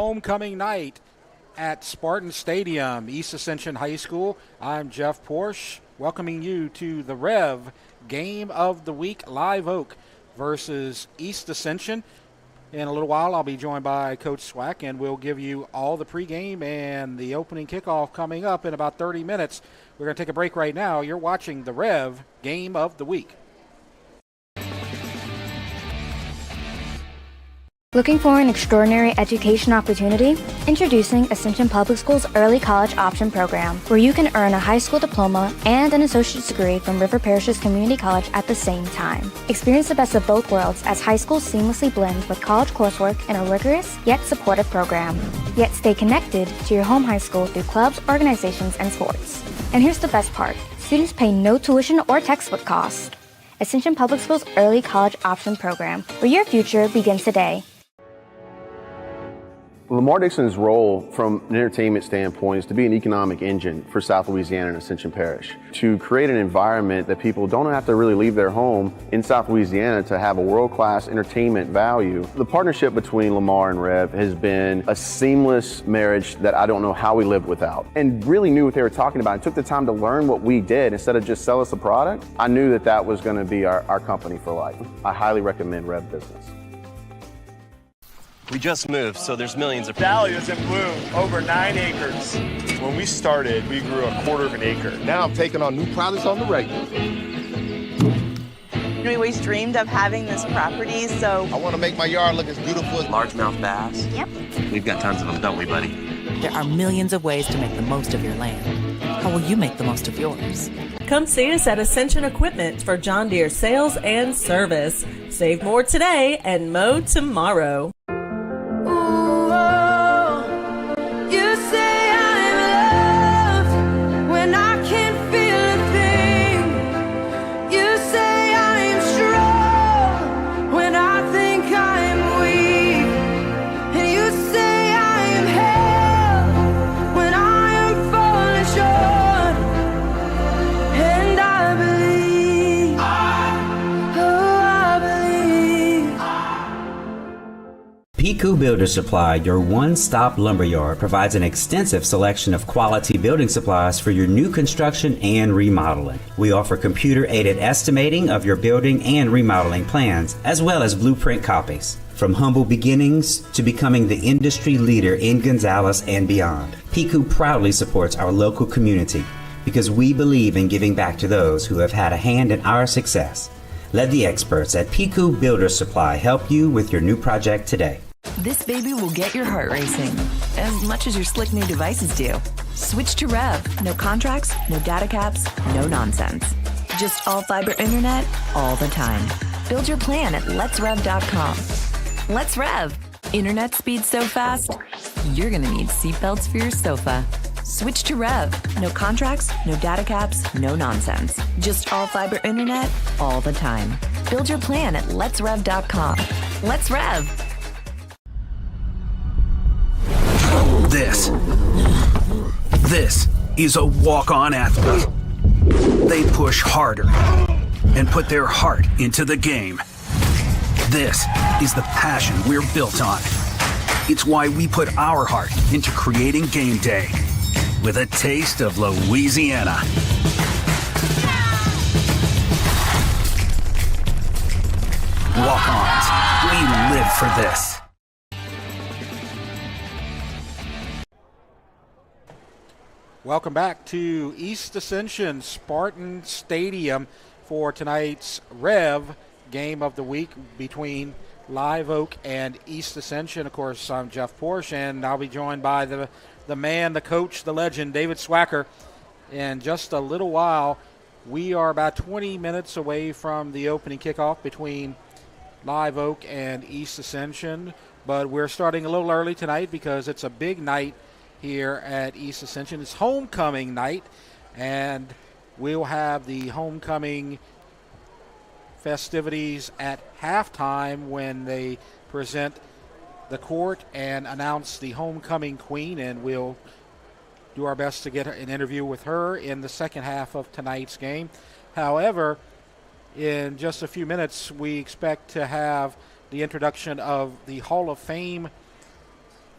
homecoming night at Spartan Stadium, East Ascension High School. I'm Jeff Porsche, welcoming you to the REV Game of the Week, Live Oak versus East Ascension. In a little while, I'll be joined by Coach Swack, and we'll give you all the pregame and the opening kickoff coming up in about 30 minutes. We're going to take a break right now. You're watching the REV Game of the Week. Looking for an extraordinary education opportunity? Introducing Ascension Public School's Early College Option Program, where you can earn a high school diploma and an associate's degree from River Parishes Community College at the same time. Experience the best of both worlds as high school seamlessly blends with college coursework in a rigorous yet supportive program. Yet stay connected to your home high school through clubs, organizations, and sports. And here's the best part. Students pay no tuition or textbook cost. Ascension Public School's Early College Option Program, where your future begins today. Lamar Dixon's role from an entertainment standpoint is to be an economic engine for South Louisiana and Ascension Parish, to create an environment that people don't have to really leave their home in South Louisiana to have a world-class entertainment value. The partnership between Lamar and Rev has been a seamless marriage that I don't know how we lived without, and really knew what they were talking about and took the time to learn what we did instead of just sell us a product. I knew that that was going to be our company for life. I highly recommend Rev Business. We just moved, so there's millions of dahlias in bloom, over 9 acres. When we started, we grew a quarter of an acre. Now I'm taking on new products on the regular. We always dreamed of having this property, so I want to make my yard look as beautiful as largemouth bass. Yep. We've got tons of them, don't we, buddy? There are millions of ways to make the most of your land. How will you make the most of yours? Come see us at Ascension Equipment for John Deere sales and service. Save more today and mow tomorrow. Piku Builder Supply, your one-stop lumberyard, provides an extensive selection of quality building supplies for your new construction and remodeling. We offer computer-aided estimating of your building and remodeling plans, as well as blueprint copies. From humble beginnings to becoming the industry leader in Gonzales and beyond, Piku proudly supports our local community because we believe in giving back to those who have had a hand in our success. Let the experts at Piku Builder Supply help you with your new project today. This baby will get your heart racing as much as your slick new devices do. Switch to REV. No contracts, no data caps, no nonsense. Just all fiber internet all the time. Build your plan at letsrev.com. Let's Rev. Internet speed so fast, you're gonna need seatbelts for your sofa. Switch to REV. No contracts, no data caps, no nonsense. Just all fiber internet all the time. Build your plan at letsrev.com. Let's Rev. This is a walk-on athlete. They push harder and put their heart into the game. This is the passion we're built on. It's why we put our heart into creating game day with a taste of Louisiana. Walk-ons, we live for this. Welcome back to East Ascension Spartan Stadium for tonight's REV Game of the Week between Live Oak and East Ascension. Of course, I'm Jeff Porsche, and I'll be joined by the man, the coach, the legend, David Swacker. In just a little while, we are about 20 minutes away from the opening kickoff between Live Oak and East Ascension, but we're starting a little early tonight because it's a big night here at East Ascension. It's homecoming night, and we'll have the homecoming festivities at halftime when they present the court and announce the homecoming queen, and we'll do our best to get an interview with her in the second half of tonight's game. However, in just a few minutes, we expect to have the introduction of the Hall of Fame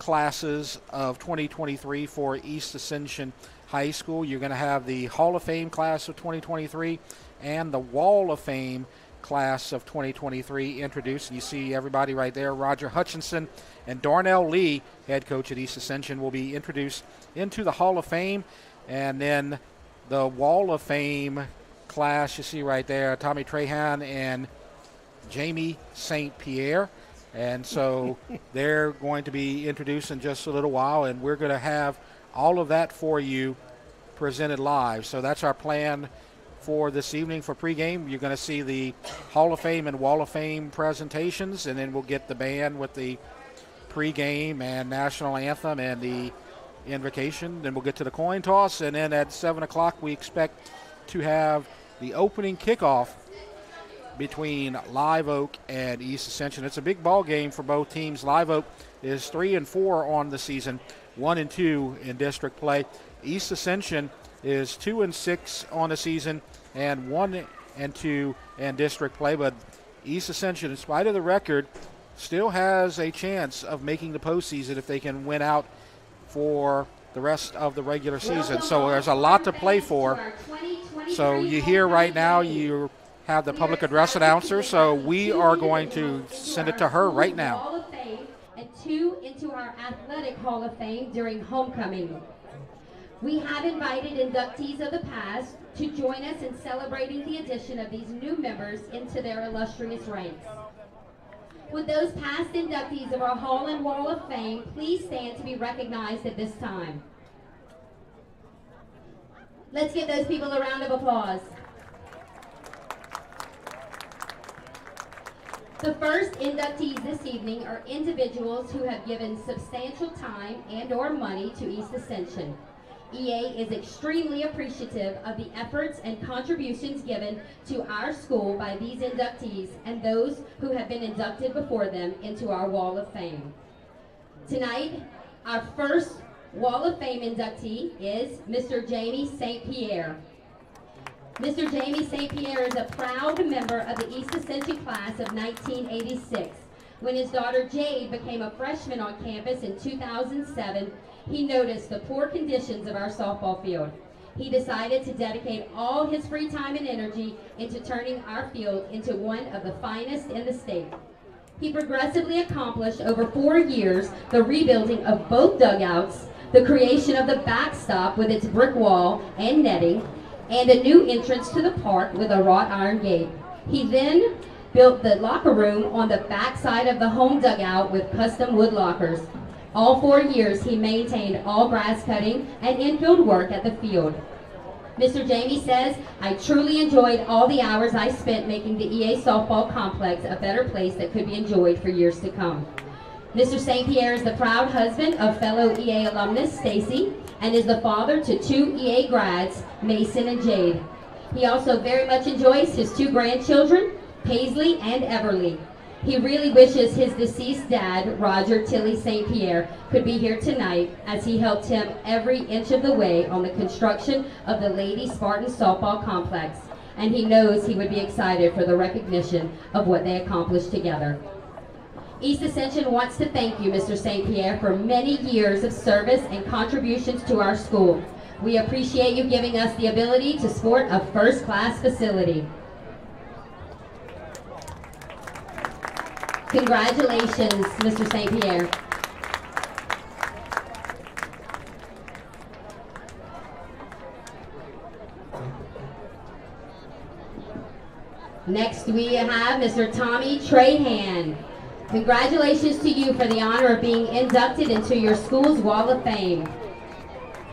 classes of 2023 for East Ascension High School. You're going to have the Hall of Fame class of 2023 and the Wall of Fame class of 2023 introduced. You see everybody right there. Roger Hutchinson and Darnell Lee, head coach at East Ascension, will be introduced into the Hall of Fame. And then the Wall of Fame class, you see right there, Tommy Trahan and Jamie St. Pierre. And so they're going to be introduced in just a little while, and we're going to have all of that for you presented live. So that's our plan for this evening for pregame. You're going to see the Hall of Fame and Wall of Fame presentations, and then we'll get the band with the pregame and national anthem and the invocation. Then we'll get to the coin toss, and then at 7 o'clock we expect to have the opening kickoff between Live Oak and East Ascension. It's a big ball game for both teams. Live Oak is 3-4 on the season, 1-2 in district play. East Ascension is 2-6 on the season and 1-2 in district play. But East Ascension, in spite of the record, still has a chance of making the postseason if they can win out for the rest of the regular season. So there's a lot to play for. So you hear right now, you have the public address announcer, so we are going to send it to her right now. Hall of Fame and 2 into our Athletic Hall of Fame during homecoming. We have invited inductees of the past to join us in celebrating the addition of these new members into their illustrious ranks. Would those past inductees of our Hall and Wall of Fame please stand to be recognized at this time? Let's give those people a round of applause. The first inductees this evening are individuals who have given substantial time and or money to East Ascension. EA is extremely appreciative of the efforts and contributions given to our school by these inductees and those who have been inducted before them into our Wall of Fame. Tonight, our first Wall of Fame inductee is Mr. Jamie St. Pierre. Mr. Jamie St. Pierre is a proud member of the East Ascension class of 1986. When his daughter Jade became a freshman on campus in 2007, he noticed the poor conditions of our softball field. He decided to dedicate all his free time and energy into turning our field into one of the finest in the state. He progressively accomplished over 4 years the rebuilding of both dugouts, the creation of the backstop with its brick wall and netting, and a new entrance to the park with a wrought iron gate. He then built the locker room on the back side of the home dugout with custom wood lockers. All 4 years he maintained all grass cutting and infield work at the field. Mr. Jamie says, "I truly enjoyed all the hours I spent making the EA softball complex a better place that could be enjoyed for years to come." Mr. St. Pierre is the proud husband of fellow EA alumnus Stacy and is the father to 2 EA grads, Mason and Jade. He also very much enjoys his 2 grandchildren, Paisley and Everly. He really wishes his deceased dad, Roger Tilly St. Pierre, could be here tonight as he helped him every inch of the way on the construction of the Lady Spartan softball complex, and he knows he would be excited for the recognition of what they accomplished together. East Ascension wants to thank you, Mr. St. Pierre, for many years of service and contributions to our school. We appreciate you giving us the ability to sport a first-class facility. Congratulations, Mr. St. Pierre. Next we have Mr. Tommy Trahan. Congratulations to you for the honor of being inducted into your school's Wall of Fame.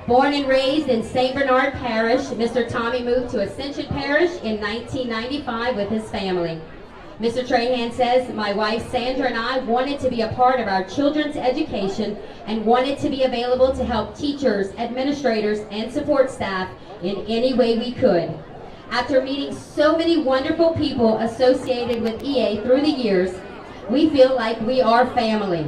Born and raised in St. Bernard Parish, Mr. Tommy moved to Ascension Parish in 1995 with his family. Mr. Trahan says, "My wife Sandra and I wanted to be a part of our children's education and wanted to be available to help teachers, administrators, and support staff in any way we could. After meeting so many wonderful people associated with EA through the years, we feel like we are family."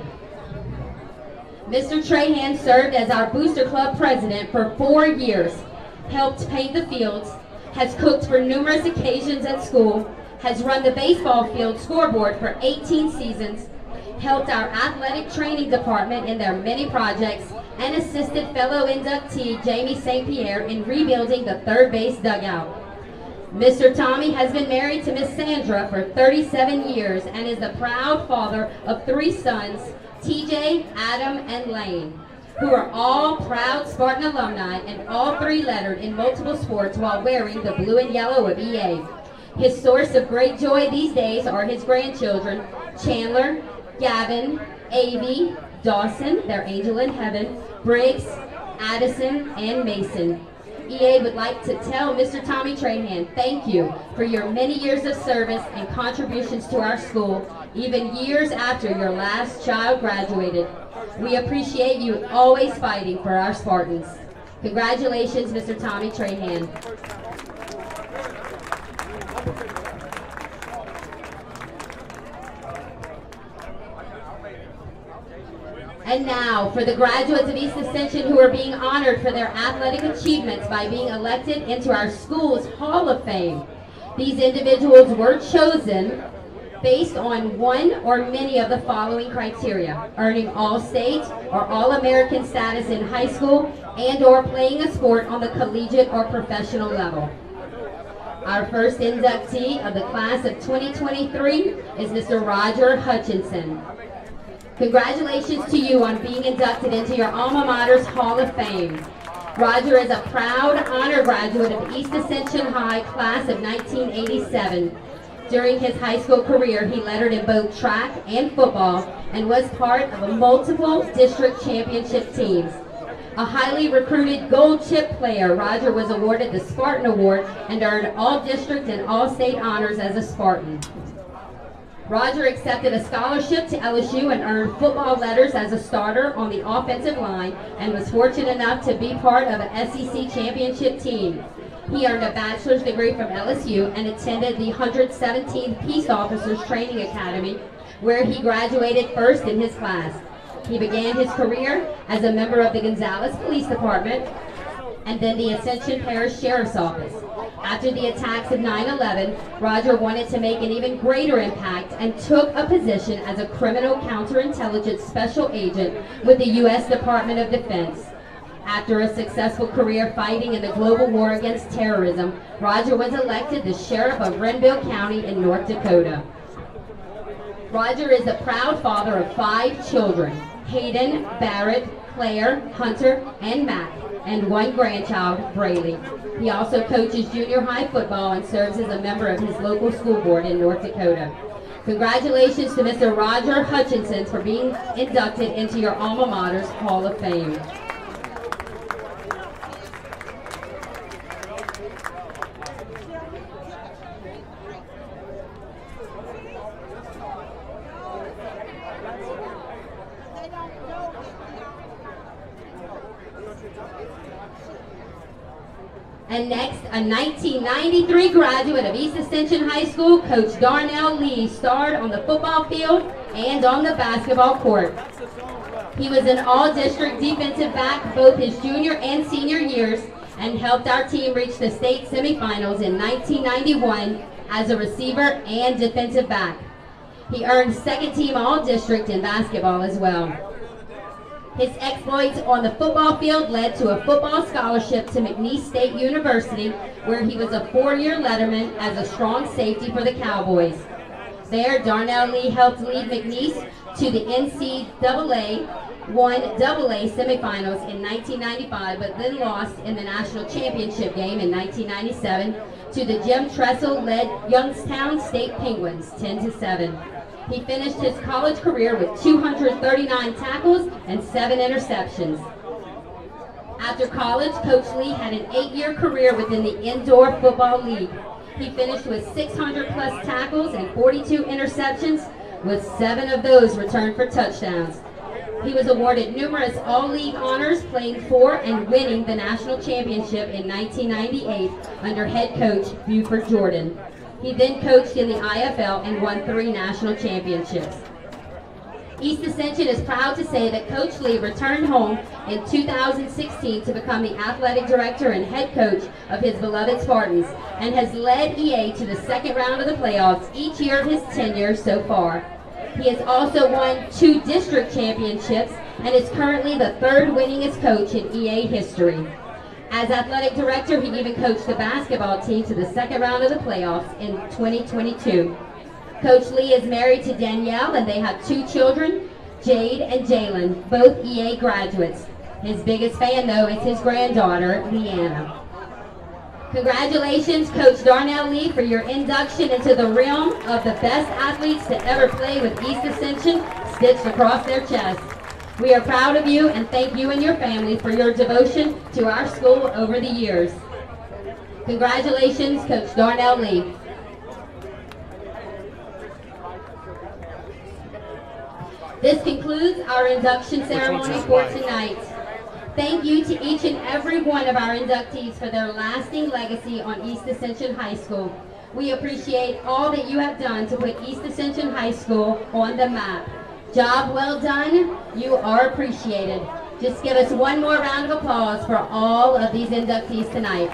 Mr. Trahan served as our Booster Club president for 4 years, helped paint the fields, has cooked for numerous occasions at school, has run the baseball field scoreboard for 18 seasons, helped our athletic training department in their many projects, and assisted fellow inductee Jamie St. Pierre in rebuilding the third base dugout. Mr. Tommy has been married to Miss Sandra for 37 years and is the proud father of 3 sons, TJ, Adam, and Lane, who are all proud Spartan alumni and all 3 lettered in multiple sports while wearing the blue and yellow of EA. His source of great joy these days are his grandchildren, Chandler, Gavin, Avie, Dawson, their angel in heaven, Briggs, Addison, and Mason. EA would like to tell Mr. Tommy Trahan, thank you for your many years of service and contributions to our school, even years after your last child graduated. We appreciate you always fighting for our Spartans. Congratulations, Mr. Tommy Trahan. And now, for the graduates of East Ascension who are being honored for their athletic achievements by being elected into our school's Hall of Fame. These individuals were chosen based on one or many of the following criteria: earning All-State or All-American status in high school and or playing a sport on the collegiate or professional level. Our first inductee of the class of 2023 is Mr. Roger Hutchinson. Congratulations to you on being inducted into your alma mater's Hall of Fame. Roger is a proud honor graduate of East Ascension High class of 1987. During his high school career, he lettered in both track and football and was part of multiple district championship teams. A highly recruited gold chip player, Roger was awarded the Spartan Award and earned all district and all state honors as a Spartan. Roger accepted a scholarship to LSU and earned football letters as a starter on the offensive line and was fortunate enough to be part of an SEC championship team. He earned a bachelor's degree from LSU and attended the 117th Peace Officers Training Academy, where he graduated first in his class. He began his career as a member of the Gonzales Police Department and then the Ascension Parish Sheriff's Office. After the attacks of 9/11, Roger wanted to make an even greater impact and took a position as a criminal counterintelligence special agent with the U.S. Department of Defense. After a successful career fighting in the global war against terrorism, Roger was elected the Sheriff of Renville County in North Dakota. Roger is the proud father of 5 children, Hayden, Barrett, Claire, Hunter, and Mac, and 1 grandchild, Braylee. He also coaches junior high football and serves as a member of his local school board in North Dakota. Congratulations to Mr. Roger Hutchinson for being inducted into your alma mater's Hall of Fame. And next, a 1993 graduate of East Ascension High School, Coach Darnell Lee starred on the football field and on the basketball court. He was an all-district defensive back both his junior and senior years and helped our team reach the state semifinals in 1991 as a receiver and defensive back. He earned second-team all-district in basketball as well. His exploits on the football field led to a football scholarship to McNeese State University, where he was a 4-year letterman as a strong safety for the Cowboys. There, Darnell Lee helped lead McNeese to the NCAA 1AA semifinals in 1995, but then lost in the national championship game in 1997 to the Jim Tressel-led Youngstown State Penguins, 10-7. He finished his college career with 239 tackles and 7 interceptions. After college, Coach Lee had an 8-year career within the Indoor Football League. He finished with 600-plus tackles and 42 interceptions, with 7 of those returned for touchdowns. He was awarded numerous all-league honors, playing for and winning the national championship in 1998 under head coach Buford Jordan. He then coached in the IFL and won 3 national championships. East Ascension is proud to say that Coach Lee returned home in 2016 to become the athletic director and head coach of his beloved Spartans and has led EA to the second round of the playoffs each year of his tenure so far. He has also won 2 district championships and is currently the 3rd winningest coach in EA history. As athletic director, he even coached the basketball team to the 2nd round of the playoffs in 2022. Coach Lee is married to Danielle, and they have 2 children, Jade and Jalen, both EA graduates. His biggest fan, though, is his granddaughter, Leanna. Congratulations, Coach Darnell Lee, for your induction into the realm of the best athletes to ever play with East Ascension stitched across their chest. We are proud of you and thank you and your family for your devotion to our school over the years. Congratulations, Coach Darnell Lee. This concludes our induction ceremony for tonight. Thank you to each and every one of our inductees for their lasting legacy on East Ascension High School. We appreciate all that you have done to put East Ascension High School on the map. Job well done. You are appreciated. Just give us one more round of applause for all of these inductees tonight.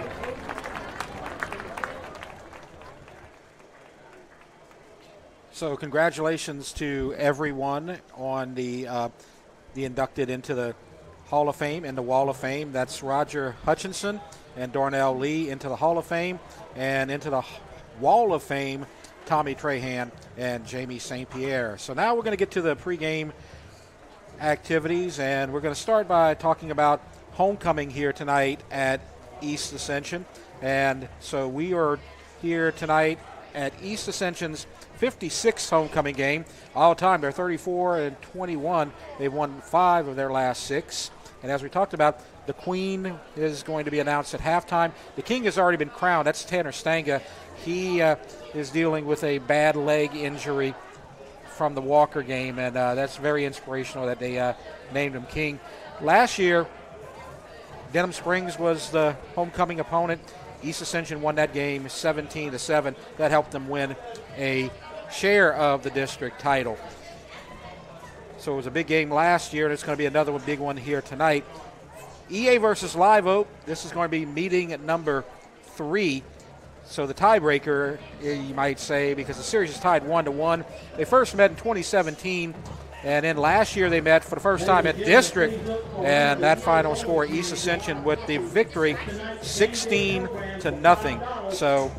So congratulations to everyone on the inducted into the Hall of Fame and the Wall of Fame. That's Roger Hutchinson and Darnell Lee into the Hall of Fame, and into the Wall of Fame, Tommy Trahan and Jamie St. Pierre. So now we're going to get to the pregame activities, and we're going to start by talking about homecoming here tonight at East Ascension. And so we are here tonight at East Ascension's 56th homecoming game. All time, they're 34-21. They've won 5 of their last 6. And as we talked about, the Queen is going to be announced at halftime. The King has already been crowned. That's Tanner Stanga. He is dealing with a bad leg injury from the Walker game, and that's very inspirational that they named him King. Last year, Denham Springs was the homecoming opponent. East Ascension won that game 17-7. That helped them win a share of the district title. So it was a big game last year, and it's going to be another big one here tonight. EA versus Live Oak. This is going to be meeting at number 3. So the tiebreaker, you might say, because the series is tied 1-1. They first met in 2017, and then last year they met for the first time at district, and that final score, East Ascension with the victory, 16-0. So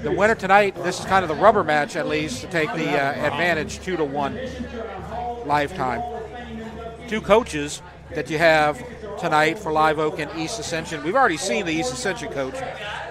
the winner tonight, this is kind of the rubber match at least, to take the advantage, 2-1 lifetime. 2 coaches that you have tonight for Live Oak and East Ascension. We've already seen the East Ascension coach,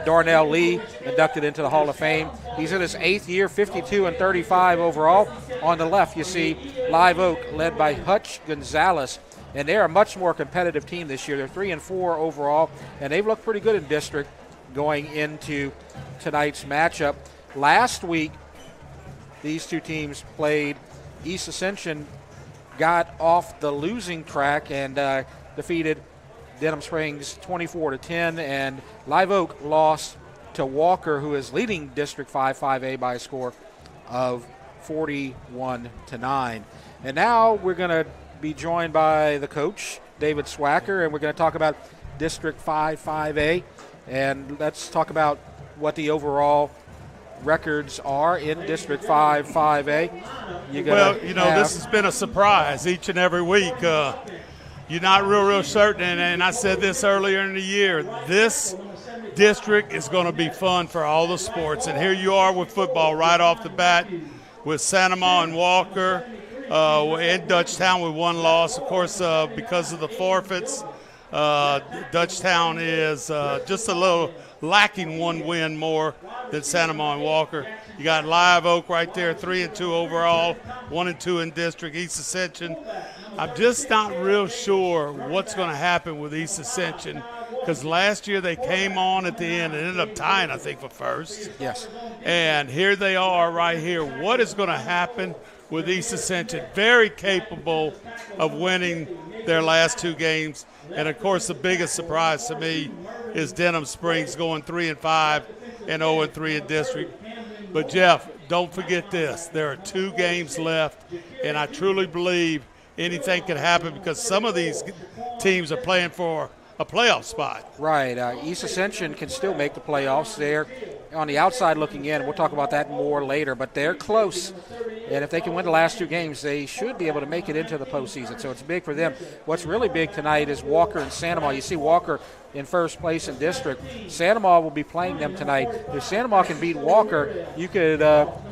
Darnell Lee, inducted into the Hall of Fame. He's in his 8th year, 52-35 overall. On the left, you see Live Oak, led by Hutch Gonzalez, and they're a much more competitive team this year. They're 3-4 overall, and they've looked pretty good in district going into tonight's matchup. Last week, these 2 teams played. East Ascension got off the losing track and defeated Denham Springs 24-10, and Live Oak lost to Walker, who is leading District 5-5A by a score of 41-9. And now we're going to be joined by the coach, David Swacker, and we're going to talk about District 5-5A, and let's talk about what the overall records are in District 5-5A. Well, you know, this has been a surprise each and every week. You're not real certain, and I said this earlier in the year, this district is going to be fun for all the sports, and here you are with football right off the bat with Santamon and Walker. In Dutchtown with 1 loss, of course, because of the forfeits. Dutchtown is just a little lacking 1 win more than Santamon and Walker. You got Live Oak right there, 3-2 overall, 1-2 in district. East Ascension, I'm just not real sure what's going to happen with East Ascension, because last year they came on at the end and ended up tying, I think, for first. Yes. And here they are right here. What is going to happen with East Ascension? Very capable of winning their last 2 games. And, of course, the biggest surprise to me is Denham Springs going 3-5 and 0-3 in district. But, Jeff, don't forget this. There are 2 games left, and I truly believe anything can happen because some of these teams are playing for a playoff spot. Right. East Ascension can still make the playoffs. They're on the outside looking in. We'll talk about that more later, but they're close And if they can win the last 2 games, they should be able to make it into the postseason. So it's big for them. What's really big tonight is Walker and Santa. You see Walker in first place in district. Santa will be playing them tonight. If Santa can beat Walker, you could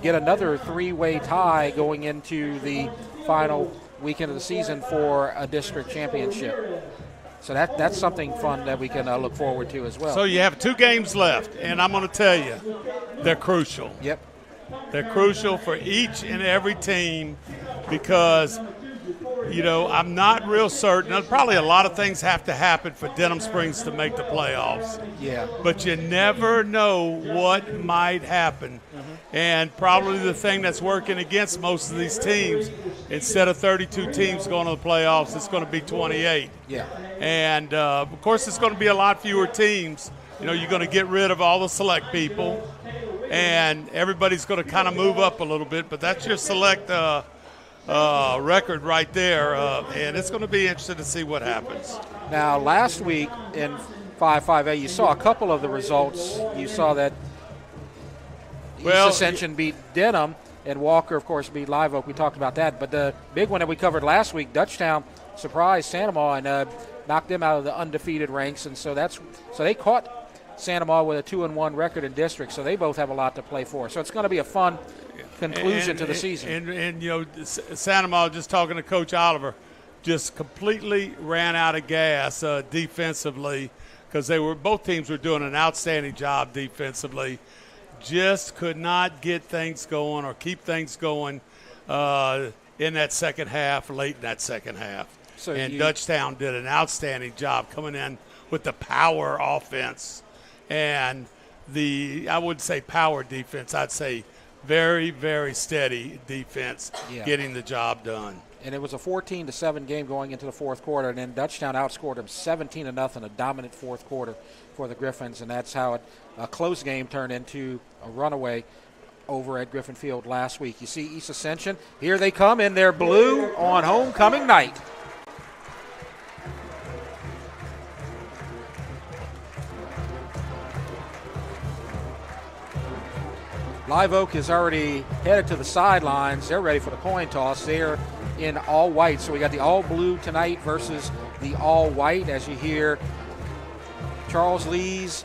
get another 3-way tie going into the final weekend of the season for a district championship. So that's something fun that we can look forward to as well. So you have 2 games left, and I'm going to tell you, they're crucial. Yep. They're crucial for each and every team because, I'm not real certain. Probably a lot of things have to happen for Denham Springs to make the playoffs. Yeah. But you never know what might happen. Mm-hmm. And probably the thing that's working against most of these teams, instead of 32 teams going to the playoffs, it's going to be 28. Yeah. And, of course, it's going to be a lot fewer teams. You're going to get rid of all the select people, and everybody's going to kind of move up a little bit. But that's your select record right there, and it's going to be interesting to see what happens. Now, last week in 5-5A, you saw a couple of the results. You saw that East Ascension beat Denham, and Walker, of course, beat Live Oak. We talked about that. But the big one that we covered last week, Dutchtown surprised Santa and knocked them out of the undefeated ranks, and so they caught Santa with a 2-1 record in district, so they both have a lot to play for. So it's going to be a fun conclusion to the season. And Santa, just talking to Coach Oliver, just completely ran out of gas defensively because both teams were doing an outstanding job defensively. Just could not get things going or keep things going in that second half, late in that second half. Dutchtown did an outstanding job coming in with the power offense and I wouldn't say power defense. I'd say very, very steady defense getting the job done. And it was a 14-7 game going into the fourth quarter, and then Dutchtown outscored them 17-0, a dominant fourth quarter for the Griffins, and that's how a close game turned into a runaway over at Griffin Field last week. You see East Ascension, here they come in their blue on homecoming night. Live Oak is already headed to the sidelines. They're ready for the coin toss. They're in all white. So we got the all blue tonight versus the all white, as you hear Charles Lee's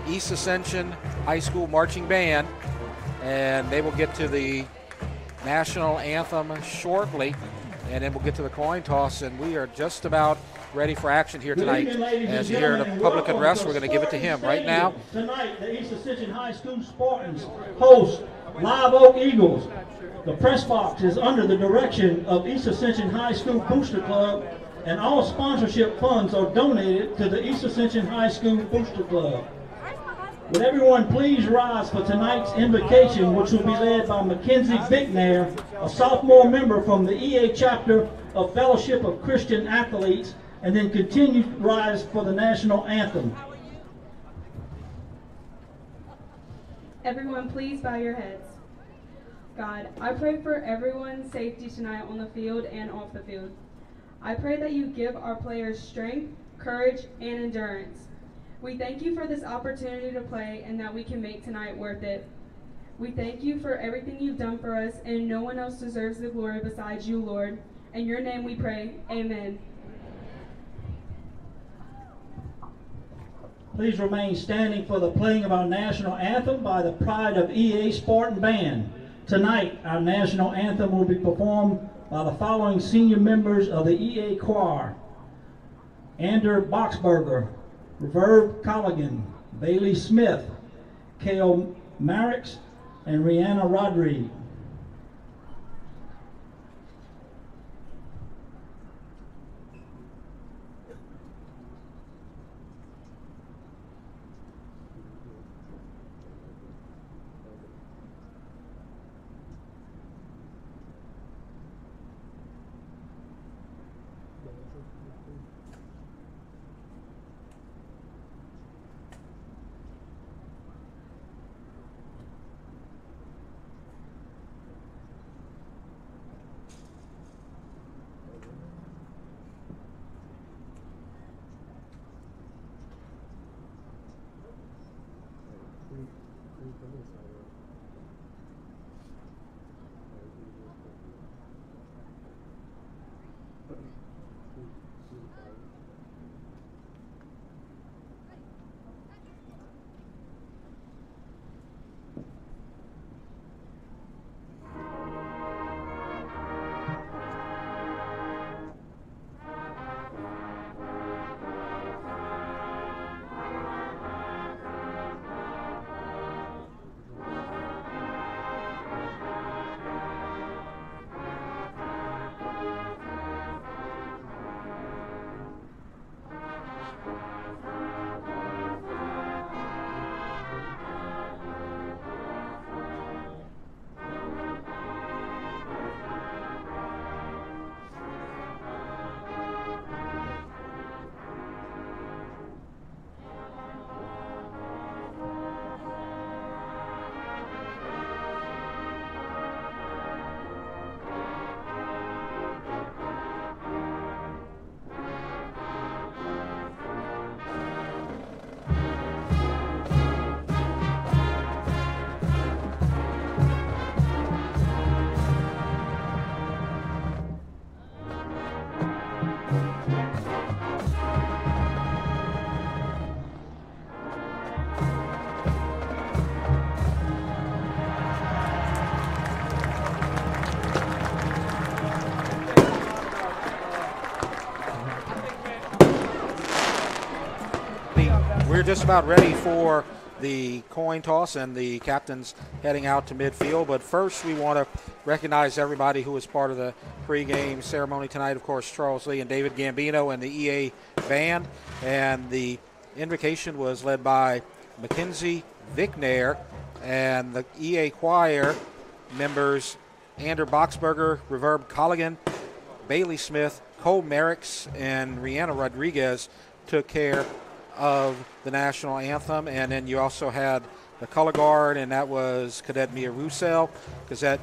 East Ascension High School Marching Band. And they will get to the national anthem shortly. And then we'll get to the coin toss. And we are just about ready for action here tonight. As you hear the public address, we're going to give it to him right now. Tonight, the East Ascension High School Spartans host Live Oak Eagles. The press box is under the direction of East Ascension High School Booster Club, and all sponsorship funds are donated to the East Ascension High School Booster Club. Would everyone please rise for tonight's invocation, which will be led by Mackenzie Bicknair, a sophomore member from the EA chapter of Fellowship of Christian Athletes, and then continue to rise for the national anthem. Everyone, please bow your heads. God, I pray for everyone's safety tonight on the field and off the field. I pray that you give our players strength, courage, and endurance. We thank you for this opportunity to play and that we can make tonight worth it. We thank you for everything you've done for us, and no one else deserves the glory besides you, Lord. In your name we pray, amen. Please remain standing for the playing of our national anthem by the Pride of EA Spartan Band. Tonight, our national anthem will be performed by the following senior members of the EA Choir: Ander Boxberger, Reverb Colligan, Bailey Smith, Kale Marix, and Rihanna Rodriguez. just about ready for the coin toss and the captains heading out to midfield. But first, we want to recognize everybody who was part of the pregame ceremony tonight. Of course, Charles Lee and David Gambino and the EA band. And the invocation was led by Mackenzie Vicknair, and the EA choir members Ander Boxberger, Reverb Colligan, Bailey Smith, Cole Merricks, and Rihanna Rodriguez took care of the national anthem. And then you also had the color guard, and that was Cadet Mia Roussel, Cadet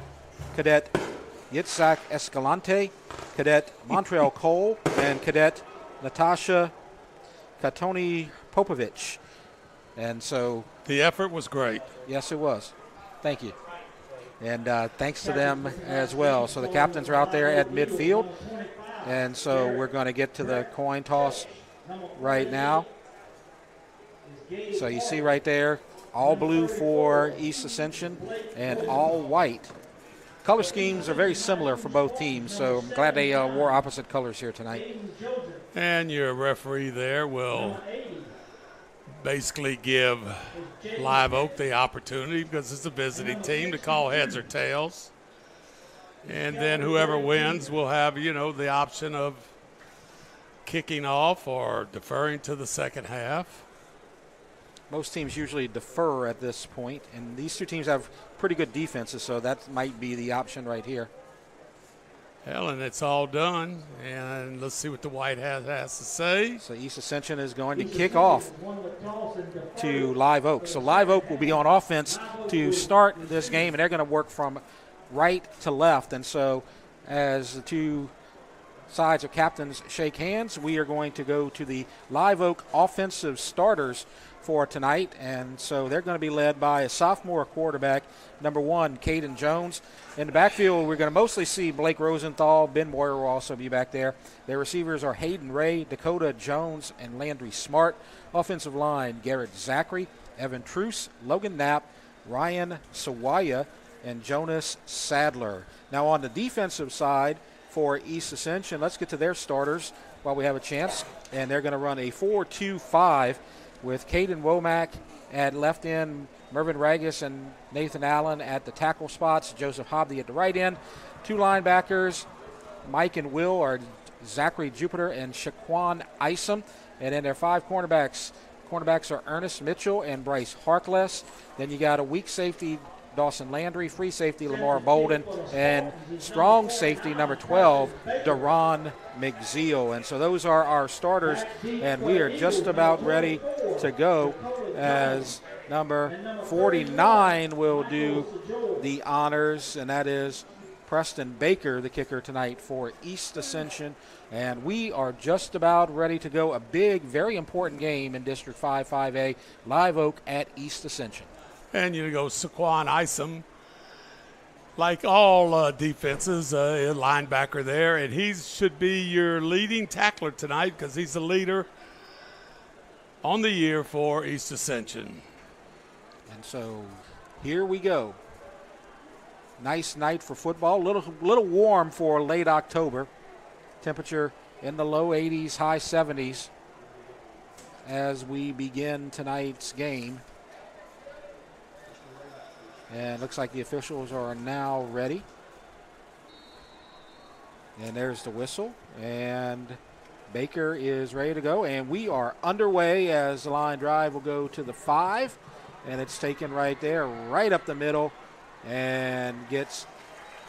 Yitzhak Escalante, Cadet Montreal Cole, and Cadet Natasha Katoni Popovich. And so the effort was great. Yes, it was. Thank you. And thanks to them as well. So the captains are out there at midfield. And so we're going to get to the coin toss right now. So you see right there, all blue for East Ascension and all white. Color schemes are very similar for both teams, so I'm glad they wore opposite colors here tonight. And your referee there will basically give Live Oak the opportunity, because it's a visiting team, to call heads or tails. And then whoever wins will have, the option of kicking off or deferring to the second half. Most teams usually defer at this point, and these two teams have pretty good defenses, so that might be the option right here. Hell, and it's all done, and let's see what the White Hat has to say. So East Ascension is going to kick off to Live Oak. So Live Oak will be on offense to start this game, and they're going to work from right to left. And so as the two sides of captains shake hands, we are going to go to the Live Oak offensive starters for tonight. And so they're going to be led by a sophomore quarterback, number 1, Caden Jones. In the backfield, we're going to mostly see Blake Rosenthal. Ben Boyer will also be back there. Their receivers are Hayden Ray, Dakota Jones, and Landry Smart. Offensive line, Garrett Zachary, Evan Truce, Logan Knapp, Ryan Sawaya, and Jonas Sadler. Now on the defensive side for East Ascension, let's get to their starters while we have a chance. And they're going to run a 4-2-5 with Caden Womack at left end, Mervyn Ragus and Nathan Allen at the tackle spots, Joseph Hobby at the right end. Two linebackers, Mike and Will, are Zachary Jupiter and Shaquan Isom. And then their 5 cornerbacks. Cornerbacks are Ernest Mitchell and Bryce Harkless. Then you got a weak safety, Dawson Landry, free safety, Lamar Bolden, and strong safety, number 12, Deron McZeal. And so those are our starters, and we are just about ready to go as number 49 will do the honors, and that is Preston Baker, the kicker tonight for East Ascension. And we are just about ready to go. A big, very important game in District 5, 5A, Live Oak at East Ascension. And Saquon Isom, like all defenses, a linebacker there, and he should be your leading tackler tonight because he's the leader on the year for East Ascension. And so here we go. Nice night for football. Little warm for late October. Temperature in the low 80s, high 70s as we begin tonight's game. And it looks like the officials are now ready. And there's the whistle. And Baker is ready to go. And we are underway as the line drive will go to the 5. And it's taken right there, right up the middle, and gets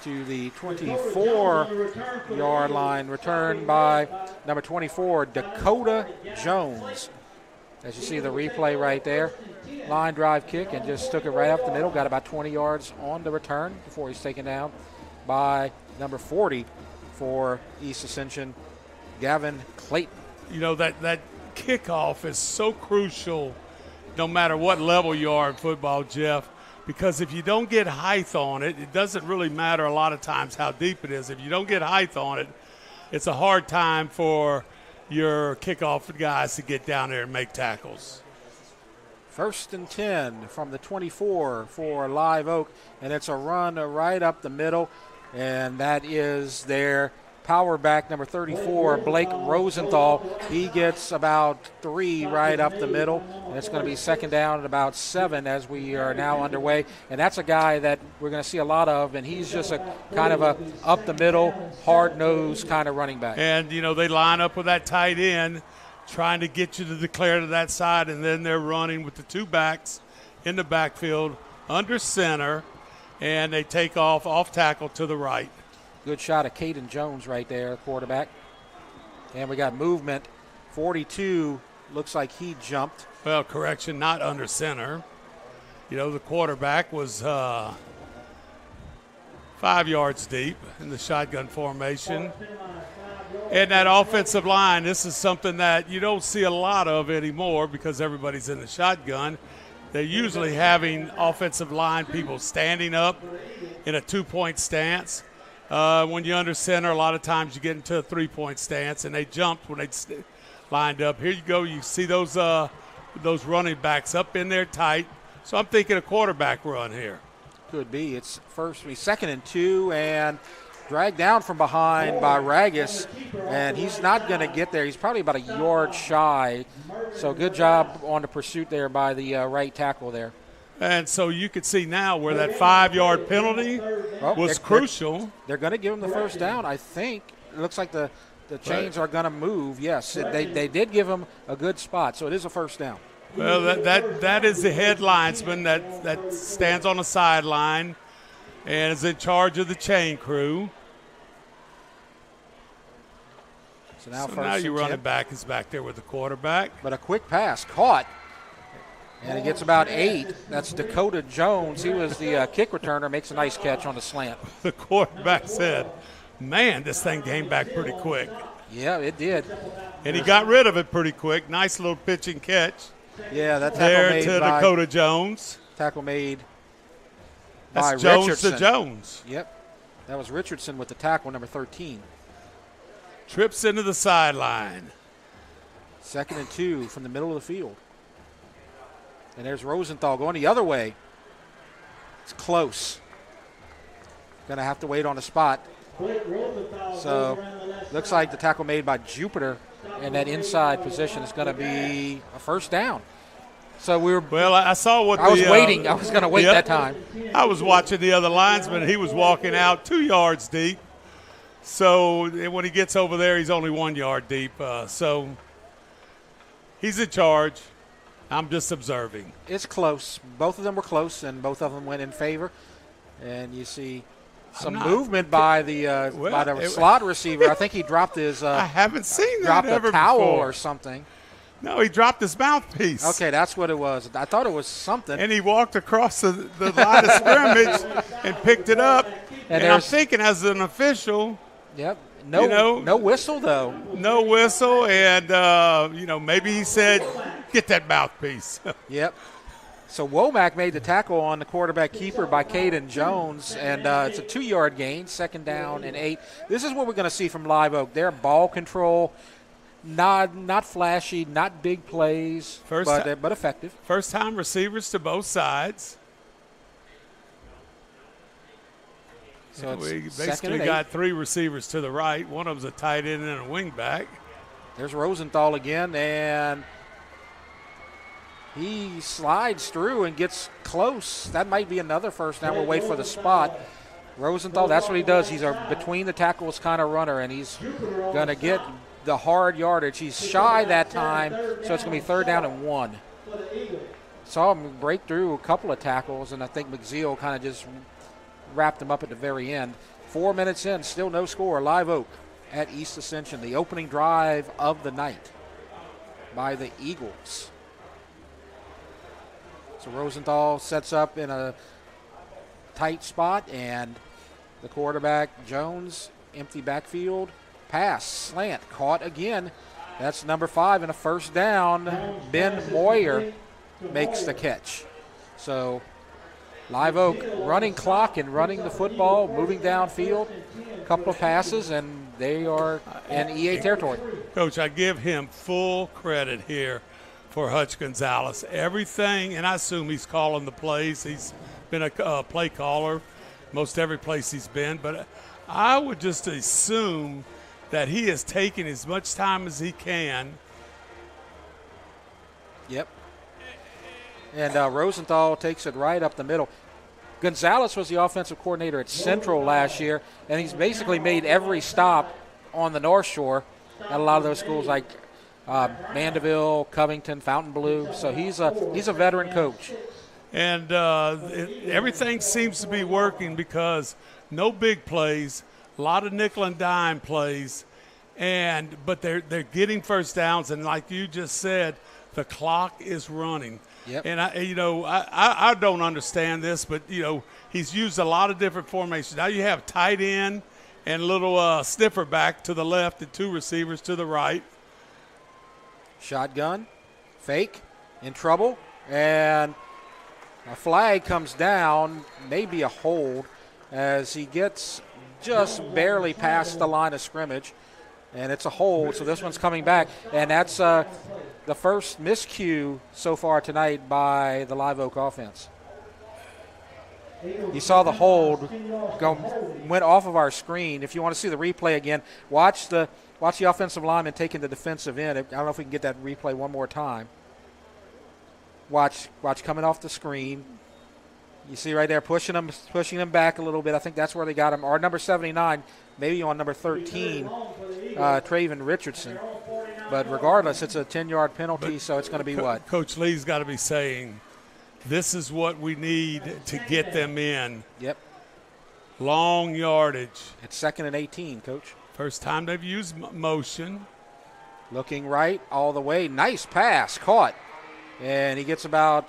to the 24-yard line. Return by number 24, Dakota Jones. As you see the replay right there. Line drive kick and just took it right up the middle. Got about 20 yards on the return before he's taken down by number 40 for East Ascension, Gavin Clayton. That kickoff is so crucial no matter what level you are in football, Jeff, because if you don't get height on it, it doesn't really matter a lot of times how deep it is. If you don't get height on it, it's a hard time for your kickoff guys to get down there and make tackles. 1st and 10 from the 24 for Live Oak, and it's a run right up the middle, and that is their power back, number 34, Blake Rosenthal. He gets about 3 right up the middle, and it's going to be second down and about 7 as we are now underway. And that's a guy that we're going to see a lot of, and he's just a kind of a up-the-middle, hard-nosed kind of running back. And, you know, they line up with that tight end, trying to get you to declare to that side, and then they're running with the 2 backs in the backfield under center, and they take off tackle to the right. Good shot of Caden Jones right there, quarterback. And we got movement. 42 looks like he jumped. Well, correction, not under center. You know, the quarterback was 5 yards deep in the shotgun formation. And that offensive line, this is something that you don't see a lot of anymore because everybody's in the shotgun. They're usually having offensive line people standing up in a 2-point stance. When you're under center, a lot of times you get into a 3-point stance, and they jumped when they lined up. Here you go. You see those running backs up in there tight. So I'm thinking a quarterback run here. Could be. It's second and 2, and dragged down from behind by Ragus, and he's not going to get there. He's probably about a yard shy. So good job on the pursuit there by the right tackle there. And so you can see now where that 5-yard penalty was crucial. They're going to give him the first down, I think. It looks like the chains are going to move. Yes, they did give him a good spot, so it is a first down. Well, that is the head linesman that stands on the sideline and is in charge of the chain crew. So now your running back is back there with the quarterback. But a quick pass caught. And he gets about 8. That's Dakota Jones. He was the kick returner, makes a nice catch on the slant. The quarterback said, man, this thing came back pretty quick. Yeah, it did. And he got rid of it pretty quick. Nice little pitch and catch. Yeah, that tackle there made to by Dakota Jones. Tackle made by Jones Richardson. to Jones. Yep. That was Richardson with the tackle, number 13. Trips into the sideline. Second and 2 from the middle of the field. And there's Rosenthal going the other way. It's close. Going to have to wait on the spot. So looks like the tackle made by Jupiter in that inside position is going to be a first down. So I saw what I was waiting. I was going to wait that time. I was watching the other linesman. He was walking out 2 yards deep. So when he gets over there, he's only 1 yard deep. So he's in charge. I'm just observing. It's close. Both of them were close, and both of them went in favor. And you see some movement by the slot receiver. I think he dropped his. I haven't seen that dropped ever a towel before. or something. No, he dropped his mouthpiece. Okay, that's what it was. I thought it was something. And he walked across the line of scrimmage and picked it up. And I'm thinking, as an official. Yep. No whistle, though. No whistle, and, maybe he said, get that mouthpiece. Yep. So Womack made the tackle on the quarterback keeper by Caden Jones, and it's a 2-yard gain, second down and 8. This is what we're going to see from Live Oak. Their ball control, not flashy, not big plays, but effective. First-time receivers to both sides. So we basically got 3 receivers to the right. One of them's a tight end and a wing back. There's Rosenthal again, and he slides through and gets close. That might be another first down. We'll wait for the spot. Rosenthal, that's what he does. He's a between the tackles kind of runner, and he's going to get the hard yardage. He's shy that time, so it's going to be 3rd down and 1. Saw him break through a couple of tackles, and I think McZeal kind of just wrapped him up at the very end. 4 minutes in, still no score. Live Oak at East Ascension, the opening drive of the night by the Eagles. So Rosenthal sets up in a tight spot, and the quarterback, Jones, empty backfield, pass, slant, caught again. That's number 5 and a first down. Ben Moyer makes the catch. So Live Oak running clock and running the football, moving downfield, a couple of passes, and they are in EA territory. Coach, I give him full credit here for Hutch Gonzalez. Everything, and I assume he's calling the plays. He's been a play caller most every place he's been, but I would just assume that he is taking as much time as he can. Yep. And Rosenthal takes it right up the middle. Gonzalez was the offensive coordinator at Central last year, and he's basically made every stop on the North Shore at a lot of those schools like Mandeville, Covington, Fontainebleau. So he's a veteran coach. And everything seems to be working because no big plays, a lot of nickel and dime plays, but they're getting first downs. And like you just said, the clock is running. Yep. And I don't understand this, but he's used a lot of different formations. Now you have tight end and little sniffer back to the left and 2 receivers to the right. Shotgun, fake, in trouble, and a flag comes down, maybe a hold, as he gets just barely past the line of scrimmage, and it's a hold, so this one's coming back, and that's the first miscue so far tonight by the Live Oak offense. You saw the hold went off of our screen. If you want to see the replay again, watch the offensive lineman taking the defensive end. I don't know if we can get that replay one more time. Watch coming off the screen. You see right there pushing them back a little bit. I think that's where they got him. Or number 79, maybe on number 13, Traven Richardson. But regardless, it's a 10-yard penalty, so it's going to be what? Coach Lee's got to be saying, this is what we need to get them in. Yep. Long yardage. It's 2nd and 18, Coach. First time they've used motion. Looking right all the way. Nice pass, caught. And he gets about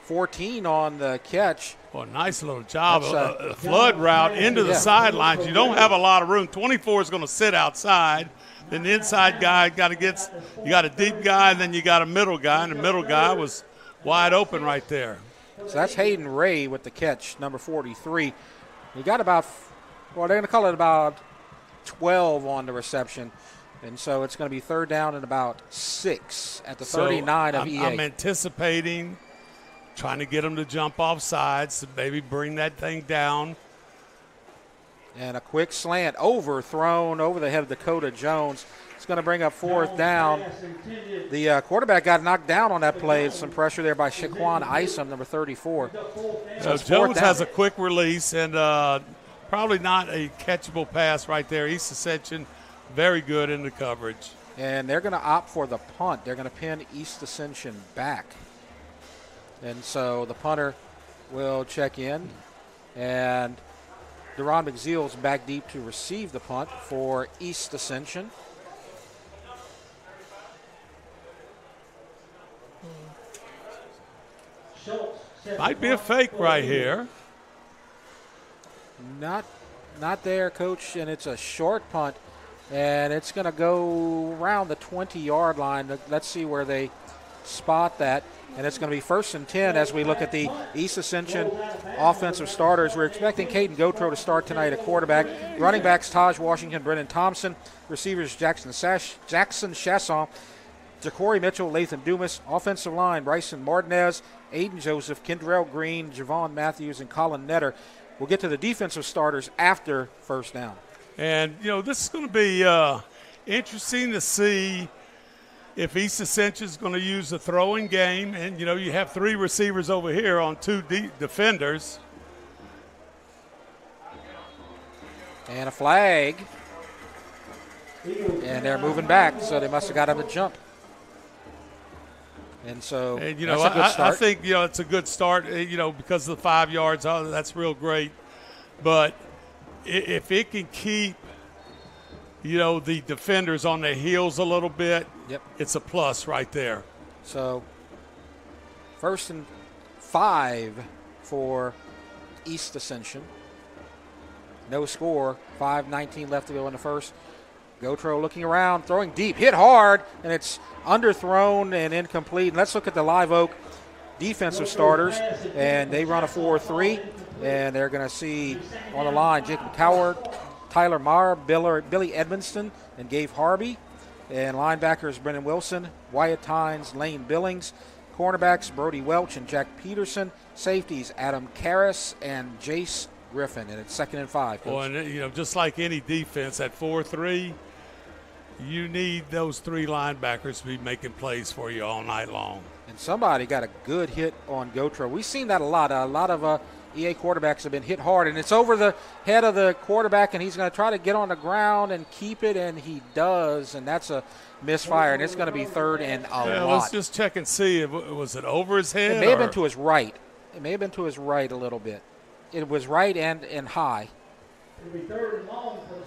14 on the catch. Well, nice little job. A flood route into the sidelines. You don't have a lot of room. 24 is going to sit outside. Then the inside guy you got a deep guy, and then you got a middle guy, and the middle guy was wide open right there. So that's Hayden Ray with the catch, number 43. He got they're going to call it about 12 on the reception. And so it's going to be 3rd down and about 6 at the 39 of EA. I'm anticipating trying to get them to jump off sides to maybe bring that thing down. And a quick slant overthrown over the head of Dakota Jones. It's going to bring up 4th down. The quarterback got knocked down on that play. Some pressure there by Shaquan Isom, number 34. So Jones has a quick release and probably not a catchable pass right there. East Ascension very good in the coverage. And they're going to opt for the punt. They're going to pin East Ascension back. And so the punter will check in. And Deron McZeal's back deep to receive the punt for East Ascension. Might be a fake right here. Not there, Coach, and it's a short punt. And it's going to go around the 20-yard line. Let's see where they spot that. And it's going to be 1st and 10 as we look at the East Ascension offensive starters. We're expecting Caden Gotro to start tonight at quarterback. Running backs, Taj Washington, Brennan Thompson. Receivers, Jackson Chasson, Ja'Cory Mitchell, Lathan Dumas. Offensive line, Bryson Martinez, Aiden Joseph, Kendrell Green, Javon Matthews, and Colin Netter. We'll get to the defensive starters after 1st down. And, this is going to be interesting to see if East Ascension is going to use the throwing game. And, you have 3 receivers over here on 2 defenders. And a flag. And they're moving back, so they must have got him to jump. And so and, that's a good start. I think, it's a good start, because of the 5 yards. Oh, that's real great. But if it can keep, the defenders on their heels a little bit, it's a plus right there. So 1st and 5 for East Ascension. No score, 5:19 left to go in the first. Gotro looking around, throwing deep, hit hard, and it's underthrown and incomplete. And let's look at the Live Oak defensive starters, and they run a 4-3, and they're going to see on the line Jacob Coward, Tyler Maher, Billy Edmonston, and Gabe Harvey. And linebackers Brendan Wilson, Wyatt Tynes, Lane Billings. Cornerbacks Brody Welch and Jack Peterson. Safeties Adam Karras and Jace Griffin. And it's 2nd and 5. Coach. Well, and just like any defense at 4-3, you need those 3 linebackers to be making plays for you all night long. And somebody got a good hit on Gotro. We've seen that a lot. A lot of EA quarterbacks have been hit hard, and it's over the head of the quarterback, and he's going to try to get on the ground and keep it, and he does, and that's a misfire, and it's going to be 3rd and a lot. Let's just check and see. Was it over his head? It may have been to his right. It may have been to his right a little bit. It was right and high.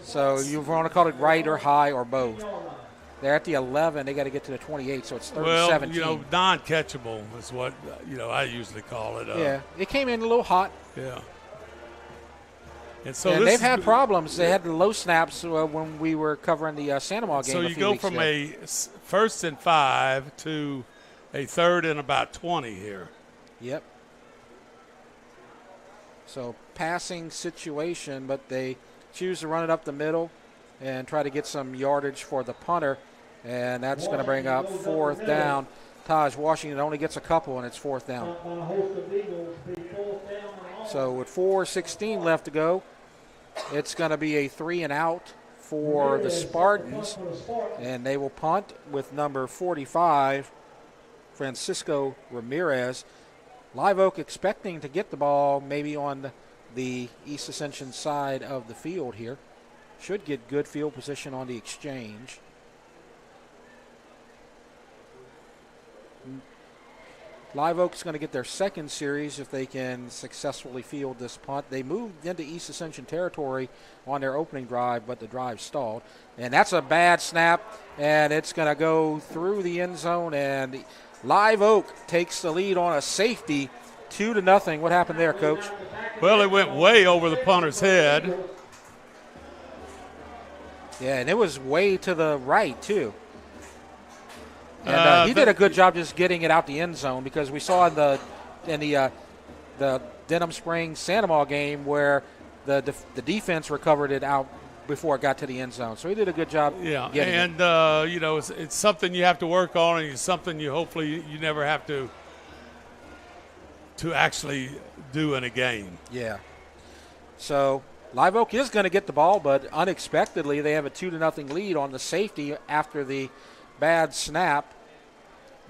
So you want to call it right or high or both. They're at the 11. They got to get to the 28, so it's 3rd and 17. Non-catchable is what, I usually call it. Yeah, it came in a little hot. Yeah. And they've had problems. They had the low snaps when we were covering the Santa Maria game. So you go from a 1st and 5 to a 3rd and about 20 here. Yep. So passing situation, but they choose to run it up the middle and try to get some yardage for the punter, and that's going to bring up 4th down. Taj Washington only gets a couple, and it's 4th down. So with 4:16 left to go, it's going to be a 3 and out for the Spartans, and they will punt with number 45, Francisco Ramirez. Live Oak expecting to get the ball maybe on the East Ascension side of the field here. Should get good field position on the exchange. Live Oak's going to get their 2nd series if they can successfully field this punt. They moved into East Ascension territory on their opening drive, but the drive stalled. And that's a bad snap, and it's going to go through the end zone, and Live Oak takes the lead on a safety, 2-0. What happened there, Coach? Well, it went way over the punter's head. Yeah, and it was way to the right, too. And he did a good job just getting it out the end zone, because we saw in the Denham Springs Santa Maria game where the defense recovered it out before it got to the end zone. So he did a good job. Yeah, getting and it. It's something you have to work on, and it's something you hopefully you never have to actually do in a game. Yeah. So Live Oak is going to get the ball, but unexpectedly they have a 2-0 lead on the safety after the bad snap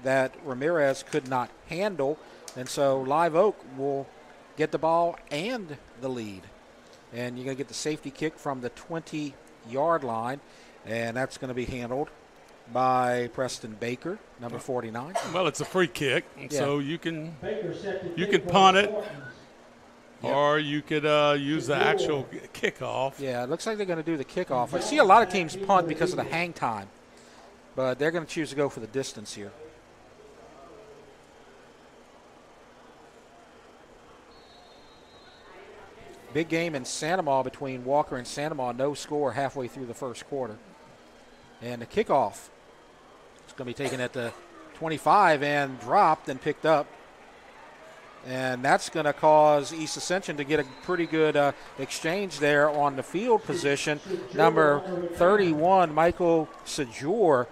that Ramirez could not handle. And so Live Oak will get the ball and the lead. And you're going to get the safety kick from the 20-yard line, and that's going to be handled by Preston Baker, number 49. Well, it's a free kick, Yeah. so you can punt it, or you could use the actual kickoff. Yeah, it looks like they're going to do the kickoff. I see a lot of teams punt because of the hang time, but they're going to choose to go for the distance here. Big game in Santa Maria between Walker and Santa Maria. No score halfway through the first quarter. And the kickoff is going to be taken at the 25 and dropped and picked up. And that's going to cause East Ascension to get a pretty good exchange there on the field position. Number 31, Michael Sejour,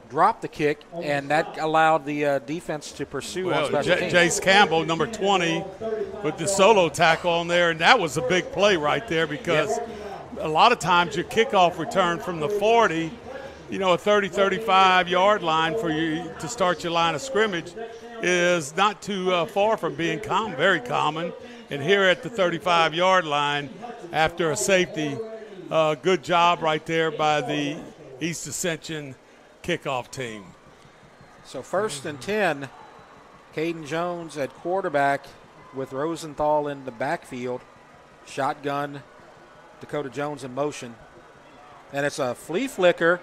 dropped the kick, and that allowed the defense to pursue on special teams. Jace Campbell, number 20, with the solo tackle on there, and that was a big play right there, because a lot of times your kickoff return from the 40, a 30-35-yard line for you to start your line of scrimmage is not too far from being very common. And here at the 35-yard line, after a safety, good job right there by the East Ascension kickoff team. So 1st and 10, Caden Jones at quarterback with Rosenthal in the backfield. Shotgun, Dakota Jones in motion. And it's a flea flicker,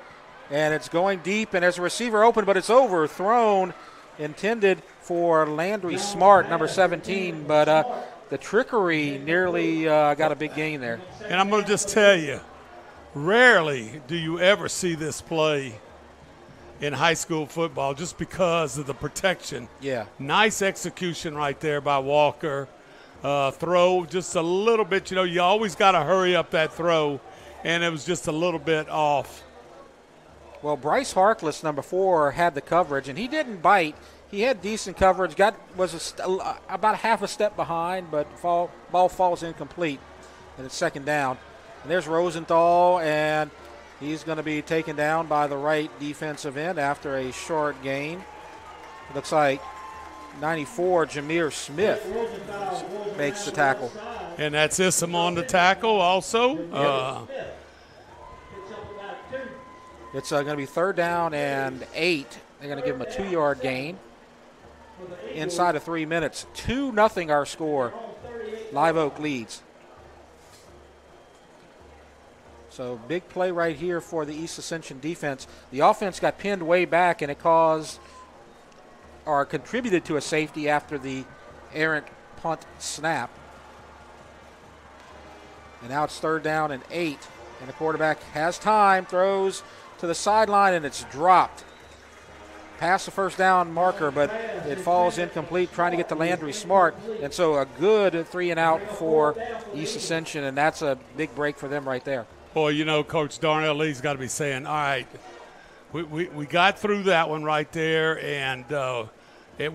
and it's going deep, and there's a receiver open, but it's overthrown. Intended for Landry Smart, number 17, but the trickery nearly got a big gain there. And I'm going to just tell you, rarely do you ever see this play in high school football just because of the protection. Yeah. Nice execution right there by Walker. Throw just a little bit. You always got to hurry up that throw, and it was just a little bit off. Well, Bryce Harkless, number 4, had the coverage, and he didn't bite. He had decent coverage, was about half a step behind, but ball falls incomplete, and it's 2nd down. And there's Rosenthal, and He's going to be taken down by the right defensive end after a short gain. It looks like 94, Jameer Smith makes the tackle. And that's Issam on the tackle also. It's going to be 3rd down and 8. They're going to give him a 2-yard gain inside of 3 minutes. 2-0 our score. Live Oak leads. So big play right here for the East Ascension defense. The offense got pinned way back, and it caused or contributed to a safety after the errant punt snap. And now it's 3rd down and 8. And the quarterback has time, throws to the sideline, and it's dropped. Past the 1st down marker, but it falls incomplete, trying to get to Landry Smart. And so a good 3 and out for East Ascension, and that's a big break for them right there. Boy, you know, Coach Darnell Lee's got to be saying, all right, we got through that one right there, and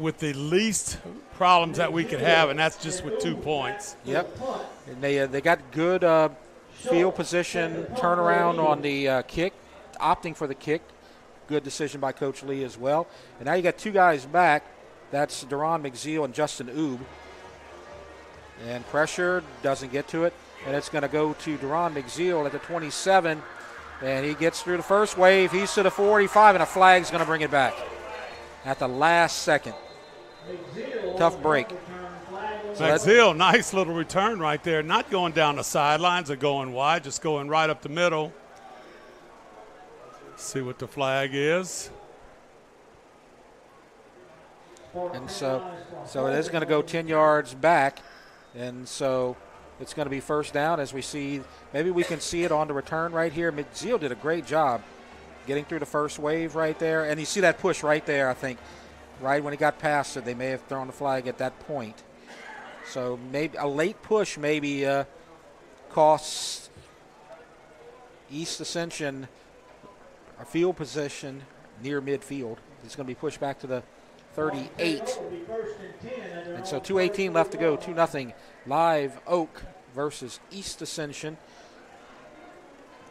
with the least problems that we could have, and that's just with 2 points. Yep. And they got good field position, turnaround on the kick, opting for the kick. Good decision by Coach Lee as well. And now you got 2 guys back. That's Deron McZeal and Justin Oob. And pressure doesn't get to it. And it's going to go to Deron McZeal at the 27. And he gets through the first wave. He's to the 45, and a flag's going to bring it back at the last second. Tough break. So McZeal, nice little return right there. Not going down the sidelines or going wide, just going right up the middle. See what the flag is. And so it is going to go 10 yards back. And so it's going to be 1st down as we see. Maybe we can see it on the return right here. McZeal did a great job getting through the first wave right there. And you see that push right there, I think. Right when he got past it, they may have thrown the flag at that point. So maybe a late push maybe costs East Ascension a field position near midfield. It's going to be pushed back to the 38. And so 2:18 left to go, 2-0. Live Oak versus East Ascension.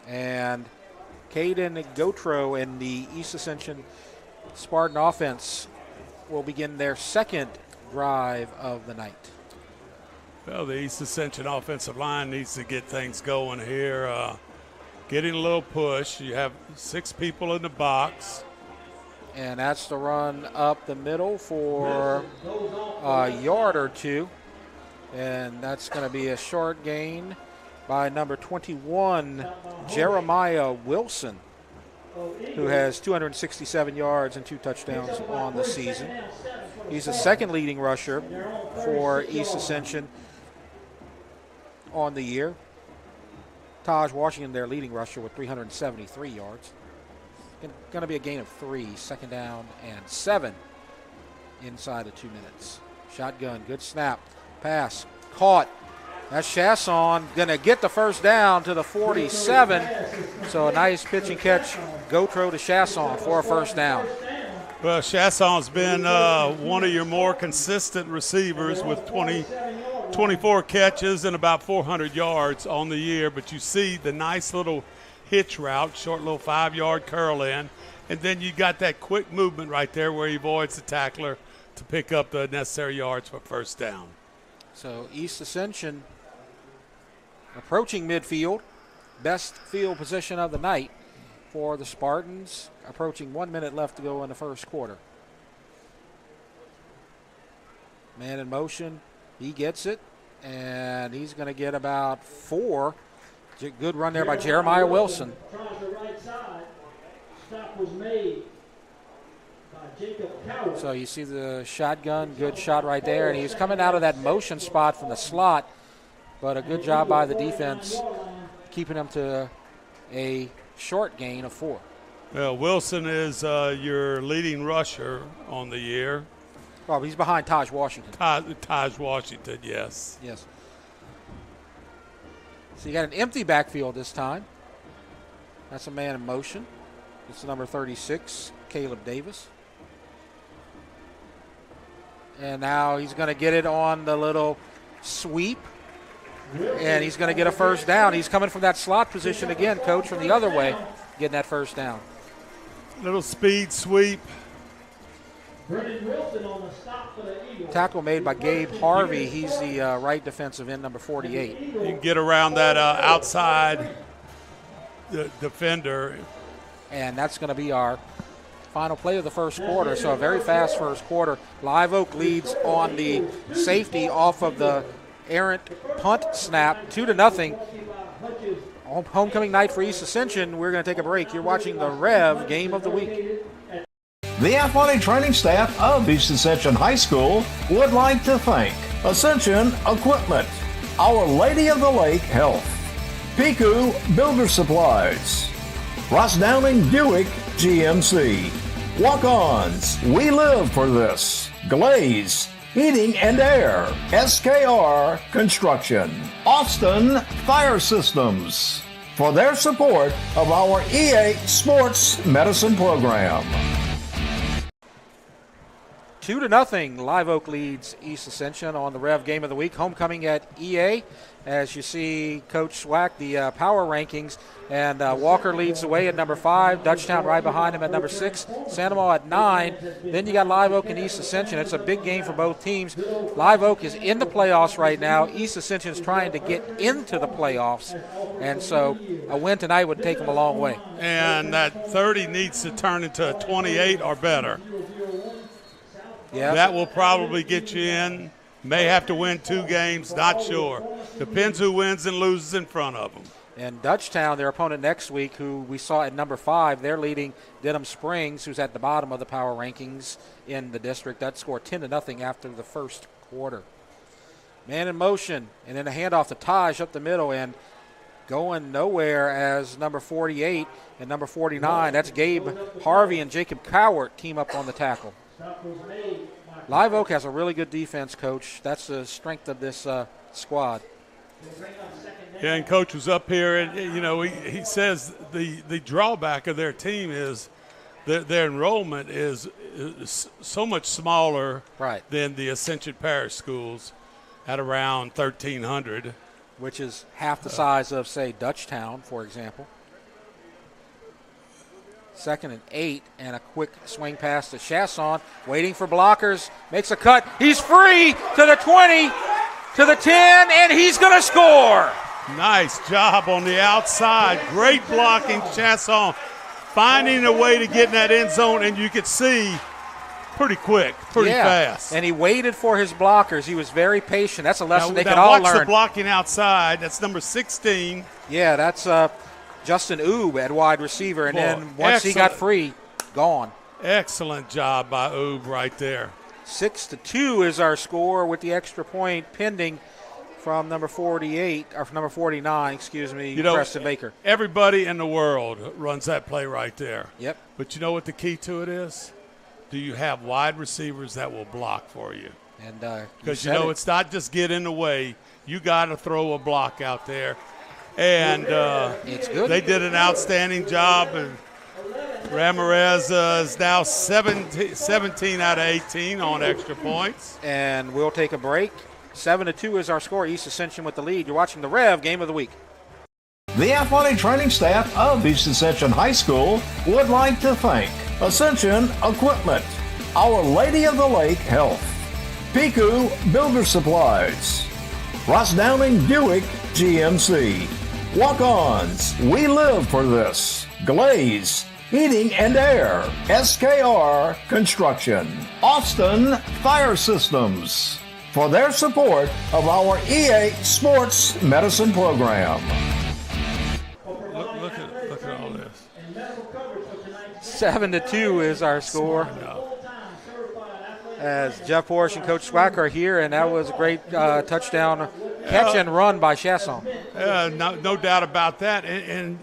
And Caden Gotro and the East Ascension Spartan offense will begin their 2nd drive of the night. Well, the East Ascension offensive line needs to get things going here. Getting a little push. You have 6 people in the box. And that's the run up the middle for a yard or 2. And that's going to be a short gain by number 21, Jeremiah Wilson, who has 267 yards and 2 touchdowns on the season. He's the 2nd leading rusher for East Ascension on the year. Taj Washington, their leading rusher, with 373 yards. Going to be a gain of 3, 2nd down and 7 inside of 2 minutes. Shotgun, good snap, pass, caught. That's Chasson going to get the 1st down to the 47. So a nice pitch and catch, Gotro to Chasson for a 1st down. Well, Chasson's been one of your more consistent receivers with 24 catches and about 400 yards on the year. But you see the nice little hitch route, short little 5-yard curl in. And then you got that quick movement right there where he avoids the tackler to pick up the necessary yards for 1st down. So East Ascension approaching midfield. Best field position of the night for the Spartans. Approaching 1 minute left to go in the 1st quarter. Man in motion. He gets it, and he's going to get about 4. Good run there by Jeremiah Wilson. So you see the shotgun, good shot right there, and he's coming out of that motion spot from the slot, but a good job by the defense keeping him to a short gain of 4. Well, Wilson is your leading rusher on the year. Well, he's behind Taj Washington. Taj Washington, yes. Yes. So you got an empty backfield this time. That's a man in motion. It's number 36, Caleb Davis. And now he's going to get it on the little sweep. And he's going to get a 1st down. He's coming from that slot position again, Coach, from the other way. getting that first down. Little speed sweep. Tackle made by Gabe Harvey. He's the right defensive end, number 48. You can get around that outside defender. And that's going to be our final play of the first quarter. So a very fast first quarter. Live Oak leads on the safety off of the errant punt snap, 2-0. Homecoming night for East Ascension. We're going to take a break. You're watching the REV Game of the Week. The athletic training staff of East Ascension High School would like to thank Ascension Equipment, Our Lady of the Lake Health, Piku Builder Supplies, Ross Downing Buick GMC, Walk-Ons, We Live for This, Glaze, Heating and Air, SKR Construction, Austin Fire Systems, for their support of our EA Sports Medicine Program. 2-0. Live Oak leads East Ascension on the REV Game of the Week. Homecoming at EA. As you see, Coach Swack, the power rankings, and Walker leads the way at number 5. Dutchtown right behind him at number 6. Sandoval at 9. Then you got Live Oak and East Ascension. It's a big game for both teams. Live Oak is in the playoffs right now. East Ascension is trying to get into the playoffs, and so a win tonight would take them a long way. And that 30 needs to turn into a 28 or better. Yeah, that will probably get you in. May have to win 2 games, not sure. Depends who wins and loses in front of them. And Dutchtown, their opponent next week, who we saw at number 5, they're leading Denham Springs, who's at the bottom of the power rankings in the district. That scored 10-0 after the first quarter. Man in motion, and then a handoff to Taj up the middle, and going nowhere as number 48 and number 49. That's Gabe Harvey and Jacob Cowart team up on the tackle. Live Oak has a really good defense, Coach. That's the strength of this squad. Yeah, and Coach was up here, and he says the drawback of their team is their enrollment is so much smaller than the Ascension Parish schools at around 1,300. Which is half the size of, say, Dutchtown, for example. 2nd and 8, and a quick swing pass to Chasson, waiting for blockers, makes a cut. He's free to the 20, to the 10, and he's going to score. Nice job on the outside. Great blocking, Chasson, finding a way to get in that end zone, and you could see pretty quick, pretty fast. And he waited for his blockers. He was very patient. That's a lesson they could all learn. Watch the blocking outside. That's number 16. Yeah, that's Justin Oob at wide receiver, and then once he got free, gone. Excellent job by Oob right there. 6-2 is our score with the extra point pending from number 48, or from number 49, Preston Baker. Everybody in the world runs that play right there. Yep. But you know what the key to it is? Do you have wide receivers that will block for you? And because it's not just get in the way. You got to throw a block out there. And it's good. They did an outstanding job. And Ramirez is now 17 out of 18 on extra points. And we'll take a break. 7-2 is our score. East Ascension with the lead. You're watching the REV Game of the Week. The athletic training staff of East Ascension High School would like to thank Ascension Equipment, Our Lady of the Lake Health, Piku Builder Supplies, Ross Downing Buick GMC, Walk-Ons, We Live for This, Glaze, Heating and Air, SKR Construction, Austin Fire Systems, for their support of our EA Sports Medicine Program. Look at all this. 7-2 is our score. As Jeff Porsche and Coach Swack are here, and that was a great touchdown catch and run by Chasson. No doubt about that. And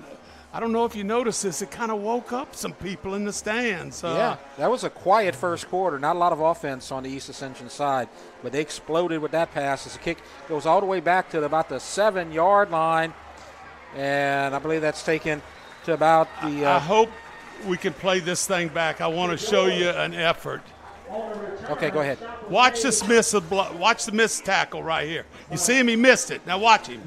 I don't know if you noticed this, it kind of woke up some people in the stands. Yeah, that was a quiet first quarter. Not a lot of offense on the East Ascension side, but they exploded with that pass as the kick goes all the way back to about the 7-yard line, and I believe that's taken to about the I hope we can play this thing back. I want to show you an effort. Okay, go ahead. Watch this watch the missed tackle right here. You see him? He missed it. Now watch him.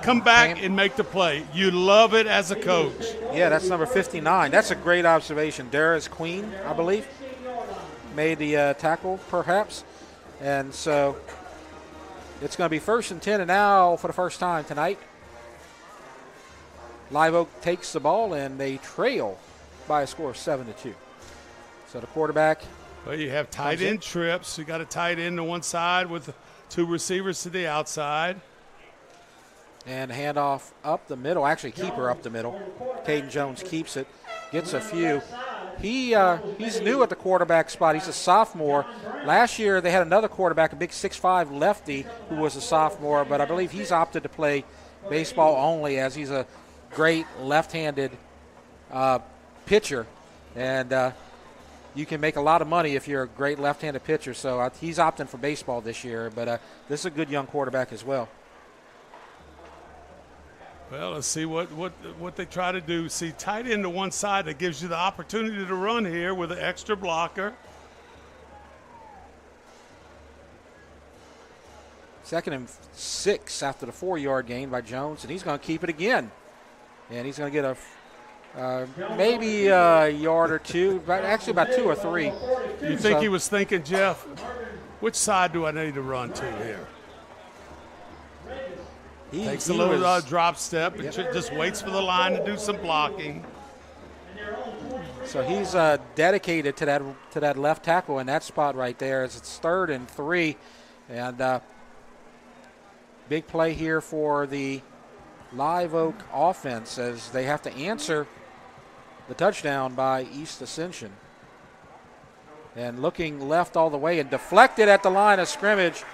Come back and make the play. You love it as a coach. Yeah, that's number 59. That's a great observation. Darius Queen, I believe, made the tackle, perhaps. And so it's going to be 1st and 10, and now for the first time tonight, Live Oak takes the ball, and they trail by a score of 7-2. So the quarterback. Well, you have tight end trips. You got a tight end to one side with 2 receivers to the outside. And handoff up the middle, actually keeper up the middle. Caden Jones keeps it, gets a few. He's new at the quarterback spot. He's a sophomore. Last year they had another quarterback, a big 6'5" lefty who was a sophomore, but I believe he's opted to play baseball only as he's a great left-handed pitcher. And you can make a lot of money if you're a great left-handed pitcher. So he's opting for baseball this year, but this is a good young quarterback as well. Well, let's see what they try to do. See, tight end to one side, that gives you the opportunity to run here with an extra blocker. 2nd and 6 after the 4-yard gain by Jones, and he's going to keep it again. And he's going to get maybe a yard or two, but actually about 2 or 3. You think he was thinking, Jeff, which side do I need to run to here? Takes a little drop step and just waits for the line to do some blocking. So he's dedicated to that left tackle in that spot right there. As it's 3rd and 3, and big play here for the Live Oak offense as they have to answer the touchdown by East Ascension. And looking left all the way and deflected at the line of scrimmage.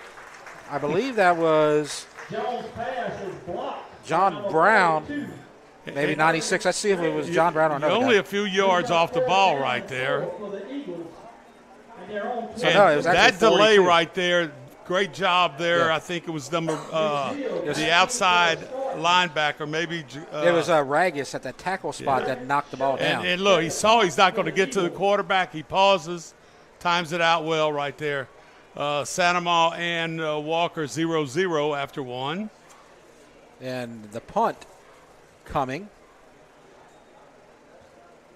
I believe that was John Brown, maybe 96. Let's see if it was John Brown or another only guy. a few yards off the ball right there. So no, it was that 42. delay right there, great job there. Yeah. I think it was the outside linebacker, maybe. It was Ragus at that tackle spot that knocked the ball down. And look, he saw he's not going to get to the quarterback. He pauses, times it out well right there. Sandoval and Walker 0-0 after 1. And the punt coming.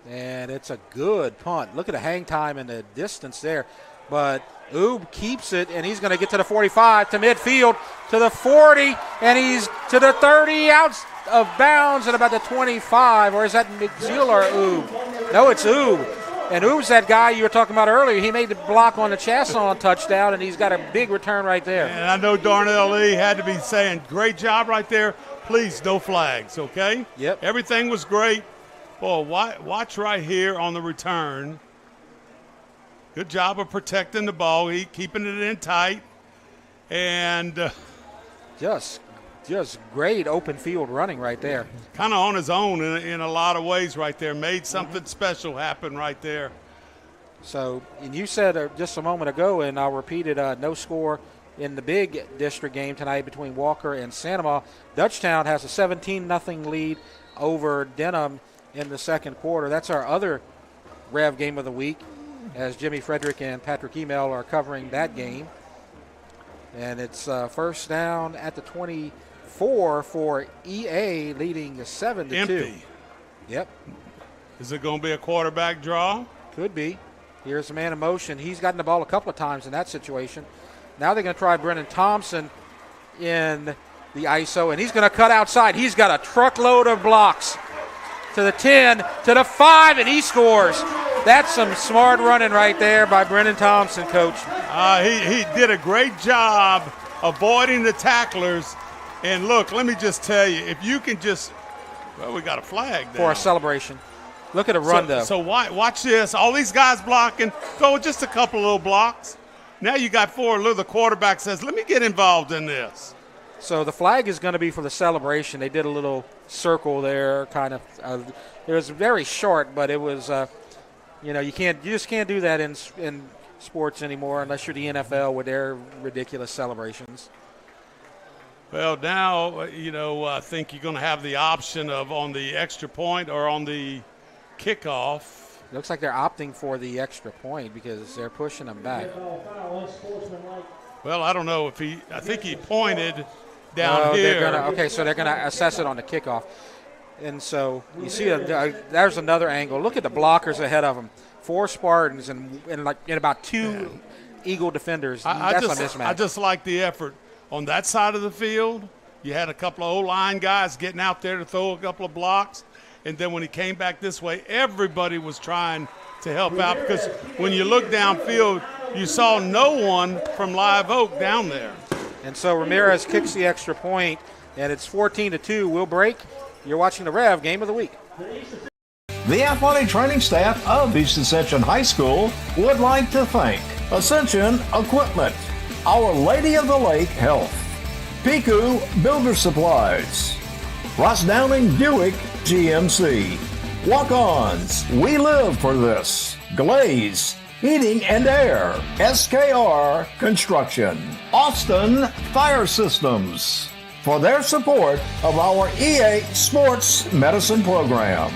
And it's a good punt. Look at the hang time and the distance there. But Oob keeps it, and he's going to get to the 45, to midfield, to the 40, and he's to the 30, out of bounds at about the 25. Or is that McZeal or Oob? No, it's Oob. And Oob's that guy you were talking about earlier. He made the block on the Chasson touchdown, and he's got a big return right there. And I know Darnell Lee had to be saying, great job right there. Please, no flags, okay? Yep. Everything was great. Boy, watch right here on the return. Good job of protecting the ball, keeping it in tight. And just great open field running right there. Kind of on his own in a lot of ways right there. Made something special happen right there. So, and you said just a moment ago, and I'll repeat it, no score in the big district game tonight between Walker and Sandoval. Dutchtown has a 17-0 lead over Denham in the second quarter. That's our other Rev game of the week, as Jimmy Frederick and Patrick Email are covering that game. And it's first down at the 24 for EA, leading 7-2. Empty. Yep. Is it going to be a quarterback draw? Could be. Here's the man in motion. He's gotten the ball a couple of times in that situation. Now they're going to try Brennan Thompson in the ISO, and he's going to cut outside. He's got a truckload of blocks. To the 10, to the 5, and he scores. That's some smart running right there by Brennan Thompson, Coach. He did a great job avoiding the tacklers. And look, let me just tell you, if you can just, well, we got a flag there. For a celebration. Look at the run, though. So watch this. All these guys blocking, go just a couple of little blocks. Now you got 4. Look, the quarterback says, let me get involved in this. So the flag is going to be for the celebration. They did a little circle there, kind of. It was very short, but it was, you just can't do that in sports anymore unless you're the NFL with their ridiculous celebrations. Well, now, I think you're going to have the option of on the extra point or on the kickoff. Looks like they're opting for the extra point because they're pushing them back. Well, I don't know if I think he pointed down here. So they're going to assess it on the kickoff. And so you see there's another angle. Look at the blockers ahead of them. 4 Spartans and about 2 Eagle defenders. That's a mismatch. I just like the effort on that side of the field. You had a couple of O-line guys getting out there to throw a couple of blocks. And then when he came back this way, everybody was trying to help out, because when you look downfield, you saw no one from Live Oak down there. And so Ramirez kicks the extra point, and it's 14-2. We'll break. You're watching the Rev Game of the Week. The athletic training staff of East Ascension High School would like to thank Ascension Equipment, Our Lady of the Lake Health, Piku Builder Supplies, Ross Downing Buick GMC, Walk-Ons, We Live for This, Glaze, Heating and Air, SKR Construction, Austin Fire Systems, for their support of our EA Sports Medicine Program.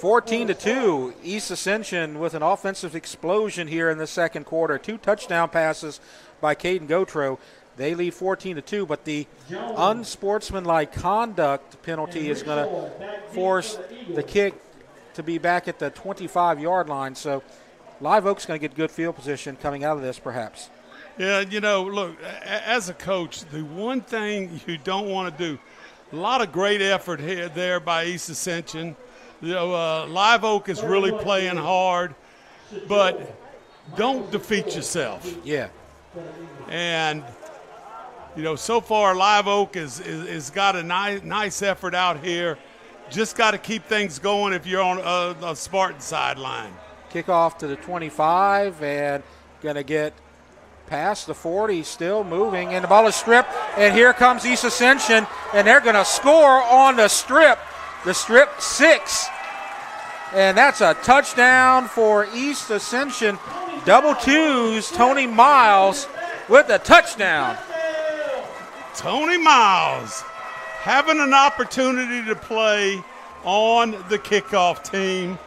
14-2, East Ascension with an offensive explosion here in the second quarter. 2 touchdown passes by Caden Gotro. They lead 14-2, but the unsportsmanlike conduct penalty is going to force the kick to be back at the 25-yard line. So Live Oak's going to get good field position coming out of this, perhaps. Yeah, look, as a coach, the one thing you don't want to do, a lot of great effort there by East Ascension. Live Oak is really playing hard, but don't defeat yourself. Yeah. And, so far Live Oak is got a nice effort out here. Just got to keep things going if you're on a Spartan sideline. Kickoff to the 25 and going to get past the 40, still moving, and the ball is stripped, and here comes East Ascension, and they're going to score on the strip 6, and that's a touchdown for East Ascension. Double twos, Tony Miles with a touchdown. Tony Miles having an opportunity to play on the kickoff team.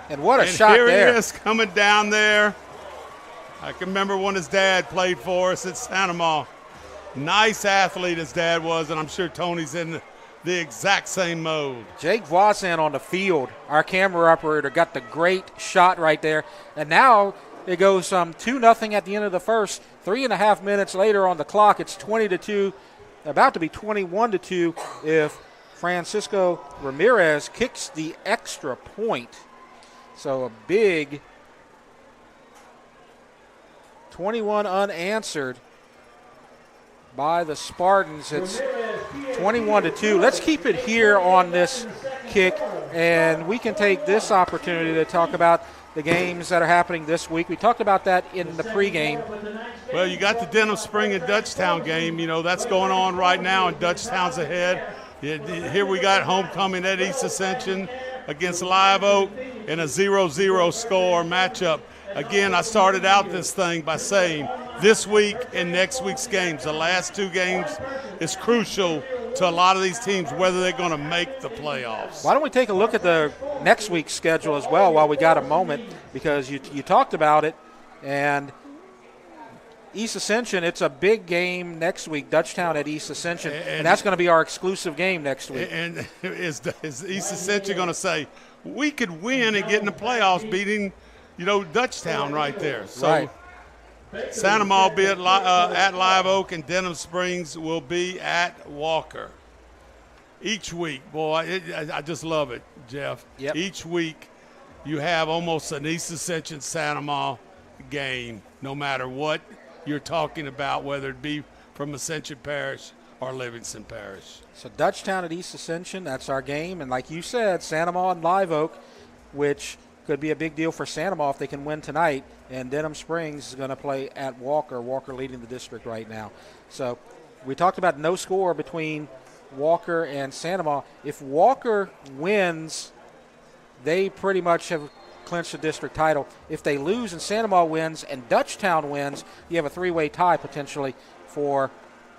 And what a shot there. Here he is coming down there. I can remember when his dad played for us at Santa Ma. Nice athlete his dad was, and I'm sure Tony's in the exact same mode. Jake Voisin on the field, our camera operator, got the great shot right there. And now it goes 2-0 at the end of the first. 3.5 minutes later on the clock, it's 20-2, about to be 21-2 if Francisco Ramirez kicks the extra point. So a big 21 unanswered by the Spartans. It's 21-2. Let's keep it here on this kick, and we can take this opportunity to talk about the games that are happening this week. We talked about that in the pregame. Well, you got the Denham Spring and Dutchtown game. That's going on right now, and Dutchtown's ahead. Here we got homecoming at East Ascension against Live Oak in a 0-0 score matchup. Again, I started out this thing by saying this week and next week's games, the last 2 games, is crucial to a lot of these teams, whether they're going to make the playoffs. Why don't we take a look at the next week's schedule as well while we got a moment, because you talked about it, and East Ascension, it's a big game next week, Dutchtown at East Ascension, and that's going to be our exclusive game next week. And is East Ascension going to say, we could win and get in the playoffs beating Dutchtown right there. So right. Santa Ma will be at Live Oak, and Denham Springs will be at Walker. Each week, boy, I just love it, Jeff. Yep. Each week you have almost an East Ascension Santa Ma game, no matter what you're talking about, whether it be from Ascension Parish or Livingston Parish. So Dutchtown at East Ascension, that's our game. And like you said, Santa Ma and Live Oak, which could be a big deal for Santa Ma if they can win tonight. And Denham Springs is going to play at Walker. Walker leading the district right now. So we talked about no score between Walker and Santa Ma. If Walker wins, they pretty much have clinched the district title. If they lose and Santa Ma wins and Dutchtown wins, you have a 3-way tie potentially for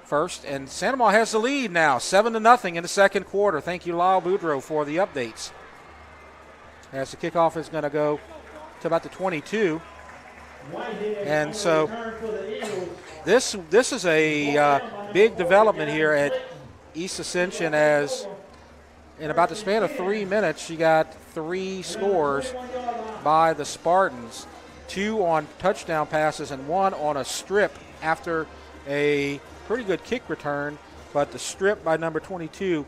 first. And Santa Ma has the lead now, 7-0 in the second quarter. Thank you, Lyle Boudreau, for the updates. As the kickoff is going to go to about the 22. And so this is a big development here at East Ascension has, in about the span of 3 minutes, you got 3 scores by the Spartans, 2 on touchdown passes and 1 on a strip after a pretty good kick return, but the strip by number 22,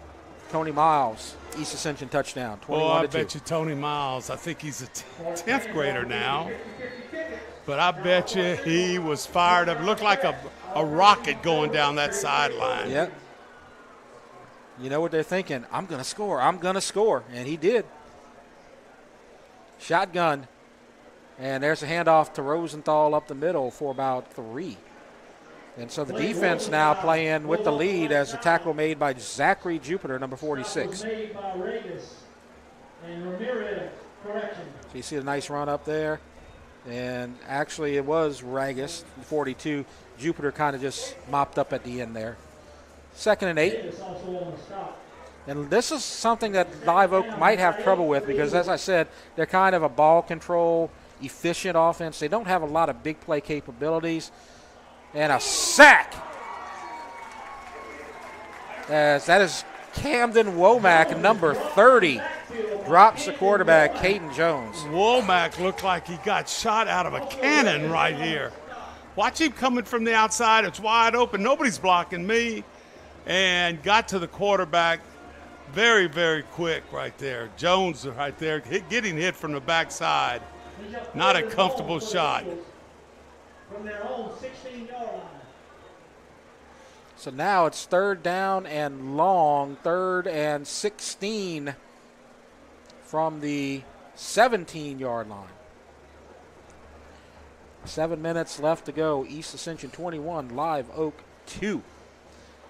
Tony Miles, East Ascension touchdown, 21-2. Oh, I bet you Tony Miles, I think he's a 10th grader now, but I bet you he was fired up. It looked like a rocket going down that sideline. Yep. You know what they're thinking, I'm going to score, and he did. Shotgun, and there's a handoff to Rosenthal up the middle for about 3. And so the defense now playing with the lead as a tackle made by Zachary Jupiter, number 46. So you see a nice run up there. And actually it was Ragus, 42. Jupiter kind of just mopped up at the end there. 2nd and 8. And this is something that Live Oak might have trouble with because, as I said, they're kind of a ball control, efficient offense. They don't have a lot of big play capabilities. And a sack. As that is Camden Womack, number 30, drops the quarterback, Caden Jones. Womack looked like he got shot out of a cannon right here. Watch him coming from the outside. It's wide open. Nobody's blocking me. And got to the quarterback very, very quick right there. Jones right there, getting hit from the backside. Not a comfortable shot. From their own 16-yard line. So now it's 3rd down and long, 3rd and 16 from the 17-yard line. 7 minutes left to go. East Ascension 21, Live Oak 2.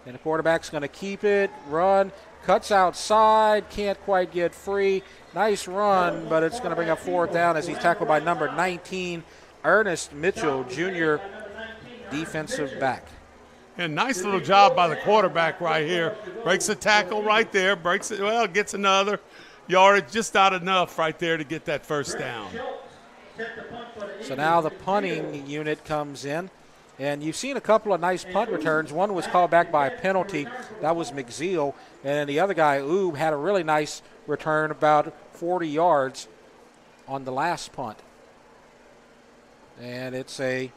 And the quarterback's going to keep it, run, cuts outside, can't quite get free. Nice run, but it's going to bring up 4th down as he's tackled by number 19, Ernest Mitchell, junior defensive back. And nice little job by the quarterback right here. Breaks the tackle right there, breaks it, well, gets another yardage, just not enough right there to get that 1st down. So now the punting unit comes in, and you've seen a couple of nice punt returns. One was called back by a penalty. That was McZeal. And the other guy, Oob, had a really nice return, about 40 yards on the last punt. And it's gonna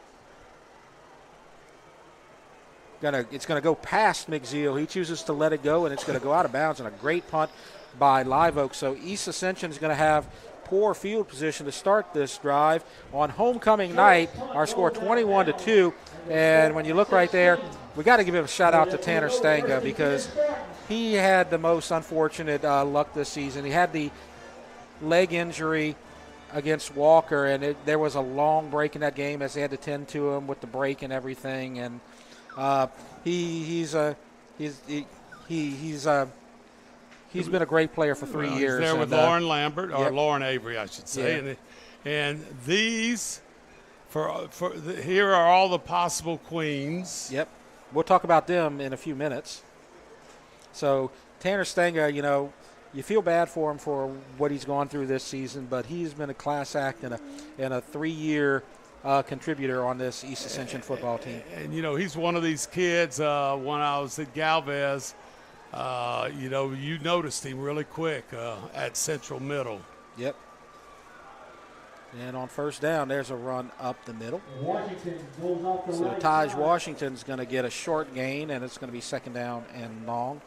go past McZeal. He chooses to let it go, and it's going to go out of bounds. And a great punt by Live Oak. So East Ascension is going to have poor field position to start this drive. On homecoming night, our score 21-2. And when you look right there, we got to give a shout out to Tanner Stanga because he had the most unfortunate luck this season. He had the leg injury against Walker, and there was a long break in that game as they had to tend to him with the break and everything. And he's been a great player for 3 years. He's there with Lauren Lambert, or yep. Lauren Avery, I should say. Yeah. And these, here are all the possible queens. Yep. We'll talk about them in a few minutes. So Tanner Stanga, you feel bad for him for what he's gone through this season, but he's been a class act and a 3-year contributor on this East Ascension football team. And he's one of these kids. When I was at Galvez, you noticed him really quick at Central Middle. Yep. And on 1st down, there's a run up the middle. So Taj Washington's going to get a short gain, and it's going to be 2nd down and long.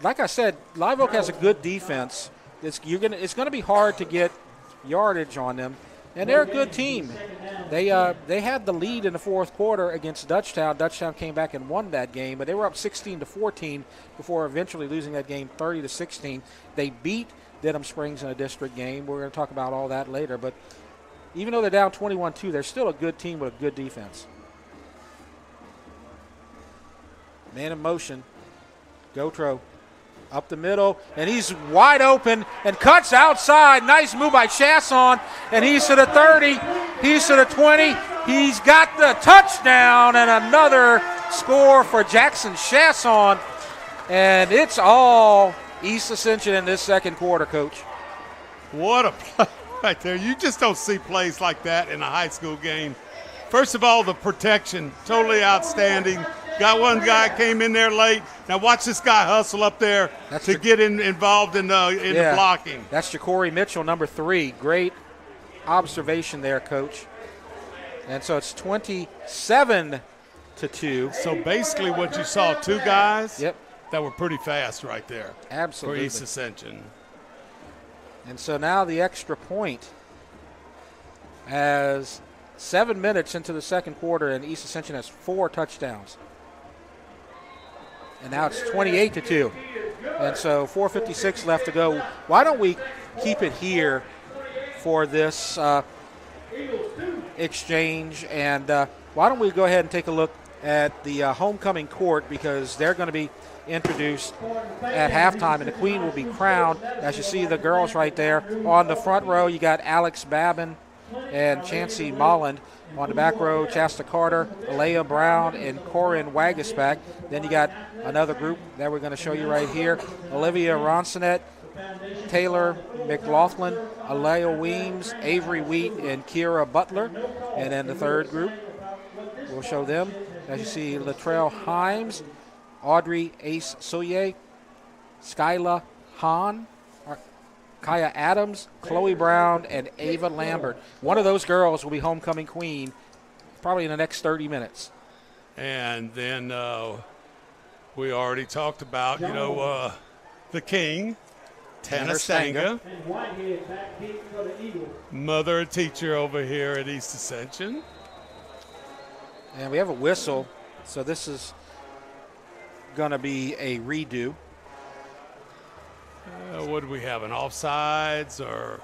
Like I said, Live Oak has a good defense. It's going to be hard to get yardage on them, and they're a good team. They had the lead in the 4th quarter against Dutchtown. Dutchtown came back and won that game, but they were up 16-14 before eventually losing that game 30-16. They beat Dedham Springs in a district game. We're going to talk about all that later, but even though they're down 21-2, they're still a good team with a good defense. Man in motion. Gotro up the middle, and he's wide open and cuts outside. Nice move by Chasson, and he's to the 30. He's to the 20. He's got the touchdown, and another score for Jackson Chasson. And it's all East Ascension in this 2nd quarter, Coach. What a play right there. You just don't see plays like that in a high school game. First of all, the protection, totally outstanding. Got one guy came in there late. Now watch this guy hustle up there to get involved in the blocking. That's Ja'Cory Mitchell, number 3. Great observation there, Coach. And so it's 27-2. So basically what you saw, 2 guys that were pretty fast right there. Absolutely. For East Ascension. And so now the extra point, as 7 minutes into the second quarter, and East Ascension has 4 touchdowns. And now it's 28-2. And so 4:56 left to go. Why don't we keep it here for this exchange? And why don't we go ahead and take a look at the homecoming court, because they're going to be introduced at halftime, and the queen will be crowned. As you see the girls right there. On the front row, you got Alex Babin and Chancey Molland. On the back row, Chasta Carter, Alea Brown, and Corin Wagisback. Then you got another group that we're going to show you right here. Olivia Ronsonet, Taylor McLaughlin, Alea Weems, Avery Wheat, and Kira Butler. And then the third group, we'll show them. As you see, Latrell Himes, Audrey Ace Soye, Skyla Hahn, Kaya Adams, Chloe Brown, and Ava Lambert. One of those girls will be homecoming queen probably in the next 30 minutes. And then we already talked about, the king, Tanner Stanga, mother and teacher over here at East Ascension. And we have a whistle, so this is going to be a redo. What do we have, an offsides or?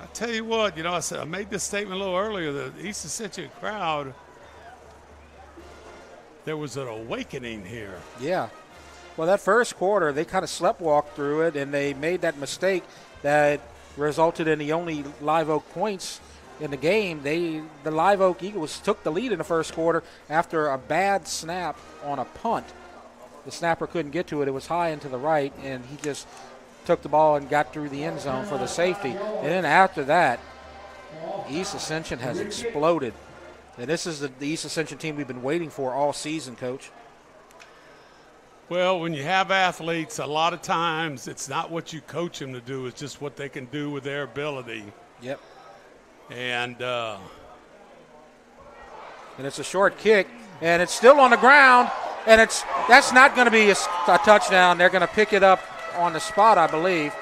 I tell you what, I made this statement a little earlier. The East Ascension crowd, there was an awakening here. Yeah. Well, that first quarter, they kind of sleptwalked through it, and they made that mistake that resulted in the only Live Oak points in the game. The Live Oak Eagles took the lead in the first quarter after a bad snap on a punt. The snapper couldn't get to it. It was high and to the right, and he just took the ball and got through the end zone for the safety. And then after that, East Ascension has exploded. And this is the East Ascension team we've been waiting for all season, Coach. Well, when you have athletes, a lot of times it's not what you coach them to do, it's just what they can do with their ability. Yep. And it's a short kick, and it's still on the ground, and that's not going to be a touchdown. They're going to pick it up on the spot, I believe.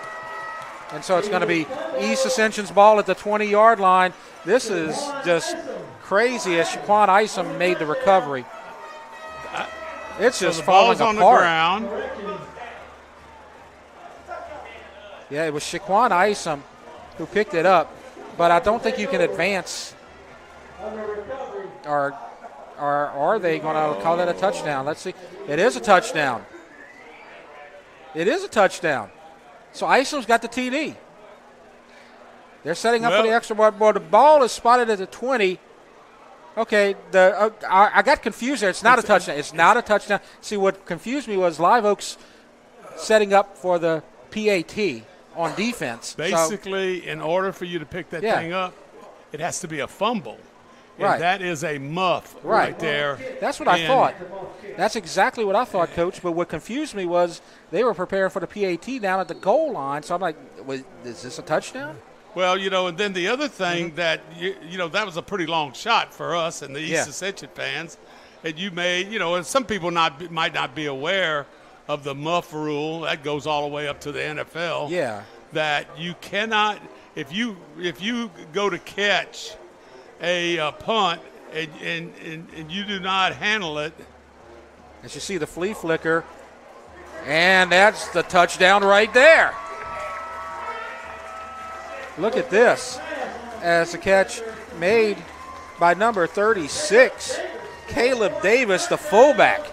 And so it's going to be East Ascension's ball at the 20-yard line. This is just crazy as Shaquan Isom made the recovery. It's just falling apart. On the ground. Yeah, it was Shaquan Isom who picked it up, but I don't think you can advance. Or are they going to call that a touchdown? Let's see. It is a touchdown. It is a touchdown. So Isom's got the TD. They're setting up for the extra point. Well, the ball is spotted at the 20. Okay, I got confused there. It's not a touchdown. It's not a touchdown. See, what confused me was Live Oak's setting up for the PAT on defense. Basically, in order for you to pick that thing up, it has to be a fumble. And that is a muff right there. That's what I thought. That's exactly what I thought, Coach. But what confused me was they were preparing for the PAT down at the goal line. So I'm like, is this a touchdown? Well, and then the other thing that, that was a pretty long shot for us and the East Ascension fans. And you may, and some people might not be aware of the muff rule. That goes all the way up to the NFL. Yeah. That you cannot, if you go to catch a punt and you do not handle it. As you see the flea flicker, and that's the touchdown right there. Look at this, as the catch made by number 36, Caleb Davis, the fullback.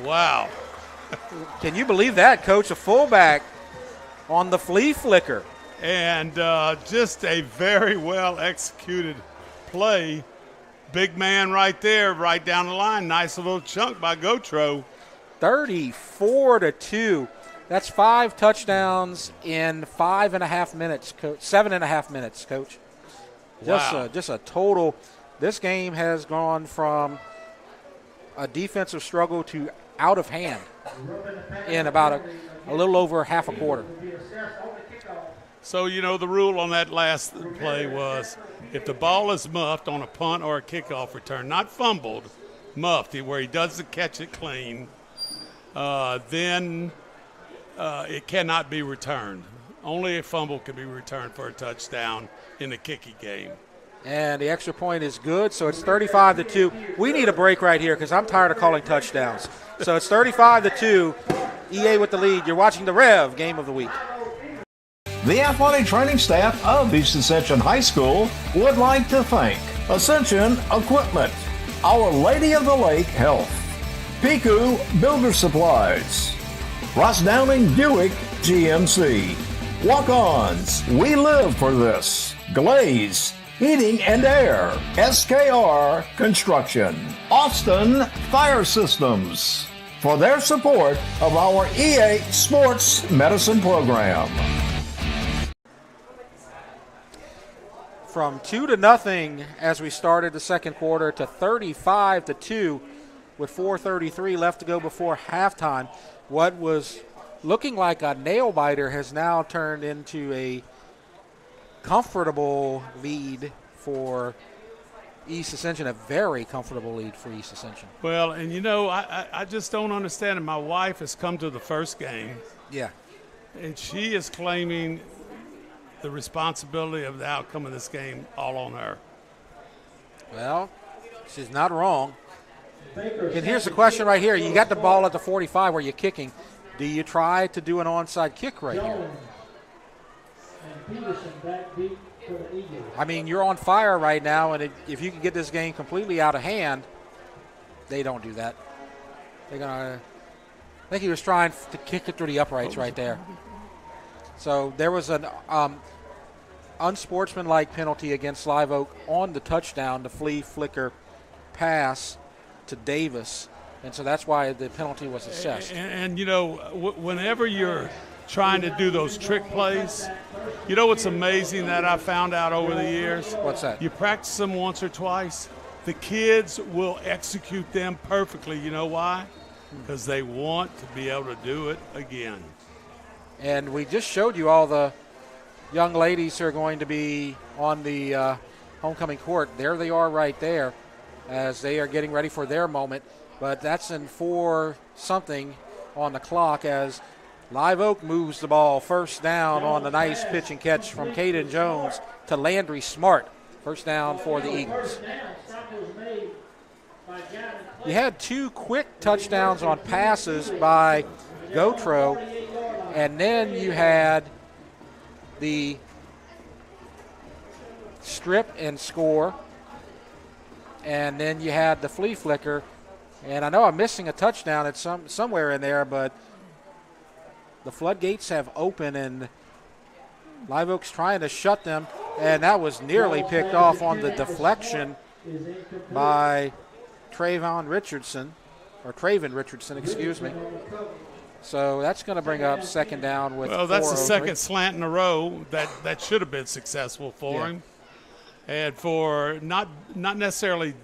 Wow. Can you believe that, Coach? A fullback on the flea flicker. And just a very well executed play. Big man right there, right down the line. Nice little chunk by Gotro. 34-2. That's 5 touchdowns in 5.5 minutes, Coach. 7.5 minutes, Coach. Wow. Just a total this game has gone from a defensive struggle to out of hand in about a little over half a quarter. So, the rule on that last play was if the ball is muffed on a punt or a kickoff return, not fumbled, muffed, where he doesn't catch it clean, then it cannot be returned. Only a fumble can be returned for a touchdown in the kicking game. And the extra point is good, so it's 35-2. We need a break right here because I'm tired of calling touchdowns. So it's 35-2, EA with the lead. You're watching the REV Game of the Week. The athletic training staff of East Ascension High School would like to thank Ascension Equipment, Our Lady of the Lake Health, Piku Builder Supplies, Ross Downing Buick GMC, Walk-Ons, We Live for This, Glaze, Heating and Air, SKR Construction, Austin Fire Systems, for their support of our EA Sports Medicine Program. From 2-0 as we started the second quarter to 35-2 with 4:33 left to go before halftime. What was looking like a nail-biter has now turned into a comfortable lead for East Ascension, a very comfortable lead for East Ascension. Well, and I just don't understand it. My wife has come to the first game. Yeah. And she is claiming the responsibility of the outcome of this game all on her. Well, she's not wrong. And here's the question right here. You got the ball at the 45 where you're kicking. Do you try to do an onside kick right here? I mean, you're on fire right now, and if you can get this game completely out of hand, they don't do that. They're going to – I think he was trying to kick it through the uprights right there. So there was an unsportsmanlike penalty against Live Oak on the touchdown, the flea flicker pass to Davis, and so that's why the penalty was assessed. And whenever you're trying to do those trick plays, what's amazing that I found out over the years? What's that? You practice them once or twice, the kids will execute them perfectly. You know why? Because they want to be able to do it again. And we just showed you all the young ladies who are going to be on the homecoming court. There they are right there as they are getting ready for their moment. But that's in 4-something on the clock as Live Oak moves the ball first down on the nice pitch and catch from Caden Jones to Landry Smart. First down for the Eagles. You had 2 quick touchdowns on passes by Gotro, and then you had the strip and score, and then you had the flea flicker. And I know I'm missing a touchdown at somewhere in there, but the floodgates have opened, and Live Oak's trying to shut them, and that was nearly picked off on the deflection by Traven Richardson, excuse me. So that's going to bring up second down with 4:03. Well, that's the second slant in a row that should have been successful for him. And for not necessarily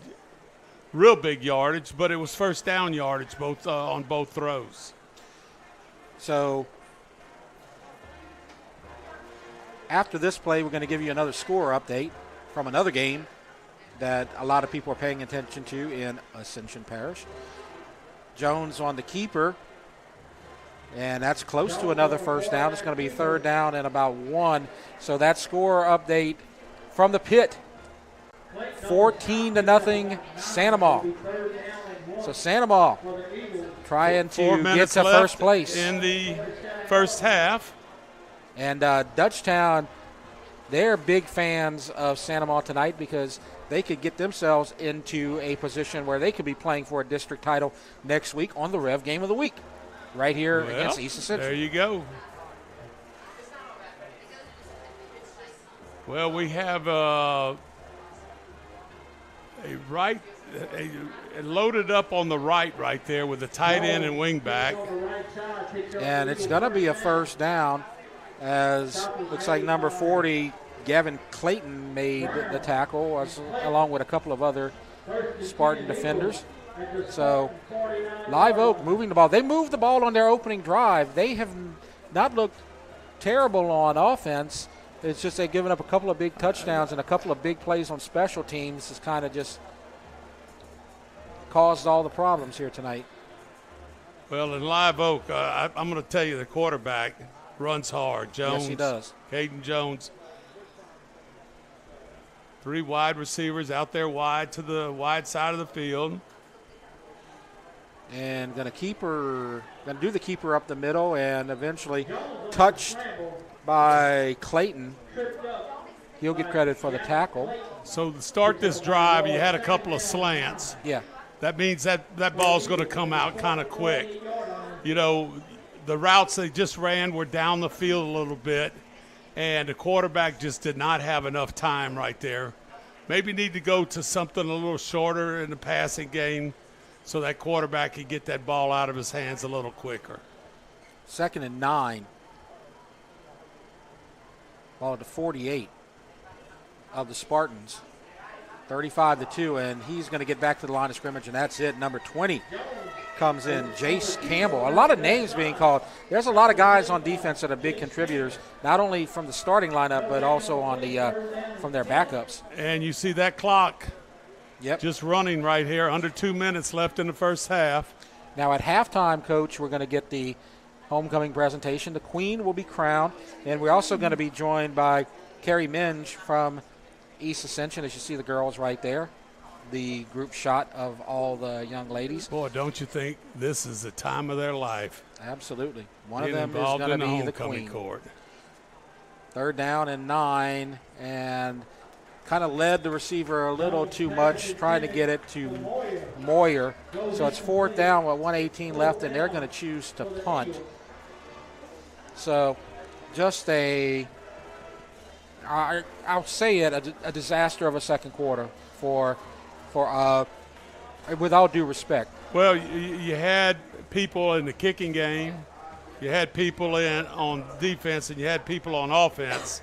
real big yardage, but it was first down yardage both on both throws. So after this play, we're going to give you another score update from another game that a lot of people are paying attention to in Ascension Parish. Jones on the keeper, and that's close to another first down. It's going to be third down and about 1. So that score update from the pit, 14-0 Sandoval. So Sandoval trying to get to first place in the first half. And Dutchtown, they're big fans of Sandoval tonight because they could get themselves into a position where they could be playing for a district title next week on the REV Game of the Week, right here against East Ascension. There you go. Well, we have loaded up on the right there with the tight end and wing back. And it's going to be a first down as looks like number 40, Gavin Clayton made the tackle, along with a couple of other Spartan defenders. So Live Oak moving the ball. They moved the ball on their opening drive. They have not looked terrible on offense. It's just they've given up a couple of big touchdowns and a couple of big plays on special teams has kind of just caused all the problems here tonight. Well, in Live Oak, I'm going to tell you the quarterback runs hard. Jones. Yes, he does. Caden Jones. 3 wide receivers out there wide to the wide side of the field. And going to do the keeper up the middle, and eventually touched by Clayton. He'll get credit for the tackle. So to start this drive, you had a couple of slants. Yeah. That means that ball's going to come out kind of quick. You know, the routes they just ran were down the field a little bit, and the quarterback just did not have enough time right there. Maybe need to go to something a little shorter in the passing game so that quarterback can get that ball out of his hands a little quicker. 2nd and 9. Ball at the 48 of the Spartans. 35-2, and he's going to get back to the line of scrimmage, and that's it. Number 20 comes in, Jace Campbell. A lot of names being called. There's a lot of guys on defense that are big contributors, not only from the starting lineup, but also on from their backups. And you see that clock just running right here, under 2 minutes left in the first half. Now at halftime, Coach, we're going to get the homecoming presentation. The Queen will be crowned, and we're also going to be joined by Carrie Minge from East Ascension, as you see the girls right there, the group shot of all the young ladies. Boy, don't you think this is the time of their life? Absolutely. One of them is going to be the Queen. Court. 3rd down and 9, and kind of led the receiver a little too much, trying to get it to Moyer. So it's 4th down with 1:18 left, and they're going to choose to punt. So just I'll say it, a disaster of a second quarter for with all due respect. Well, you had people in the kicking game, you had people on defense, and you had people on offense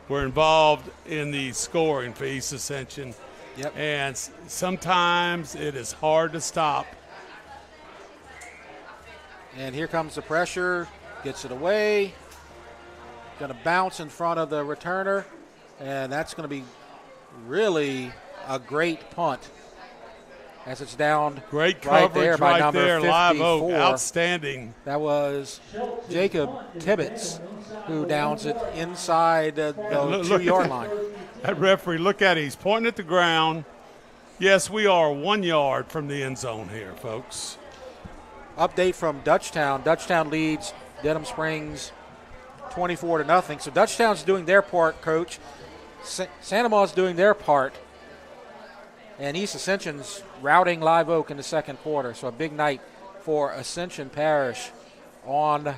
were involved in the scoring for East Ascension. Yep. And sometimes it is hard to stop. And here comes the pressure, gets it away. Going to bounce in front of the returner, and that's going to be really a great punt as it's down great right there by number 54. Live Oak, outstanding. That was Jacob Tibbetts who downs it inside the 2-yard line. That referee, look at it. He's pointing at the ground. Yes, we are 1 yard from the end zone here, folks. Update from Dutchtown. Dutchtown leads Dedham Springs 24-0. So Dutchtown's doing their part, Coach. Santa Ma's doing their part. And East Ascension's routing Live Oak in the second quarter. So a big night for Ascension Parish on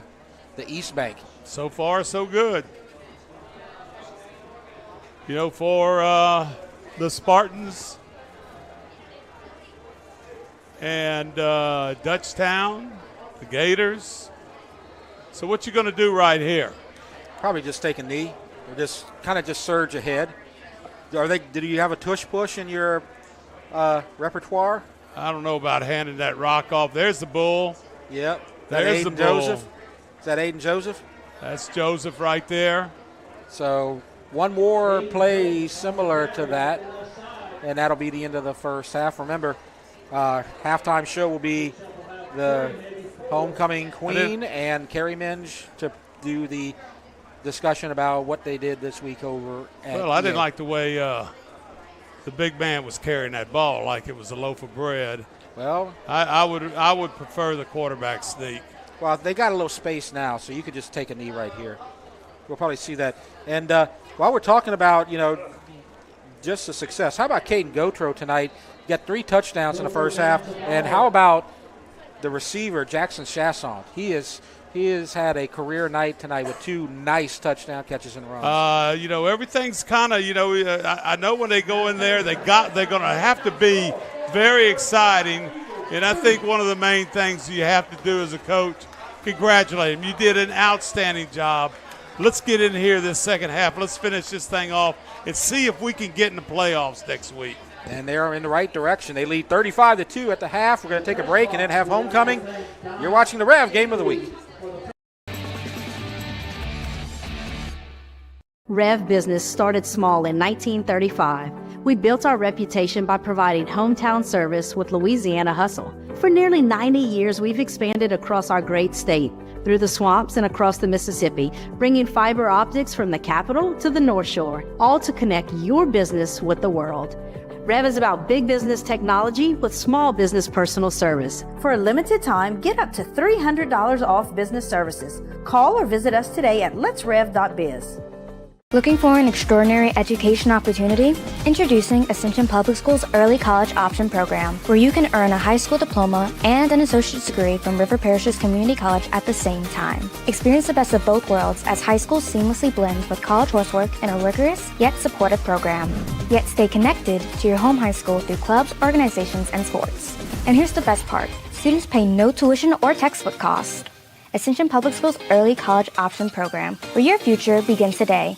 the East Bank. So far, so good. You know, for the Spartans and Dutchtown, the Gators. So what you going to do right here? Probably just take a knee or just kind of just surge ahead. Do you have a tush push in your repertoire? I don't know about handing that rock off. There's the bull. Yep. There's the bull. Joseph? Is that Aiden Joseph? That's Joseph right there. So one more play similar to that, and that'll be the end of the first half. Remember, halftime show will be the homecoming queen and Carrie Minge to do the discussion about what they did this week over at Well, I didn't like the way the big man was carrying that ball like it was a loaf of bread. Well, I would prefer the quarterback sneak. Well, they got a little space now, so you could just take a knee right here. We'll probably see that. And while we're talking about, just the success, how about Caden Gotro tonight? Got 3 touchdowns in the first half. And how about the receiver, Jackson Chasson? He has had a career night tonight with 2 nice touchdown catches and runs. Everything's kind of, I know when they go in there, they're going to have to be very exciting. And I think one of the main things you have to do as a coach, congratulate him. You did an outstanding job. let's get in here this second half. Let's finish this thing off and see if we can get in the playoffs next week. And they are in the right direction. They lead 35-2 at the half. We're going to take a break and then have homecoming. You're watching the Rev Game of the Week. REV Business started small in 1935. We built our reputation by providing hometown service with Louisiana hustle. For nearly 90 years, we've expanded across our great state, through the swamps and across the Mississippi, bringing fiber optics from the capital to the North Shore, all to connect your business with the world. REV is about big business technology with small business personal service. For a limited time, get up to $300 off business services. Call or visit us today at letsrev.biz. Looking for an extraordinary education opportunity? Introducing Ascension Public School's Early College Option Program, where you can earn a high school diploma and an associate's degree from River Parishes Community College at the same time. Experience the best of both worlds as high school seamlessly blends with college coursework in a rigorous yet supportive program. Yet stay connected to your home high school through clubs, organizations, and sports. And here's the best part. Students pay no tuition or textbook costs. Ascension Public School's Early College Option Program, where your future begins today.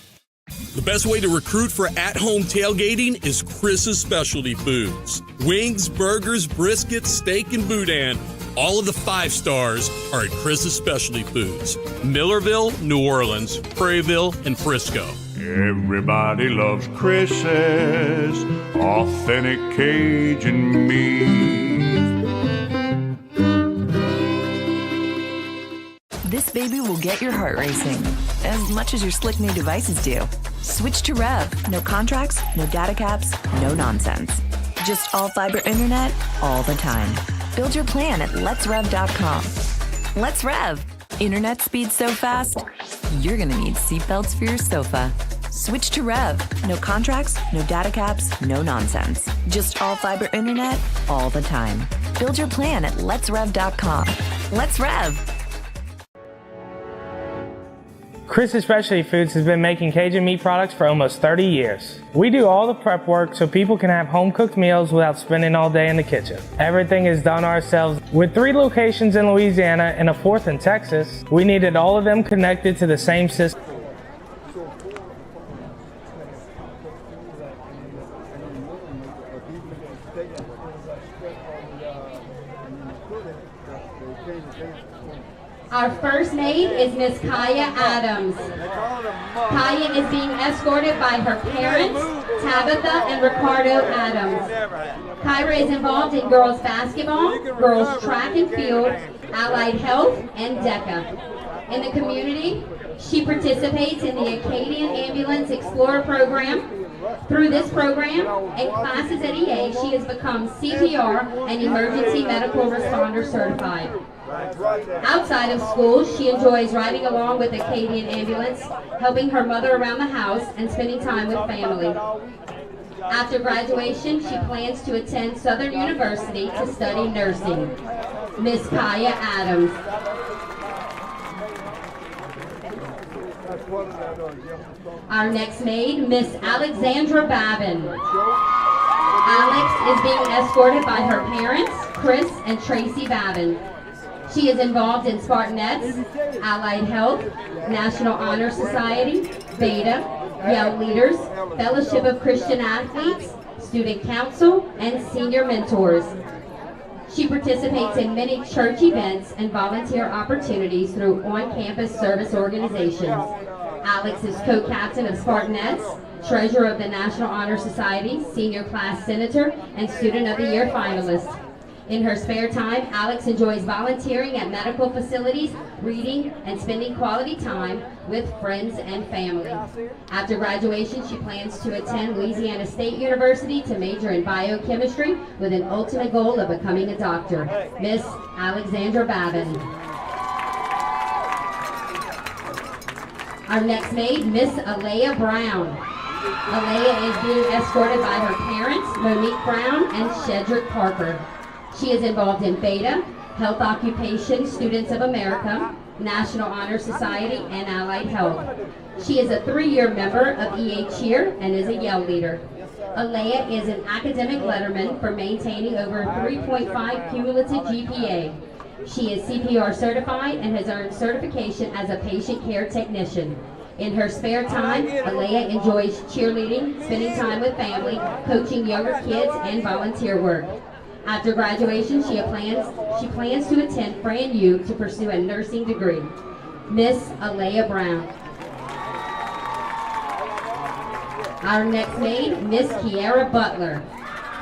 The best way to recruit for at-home tailgating is Chris's Specialty Foods. Wings, burgers, briskets, steak, and boudin. All of the 5 stars are at Chris's Specialty Foods. Millerville, New Orleans, Prairieville, and Frisco. Everybody loves Chris's authentic Cajun meat. This baby will get your heart racing as much as your slick new devices do. Switch to REV. No contracts, no data caps, no nonsense. Just all fiber internet all the time. Build your plan at letsrev.com. Let's Rev. Internet speed so fast, you're going to need seatbelts for your sofa. Switch to REV. No contracts, no data caps, no nonsense. Just all fiber internet all the time. Build your plan at letsrev.com. Let's Rev. Chris's Specialty Foods has been making Cajun meat products for almost 30 years. We do all the prep work so people can have home-cooked meals without spending all day in the kitchen. Everything is done ourselves. With 3 locations in Louisiana and a 4th in Texas, we needed all of them connected to the same system. Our first maid is Miss Kaya Adams. Kaya is being escorted by her parents, Tabitha and Ricardo Adams. Kyra is involved in girls basketball, girls track and field, allied health, and DECA. In the community, she participates in the Acadian Ambulance Explorer program. Through this program and classes at EA, she has become CPR and Emergency Medical Responder certified. Outside of school, she enjoys riding along with Acadian Ambulance, helping her mother around the house, and spending time with family. After graduation, she plans to attend Southern University to study nursing. Miss Kaya Adams. Our next maid, Miss Alexandra Babin. Alex is being escorted by her parents, Chris and Tracy Babin. She is involved in Spartanettes, Allied Health, National Honor Society, Beta, Yale Leaders, Fellowship of Christian Athletes, Student Council, and Senior Mentors. She participates in many church events and volunteer opportunities through on-campus service organizations. Alex is co-captain of Spartanettes, treasurer of the National Honor Society, senior class senator, and Student of the Year finalist. In her spare time, Alex enjoys volunteering at medical facilities, reading, and spending quality time with friends and family. After graduation, she plans to attend Louisiana State University to major in biochemistry with an ultimate goal of becoming a doctor. Miss Alexandra Babin. Our next maid, Miss Alea Brown. Alea is being escorted by her parents, Monique Brown and Shedrick Parker. She is involved in Beta, Health Occupation Students of America, National Honor Society, and Allied Health. She is a 3-year member of EA Cheer and is a Yale leader. Alea is an academic letterman for maintaining over 3.5 cumulative GPA. She is CPR certified and has earned certification as a patient care technician. In her spare time, Alea enjoys cheerleading, spending time with family, coaching younger kids, and volunteer work. After graduation, she plans to attend Fran U to pursue a nursing degree. Miss Alea Brown. Our next maid, Miss Kiara Butler.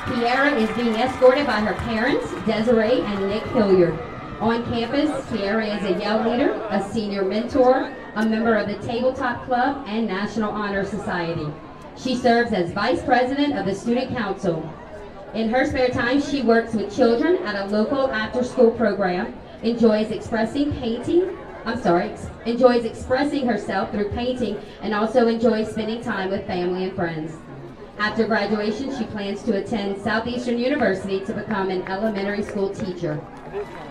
Kiara is being escorted by her parents, Desiree and Nick Hilliard. On campus, Kiara is a Yell leader, a senior mentor, a member of the Tabletop Club and National Honor Society. She serves as Vice President of the Student Council. In her spare time, she works with children at a local after-school program, enjoys expressing herself through painting, and also enjoys spending time with family and friends. After graduation, she plans to attend Southeastern University to become an elementary school teacher.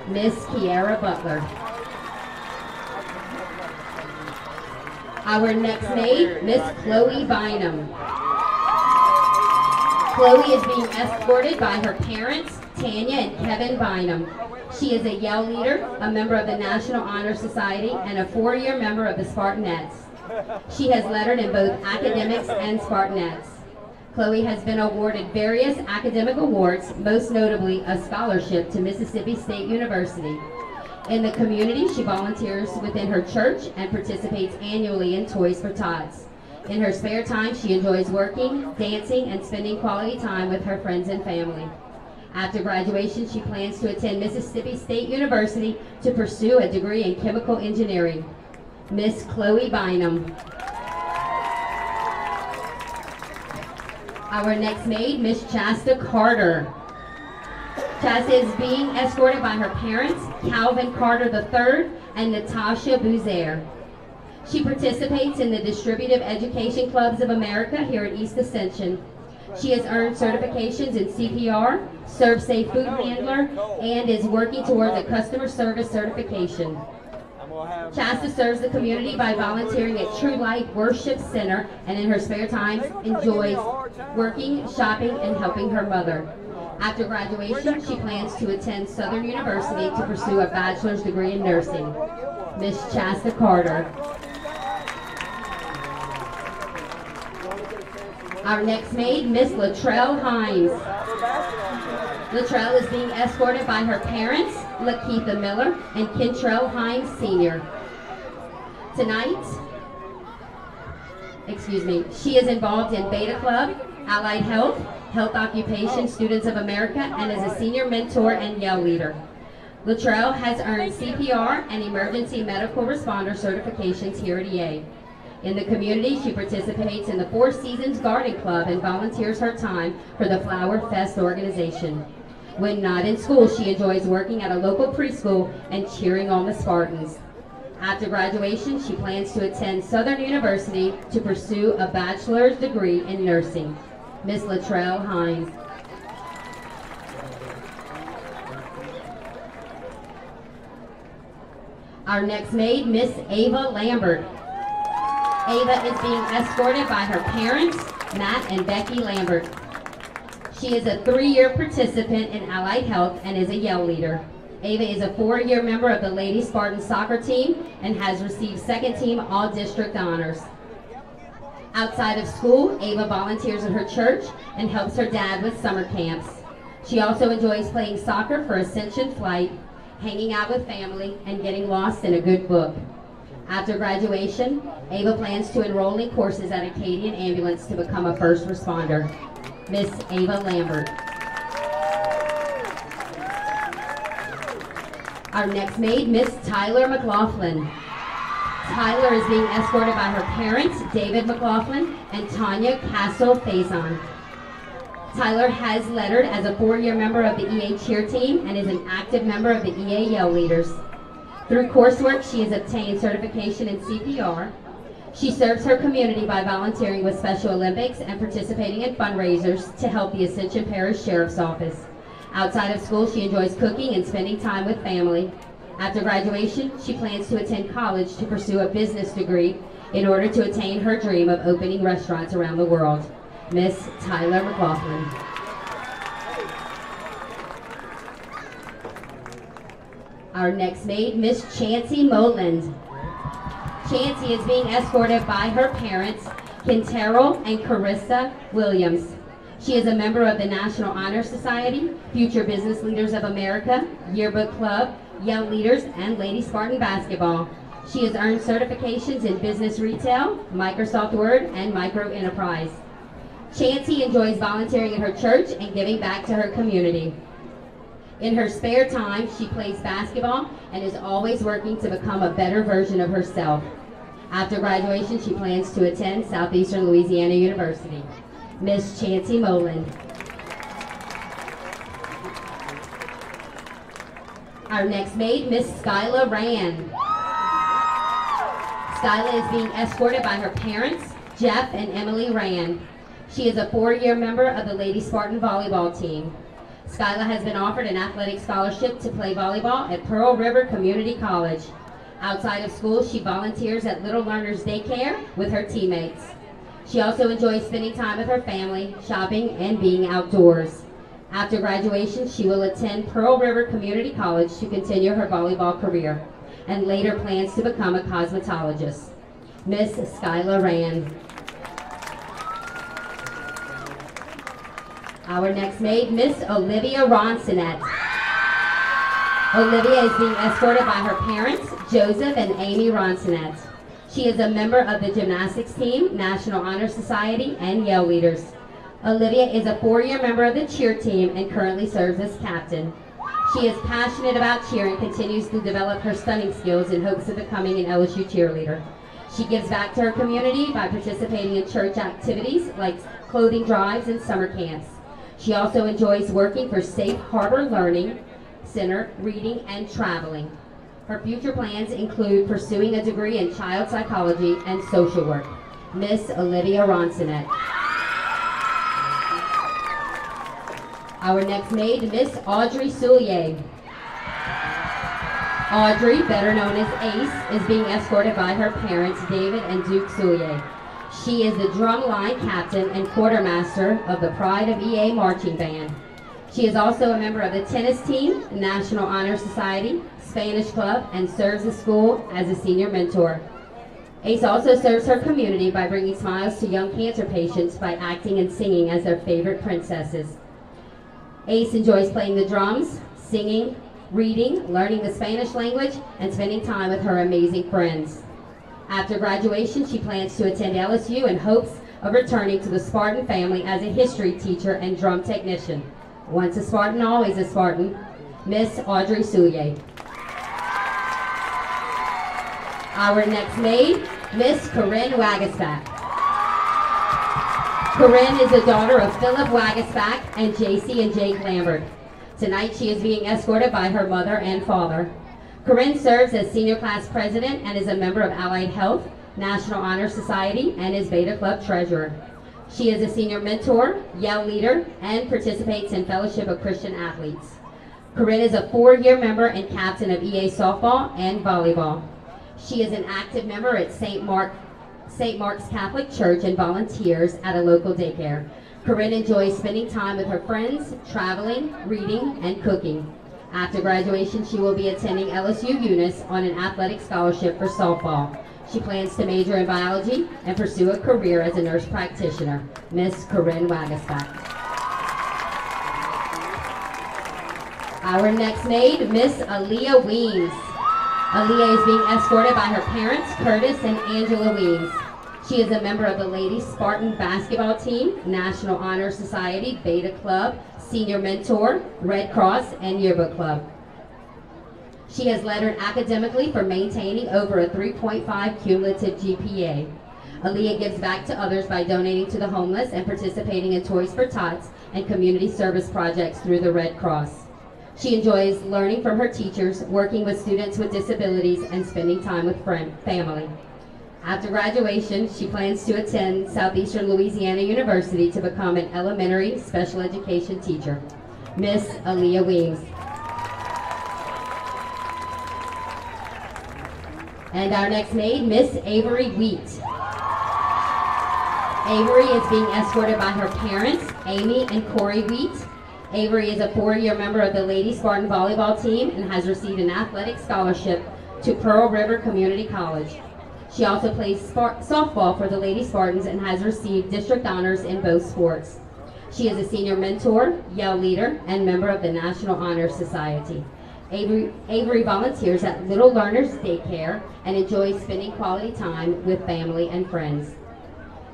Miss Kiara Butler. Our next maid, Miss Chloe Bynum. Chloe is being escorted by her parents, Tanya and Kevin Bynum. She is a Yell leader, a member of the National Honor Society, and a 4-year member of the Spartanettes. She has lettered in both academics and Spartanettes. Chloe has been awarded various academic awards, most notably a scholarship to Mississippi State University. In the community, she volunteers within her church and participates annually in Toys for Tots. In her spare time, she enjoys working, dancing, and spending quality time with her friends and family. After graduation, she plans to attend Mississippi State University to pursue a degree in chemical engineering. Miss Chloe Bynum. Our next maid, Miss Chasta Carter. Chasta is being escorted by her parents, Calvin Carter III and Natasha Bouzaire. She participates in the Distributive Education Clubs of America here at East Ascension. She has earned certifications in CPR, ServSafe Food Handler, and is working towards a customer service certification. Chasta serves the community by volunteering at True Light Worship Center, and in her spare time enjoys working, shopping, and helping her mother. After graduation, she plans to attend Southern University to pursue a bachelor's degree in nursing. Miss Chasta Carter. Our next maid, Miss Latrell Hines. Latrell is being escorted by her parents, Lakeitha Miller and Kentrell Hines Sr. Tonight, she is involved in Beta Club, Allied Health, Health Occupation Students of America, and is a senior mentor and Yell leader. Latrell has earned CPR and emergency medical responder certifications here at EA. In the community, she participates in the Four Seasons Garden Club and volunteers her time for the Flower Fest organization. When not in school, she enjoys working at a local preschool and cheering on the Spartans. After graduation, she plans to attend Southern University to pursue a bachelor's degree in nursing. Miss Latrell Hines. Our next maid, Miss Ava Lambert. Ava is being escorted by her parents, Matt and Becky Lambert. She is a 3-year participant in Allied Health and is a Yell leader. Ava is a 4-year member of the Lady Spartan soccer team and has received second team all-district honors. Outside of school, Ava volunteers at her church and helps her dad with summer camps. She also enjoys playing soccer for Ascension Flight, hanging out with family, and getting lost in a good book. After graduation, Ava plans to enroll in courses at Acadian Ambulance to become a first responder. Miss Ava Lambert. Our next maid, Miss Tyler McLaughlin. Tyler is being escorted by her parents, David McLaughlin and Tanya Castle-Faison. Tyler has lettered as a 4-year member of the EA cheer team and is an active member of the EA Yell Leaders. Through coursework, she has obtained certification in CPR. She serves her community by volunteering with Special Olympics and participating in fundraisers to help the Ascension Parish Sheriff's Office. Outside of school, she enjoys cooking and spending time with family. After graduation, she plans to attend college to pursue a business degree in order to attain her dream of opening restaurants around the world. Miss Tyler McLaughlin. Our next maid, Miss Chancey Moland. Chancey is being escorted by her parents, Quintero and Carissa Williams. She is a member of the National Honor Society, Future Business Leaders of America, Yearbook Club, Young Leaders, and Lady Spartan Basketball. She has earned certifications in Business Retail, Microsoft Word, and Micro Enterprise. Chancey enjoys volunteering at her church and giving back to her community. In her spare time, she plays basketball and is always working to become a better version of herself. After graduation, she plans to attend Southeastern Louisiana University. Miss Chancey Moland. Our next maid, Miss Skyla Rand. Skyla is being escorted by her parents, Jeff and Emily Rand. She is a 4-year member of the Lady Spartan volleyball team. Skyla has been offered an athletic scholarship to play volleyball at Pearl River Community College. Outside of school, she volunteers at Little Learners Daycare with her teammates. She also enjoys spending time with her family, shopping, and being outdoors. After graduation, she will attend Pearl River Community College to continue her volleyball career, and later plans to become a cosmetologist. Miss Skyla Rand. Our next maid, Miss Olivia Ronsonet. Olivia is being escorted by her parents, Joseph and Amy Ronsonet. She is a member of the gymnastics team, National Honor Society, and Yale Leaders. Olivia is a 4-year member of the cheer team and currently serves as captain. She is passionate about cheer and continues to develop her stunning skills in hopes of becoming an LSU cheerleader. She gives back to her community by participating in church activities like clothing drives and summer camps. She also enjoys working for Safe Harbor Learning Center, reading, and traveling. Her future plans include pursuing a degree in child psychology and social work. Miss Olivia Ronsonet. Our next maid, Miss Audrey Soulier. Audrey, better known as Ace, is being escorted by her parents, David and Duke Soulier. She is the drumline captain and quartermaster of the Pride of EA Marching Band. She is also a member of the tennis team, National Honor Society, Spanish Club, and serves the school as a senior mentor. Ace also serves her community by bringing smiles to young cancer patients by acting and singing as their favorite princesses. Ace enjoys playing the drums, singing, reading, learning the Spanish language, and spending time with her amazing friends. After graduation, she plans to attend LSU in hopes of returning to the Spartan family as a history teacher and drum technician. Once a Spartan, always a Spartan. Miss Audrey Soulier. Our next maid, Miss Corinne Wagasback. Corinne is the daughter of Philip Wagasback and JC and Jake Lambert. Tonight she is being escorted by her mother and father. Corinne serves as senior class president and is a member of Allied Health, National Honor Society, and is Beta Club treasurer. She is a senior mentor, Yale leader, and participates in Fellowship of Christian Athletes. Corinne is a 4-year member and captain of EA softball and volleyball. She is an active member at St. Mark's Catholic Church and volunteers at a local daycare. Corinne enjoys spending time with her friends, traveling, reading, and cooking. After graduation, she will be attending LSU Eunice on an athletic scholarship for softball. She plans to major in biology and pursue a career as a nurse practitioner. Miss Corinne Wagasback. Our next maid, Miss Aaliyah Weems. Aaliyah is being escorted by her parents, Curtis and Angela Weems. She is a member of the Lady Spartan basketball team, National Honor Society, Beta Club, Senior Mentor, Red Cross, and Yearbook Club. She has lettered academically for maintaining over a 3.5 cumulative GPA. Aaliyah gives back to others by donating to the homeless and participating in Toys for Tots and community service projects through the Red Cross. She enjoys learning from her teachers, working with students with disabilities, and spending time with family. After graduation, she plans to attend Southeastern Louisiana University to become an elementary special education teacher. Miss Aaliyah Weems. And our next maid, Miss Avery Wheat. Avery is being escorted by her parents, Amy and Corey Wheat. Avery is a 4-year member of the Lady Spartan volleyball team and has received an athletic scholarship to Pearl River Community College. She also plays softball for the Lady Spartans and has received district honors in both sports. She is a senior mentor, Yell leader, and member of the National Honor Society. Avery volunteers at Little Learners Daycare and enjoys spending quality time with family and friends.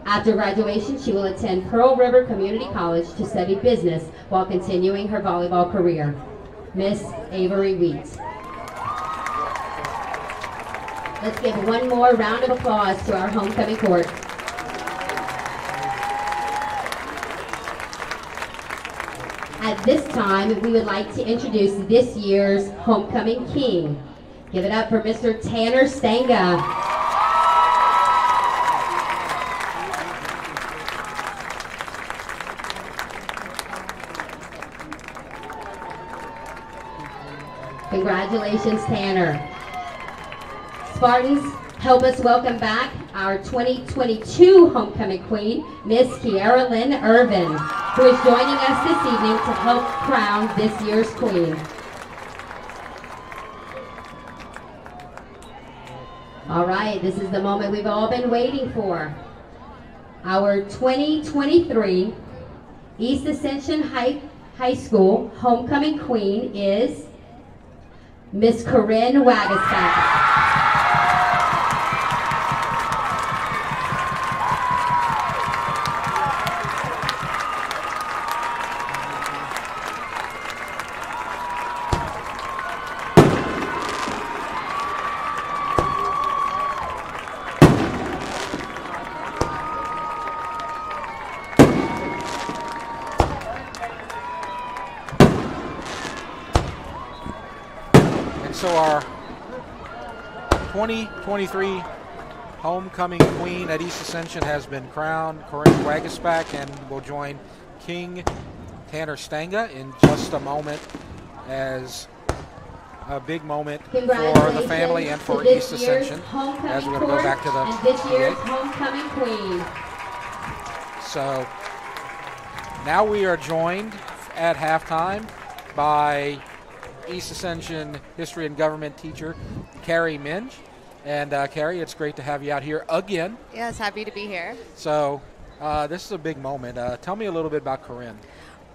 After graduation, she will attend Pearl River Community College to study business while continuing her volleyball career. Miss Avery Wheat. Let's give one more round of applause to our homecoming court. At this time, we would like to introduce this year's homecoming king. Give it up for Mr. Tanner Stanga. Congratulations, Tanner. Spartans, help us welcome back our 2022 homecoming queen, Miss Kiara Lynn Irvin, who is joining us this evening to help crown this year's queen. All right, this is the moment we've all been waiting for. Our 2023 East Ascension High School homecoming queen is Miss Corinne Wagaspak. So our 2023 homecoming queen at East Ascension has been crowned, Corinne Wagaspak, and will join King Tanner Stanga in just a moment as a big moment for the family and for East Ascension as we're going to go back to the and this year's homecoming queen. So now we are joined at halftime by East Ascension History and Government teacher Carrie Minge. And Carrie, it's great to have you out here again. Yes, happy to be here. So this is a big moment. Tell me a little bit about Corinne.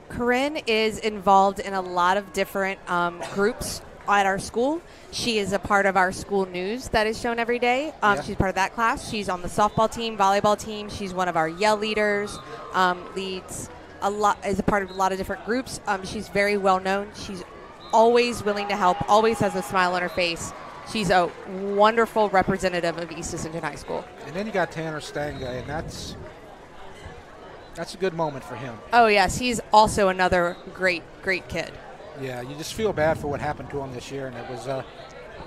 Corinne is involved in a lot of different groups at our school. She is a part of our school news that is shown every day. She's part of that class. She's on the softball team, volleyball team. She's one of our Yell leaders, leads a lot, is a part of a lot of different groups. She's very well known. She's always willing to help, always has a smile on her face. She's a wonderful representative of East Ascension High School. And then you got Tanner Stanga, and that's a good moment for him. Oh, yes. He's also another great kid. Yeah, you just feel bad for what happened to him this year, and it was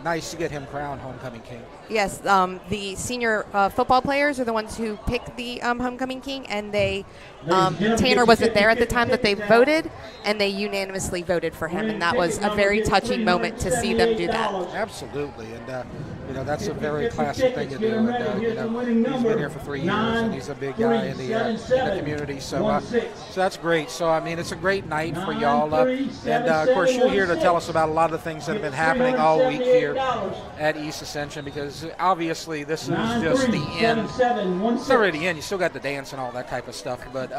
nice to get him crowned homecoming king. Yes, the senior football players are the ones who picked the homecoming king, and they Tanner wasn't there at the time that they voted, and they unanimously voted for him, and that was a very touching moment to see them do that. Absolutely, and that's a very classic thing to do. And he's been here for 3 years, and he's a big guy in the community. So that's great. So I mean, it's a great night for y'all, and of course you're here to tell us about a lot of the things that have been happening all week here at East Ascension, because obviously this is just the end. It's not really the end. You still got the dance and all that type of stuff, but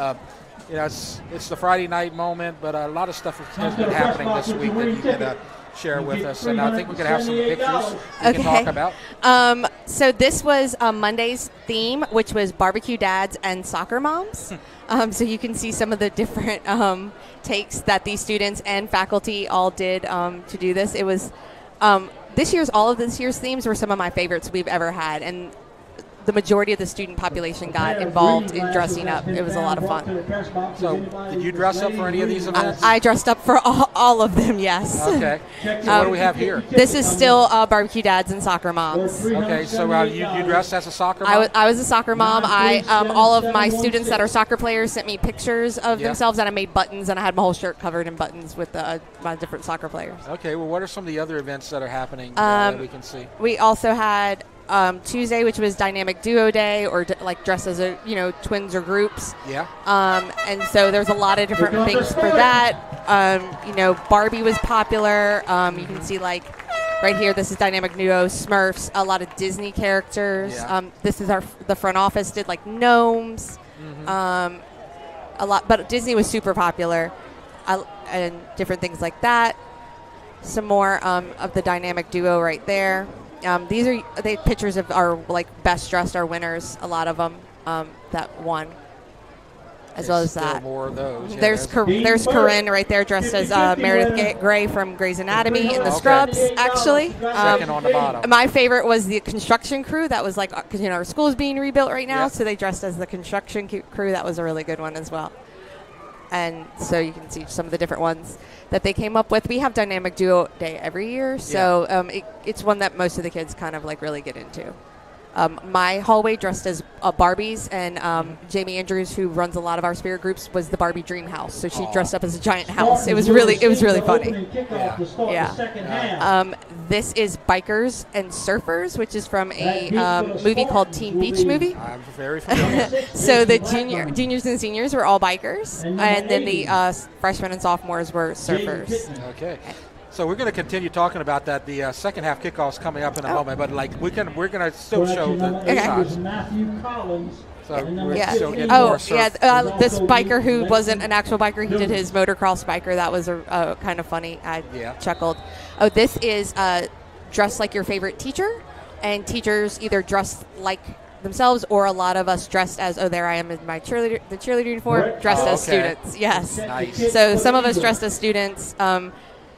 it's the Friday night moment. But a lot of stuff has been happening this week that you can share with us, and I think we're going to have some pictures we can talk about. So this was Monday's theme, which was barbecue dads and soccer moms. So you can see some of the different takes that these students and faculty all did to do this. It was all of this year's themes were some of my favorites we've ever had, and the majority of the student population got involved in dressing up. It was a lot of fun. So, did you dress up for any of these events? I dressed up for all of them, yes. Okay. So what do we have here? This is still barbecue dads and soccer moms. Okay, so you dressed as a soccer mom? I was a soccer mom. All of my students that are soccer players sent me pictures of themselves, and I made buttons, and I had my whole shirt covered in buttons with my different soccer players. Okay, well, what are some of the other events that are happening that we can see? We also had Tuesday, which was Dynamic Duo Day, or dress as twins or groups. Yeah. And so there's a lot of different things for that. Barbie was popular. You can see right here, this is Dynamic Duo, Smurfs, a lot of Disney characters. Yeah. This is the front office did like gnomes, a lot, but Disney was super popular, and different things like that. Some more of the Dynamic Duo right there. These are pictures of our like best dressed, our winners. A lot of them that won, as well as that. More of those. Yeah, there's Corinne right there, dressed as Meredith Grey from Grey's Anatomy in the Scrubs. Actually, second on the bottom. My favorite was the construction crew. That was like, because our school is being rebuilt right now, so they dressed as the construction crew. That was a really good one as well. And so you can see some of the different ones that they came up with. We have Dynamic Duo Day every year, so it's one that most of the kids kind of like really get into. My hallway dressed as Barbies, and Jamie Andrews, who runs a lot of our spirit groups, was the Barbie Dream House. So she dressed up as a giant house. It was really funny. Yeah. This is Bikers and Surfers, which is from a movie called Teen Beach Movie. I'm very familiar. So the juniors and seniors were all bikers, and then the freshmen and sophomores were surfers. Okay. So we're going to continue talking about that. The second half kickoff's coming up in a moment, but like we're going to still show the shots. So we're still getting more surf. This biker who wasn't an actual biker, he did his motocross biker. That was a kind of funny. I chuckled. Oh, this is dressed like your favorite teacher, and teachers either dressed like themselves, or a lot of us dressed as, there I am in my cheerleader uniform, dressed as students. Yes. Nice. So some of us dressed as students.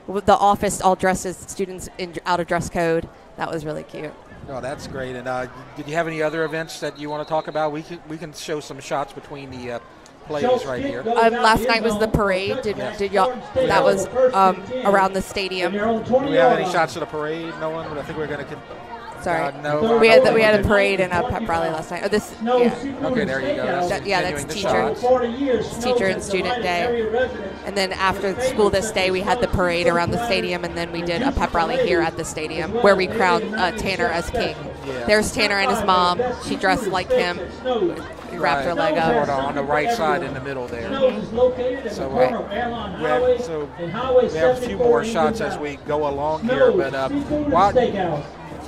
The office all dressed as students out of dress code. That was really cute. Oh, that's great. And did you have any other events that you want to talk about? We can show some shots between the players right here. Last night was the parade. Did y'all? That was around the stadium. Do we have any shots of the parade? No one. But I think we're going to. Sorry. No. We had a parade and a pep rally last night. Okay, there you go. That's teacher and student day. And then after school this day, we had the parade around the stadium, and then we did a pep rally here at the stadium where we crowned Tanner as king. Yeah. There's Tanner and his mom. She dressed like him. We wrapped her leg up. On the right side in the middle there. So we have a few more shots as we go along here, but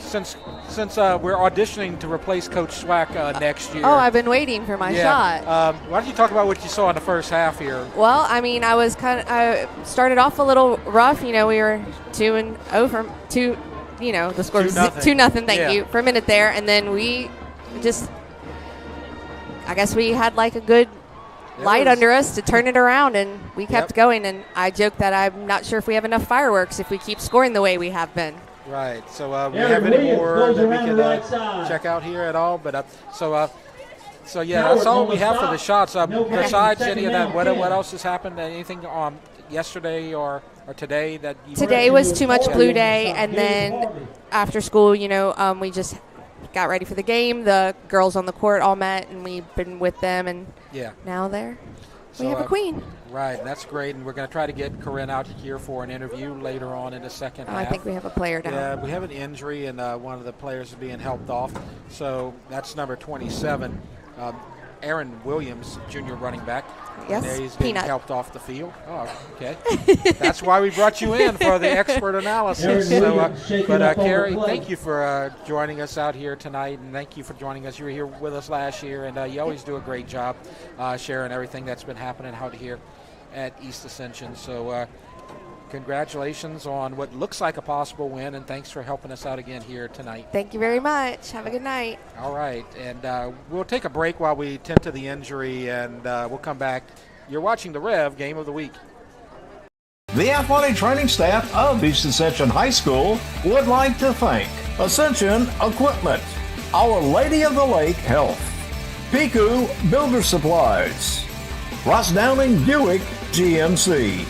since we're auditioning to replace Coach Swack next year. Oh, I've been waiting for my shot. Why don't you talk about what you saw in the first half here? Well, I mean, I started off a little rough. We were 2-0 from 2. The score was 2-0. Thank you for a minute there, and then we just, I guess we had like a good light under us to turn it around, and we kept going. And I joked that I'm not sure if we have enough fireworks if we keep scoring the way we have been. Right. So we have any more that we can check out here at all? But so that's all we have for the shots. Besides any of that, what else has happened? Anything yesterday or today that you Today was Too Much Blue Day, and then after school, we just got ready for the game. The girls on the court all met, and we've been with them, and now we have a queen. Right, that's great, and we're going to try to get Corinne out here for an interview later on in the second half. I think we have a player down. Yeah, we have an injury, and one of the players is being helped off. So that's number 27, Aaron Williams, junior running back. Yes, and he's being Peanut. helped off the field. Oh, okay. That's why we brought you in, for the expert analysis. But Carrie, thank you for joining us out here tonight, and thank you for joining us. You were here with us last year, and you always do a great job sharing everything that's been happening out here at East Ascension. So congratulations on what looks like a possible win, and thanks for helping us out again here tonight. Thank you very much. Have a good night. All right, and we'll take a break while we tend to the injury, and we'll come back. You're watching the REV Game of the Week. The athletic training staff of East Ascension High School would like to thank Ascension Equipment, Our Lady of the Lake Health, Piku Builder Supplies, Ross Downing Buick GMC,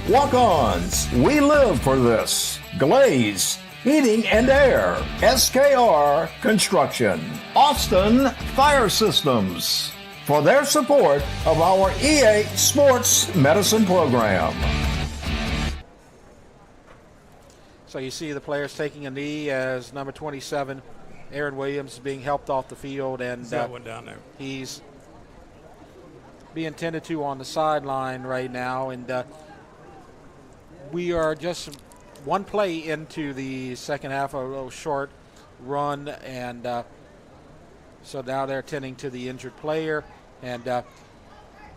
Walk-Ons, We Live for This, Glaze, Heating and Air, SKR Construction, Austin Fire Systems, for their support of our EA Sports Medicine Program. So you see the players taking a knee as number 27, Aaron Williams, is being helped off the field, and that one down there. He's being tended to on the sideline right now, and we are just one play into the second half, a little short run, and so now they're tending to the injured player. And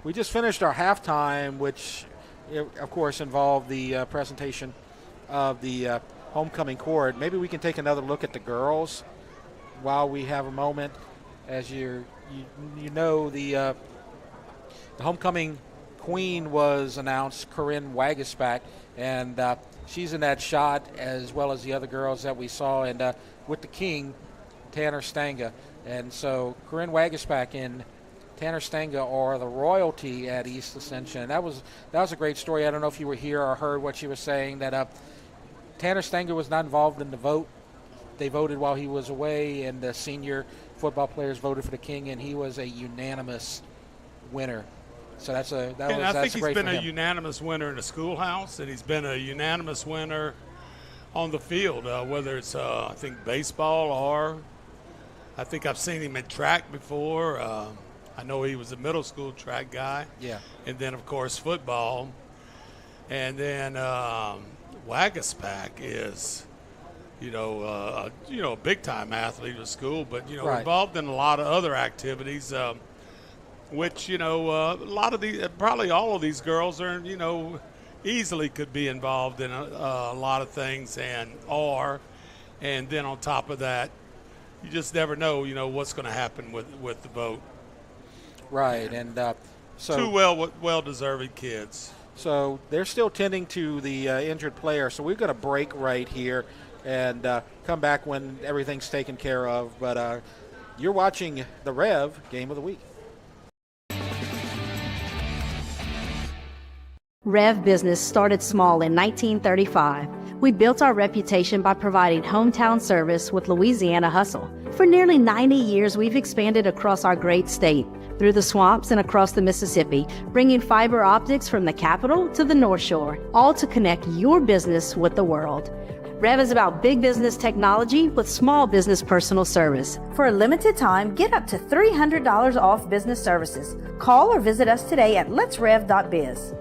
we just finished our halftime, which, of course, involved the presentation of the homecoming court. Maybe we can take another look at the girls while we have a moment. As you know, the homecoming queen was announced, Corinne Wagisback, and she's in that shot as well as the other girls that we saw, and with the king, Tanner Stanga. And so Corinne Wagisback and Tanner Stanga are the royalty at East Ascension. That was a great story. I don't know if you were here or heard what she was saying, that Tanner Stanga was not involved in the vote. They voted while he was away, and the senior football players voted for the king, and he was a unanimous winner. So I think he's been a unanimous winner in the schoolhouse, and he's been a unanimous winner on the field, whether it's I think baseball, or I think I've seen him in track before. I know he was a middle school track guy. Yeah. And then, of course, football. And then Wagisback is, a big-time athlete at school, but, right, involved in a lot of other activities, which, a lot of these, probably all of these girls are, easily could be involved in a lot of things and then on top of that, you just never know, what's going to happen with the vote. Right, and so two well-deserving kids. So they're still tending to the injured player. So we've got a break right here and come back when everything's taken care of. But you're watching the REV Game of the Week. REV Business started small in 1935. We built our reputation by providing hometown service with Louisiana hustle. For nearly 90 years, we've expanded across our great state, through the swamps and across the Mississippi, bringing fiber optics from the capital to the North Shore, all to connect your business with the world. REV is about big business technology with small business personal service. For a limited time, get up to $300 off business services. Call or visit us today at letsrev.biz.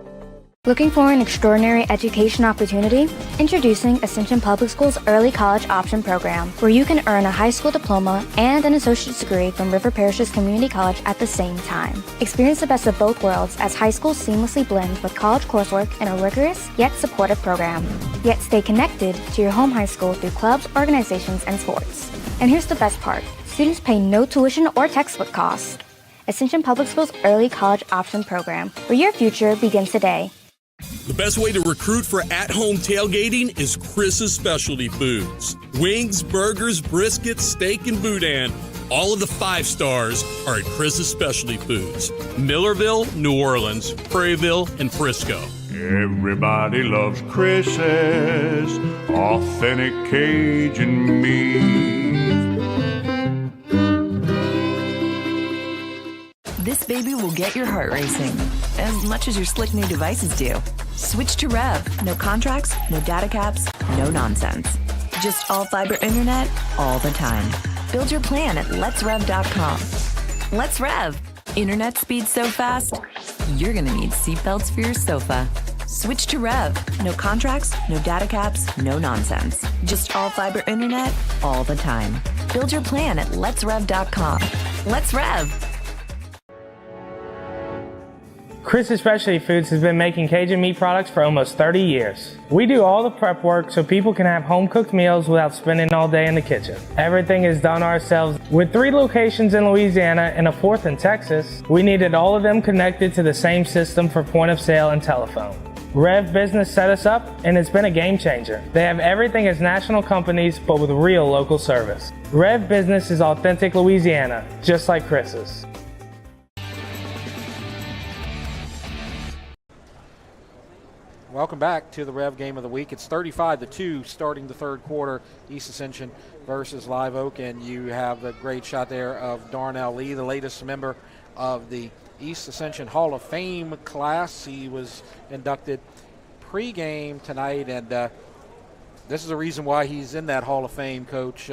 Looking for an extraordinary education opportunity? Introducing Ascension Public School's Early College Option Program, where you can earn a high school diploma and an associate's degree from River Parishes Community College at the same time. Experience the best of both worlds as high school seamlessly blends with college coursework in a rigorous yet supportive program. Yet stay connected to your home high school through clubs, organizations, and sports. And here's the best part. Students pay no tuition or textbook cost. Ascension Public School's Early College Option Program, where your future begins today. The best way to recruit for at-home tailgating is Chris's Specialty Foods. Wings, burgers, briskets, steak, and boudin. All of the 5 stars are at Chris's Specialty Foods. Millerville, New Orleans, Prairieville, and Frisco. Everybody loves Chris's authentic Cajun meat. This baby will get your heart racing as much as your slick new devices do. Switch to REV. No contracts, no data caps, no nonsense. Just all fiber internet all the time. Build your plan at letsrev.com. Let's Rev. Internet speed so fast, you're going to need seatbelts for your sofa. Switch to REV. No contracts, no data caps, no nonsense. Just all fiber internet all the time. Build your plan at letsrev.com. Let's Rev. Chris's Specialty Foods has been making Cajun meat products for almost 30 years. We do all the prep work so people can have home-cooked meals without spending all day in the kitchen. Everything is done ourselves. With 3 locations in Louisiana and a 4th in Texas, we needed all of them connected to the same system for point of sale and telephone. REV Business set us up, and it's been a game changer. They have everything as national companies, but with real local service. REV Business is authentic Louisiana, just like Chris's. Welcome back to the REV Game of the Week. It's 35-2 starting the third quarter, East Ascension versus Live Oak, and you have the great shot there of Darnell Lee, the latest member of the East Ascension Hall of Fame class. He was inducted pregame tonight, and this is the reason why he's in that Hall of Fame, Coach.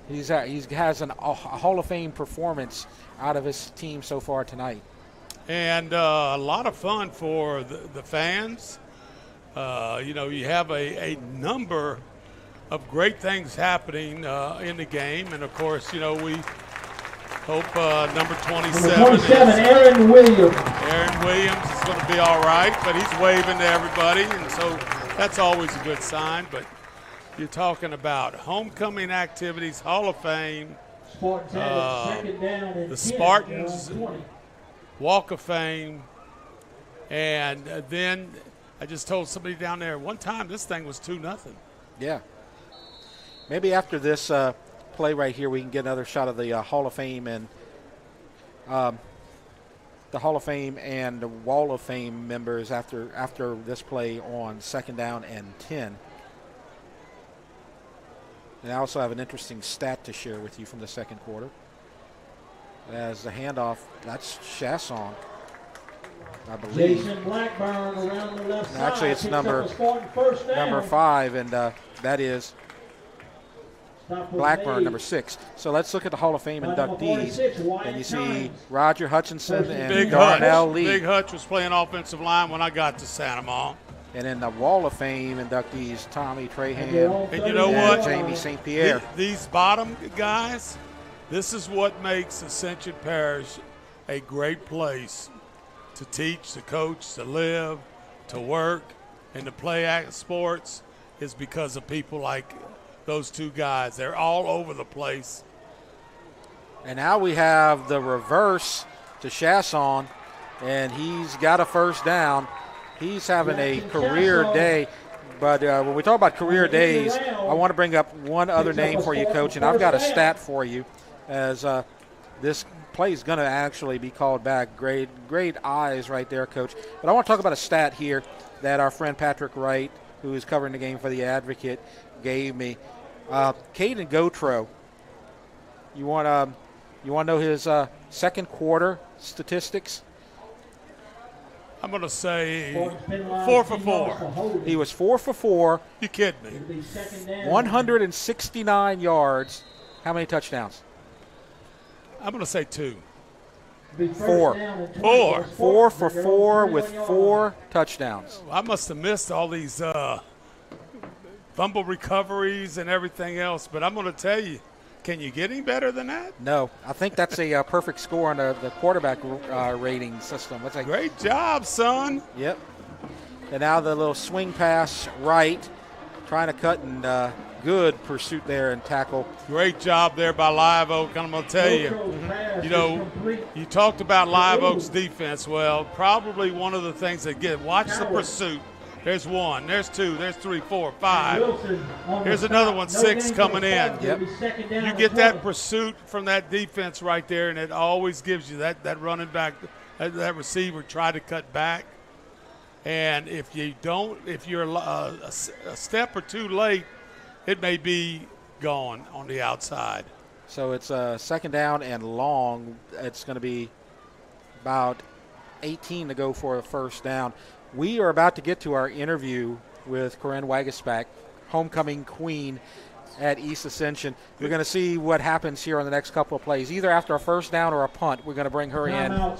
He has a Hall of Fame performance out of his team so far tonight. And a lot of fun for the fans. You have a number of great things happening in the game. And, of course, we hope number 27 Aaron Williams. Aaron Williams is going to be all right, but he's waving to everybody, and so that's always a good sign. But you're talking about homecoming activities, Hall of Fame, the Spartans Walk of Fame, and then I just told somebody down there one time this thing was 2-0. Yeah. Maybe after this play right here, we can get another shot of the Hall of Fame and the Wall of Fame members after this play on 2nd down and 10. And I also have an interesting stat to share with you from the second quarter. As the handoff, that's Chasson, I believe. Jason Blackburn around the left side. Actually, it's number 5, and that is Blackburn, number 6. So let's look at the Hall of Fame inductees, and you see Roger Hutchinson and Big Darnell Hutch. Lee. Big Hutch was playing offensive line when I got to Santa Ma. And in the Wall of Fame inductees, Tommy Trahan and you know what? Jamie St. Pierre. These bottom guys, this is what makes Ascension Parish a great place to teach, to coach, to live, to work, and to play sports, is because of people like those two guys. They're all over the place. And now we have the reverse to Chasson, and he's got a first down. He's having a career day. But when we talk about career days, I want to bring up one other name for you, Coach, and I've got a stat for you as this play is going to actually be called back. Great eyes right there, Coach. But I want to talk about a stat here that our friend Patrick Wright, who is covering the game for the Advocate, gave me. Caden Gautreaux, you want to know his second quarter statistics? I'm going to say 4 for 4. He was 4 for 4. You kidding me? 169 yards. How many touchdowns? I'm going to say 2. 4. 4. 4 for 4 with 4 touchdowns. I must have missed all these fumble recoveries and everything else, but I'm going to tell you, can you get any better than that? No. I think that's a perfect score on the quarterback rating system. That's great job, son. Yep. And now the little swing pass right, trying to cut, and good pursuit there and tackle. Great job there by Live Oak. I'm going to tell you, you talked about Live Oak's defense. Well, probably one of the things that watch the pursuit. There's 1, there's 2, there's 3, 4, 5. Here's another one, 6 coming in. Yep. You get that pursuit from that defense right there, and it always gives you that running back, that receiver try to cut back. And if you're a step or two late, it may be gone on the outside. So it's a 2nd down and long. It's going to be about 18 to go for a first down. We are about to get to our interview with Corinne Wagaspak, homecoming queen at East Ascension. We're going to see what happens here on the next couple of plays. Either after a first down or a punt, we're going to bring her in. All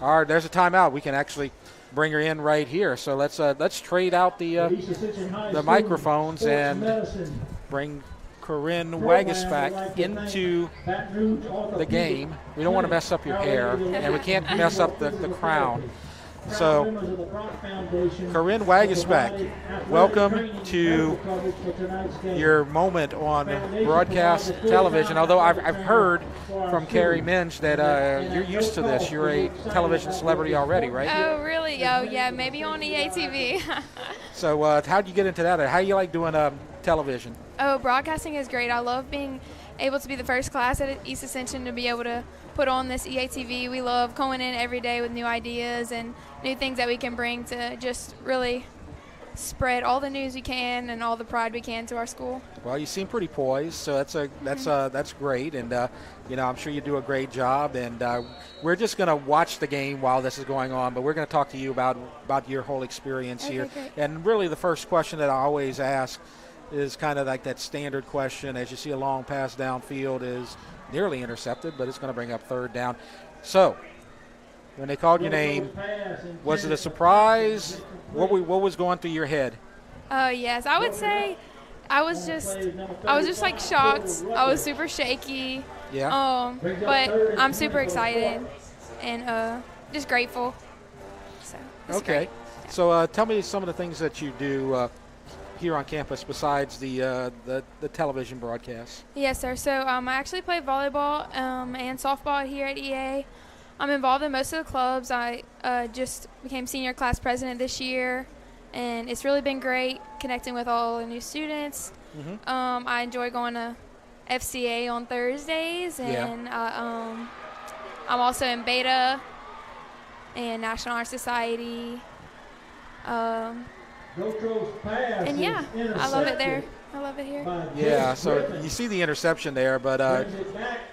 right, there's a timeout. We can actually bring her in right here. So let's trade out the microphones and bring Corinne Wagaspak into the game. We don't want to mess up your hair, and we can't mess up the crown. So, Corinne Wagaspak, welcome to your moment on broadcast television. Although I've heard from Carrie Minge that you're used to this. You're a television celebrity already, right? Oh, really? Oh, yeah, maybe on EA TV. So how'd you get into that? How do you like doing television? Oh, broadcasting is great. I love being able to be the first class at East Ascension to be able to put on this EA TV. We love going in every day with new ideas and new things that we can bring to just really spread all the news we can and all the pride we can to our school. Well, you seem pretty poised, so that's great, and I'm sure you do a great job. And we're just going to watch the game while this is going on, but we're going to talk to you about your whole experience here. Great. And really, the first question that I always ask is kind of like that standard question. As you see, a long pass downfield is nearly intercepted, but it's going to bring up 3rd down. So, When they called your name, was it a surprise? What was going through your head? Yes, I would say I was just like shocked. I was super shaky. Yeah. But I'm super excited and just grateful. So okay. Great. So tell me some of the things that you do here on campus besides the television broadcast. Yes, sir. So I actually play volleyball and softball here at EA. I'm involved in most of the clubs. I just became senior class president this year, and it's really been great connecting with all the new students. Mm-hmm. I enjoy going to FCA on Thursdays, and I'm also in Beta and National Art Society. And yeah, I love it there. I love it here. Yeah, so you see the interception there, but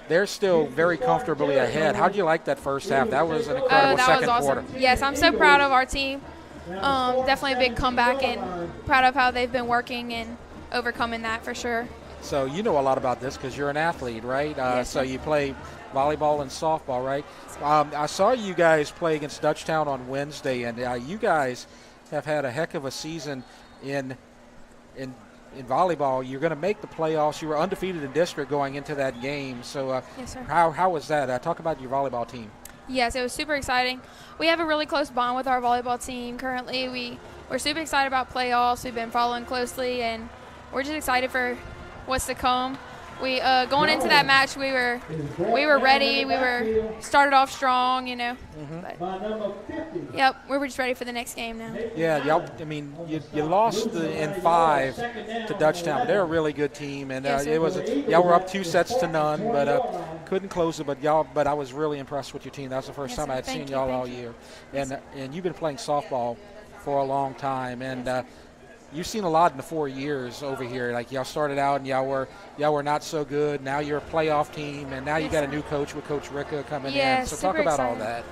they're still very comfortably ahead. How did you like that first half? That was an incredible second quarter. Yes, I'm so proud of our team. Definitely a big comeback, and proud of how they've been working and overcoming that for sure. So you know a lot about this because you're an athlete, right? Yes, so you play volleyball and softball, right? I saw you guys play against Dutchtown on Wednesday, and you guys have had a heck of a season in volleyball. You're going to make the playoffs. You were undefeated in district going into that game. So yes, sir. How was that? Talk about your volleyball team. Yes, it was super exciting. We have a really close bond with our volleyball team currently. We're super excited about playoffs. We've been following closely, and we're just excited for what's to come. We going into that match, we were ready. We were started off strong, you know. Mm-hmm. Yep, we were just ready for the next game now. Yeah, y'all. I mean, you lost in 5 to Dutchtown, but they're a really good team, and y'all were up 2-0, but couldn't close it. But I was really impressed with your team. That was the first time I had seen y'all all year, and you've been playing softball for a long time, and. You've seen a lot in the 4 years over here. Like y'all started out and y'all were not so good. Now you're a playoff team, and now you got a new coach with Coach Ricka coming in. So talk about all that.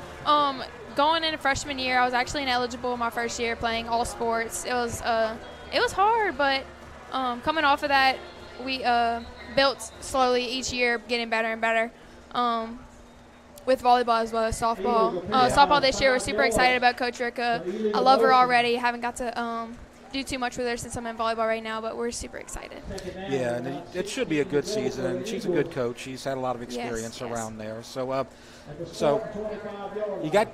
Going into freshman year, I was actually ineligible my first year playing all sports. It was hard, but coming off of that, we built slowly each year, getting better and better. With volleyball as well as softball. Softball this year, we're super excited about Coach Ricka. I love her already. Haven't got to do too much with her since I'm in volleyball right now, but we're super excited. Yeah, and it should be a good season, and she's a good coach. She's had a lot of experience around there. So you got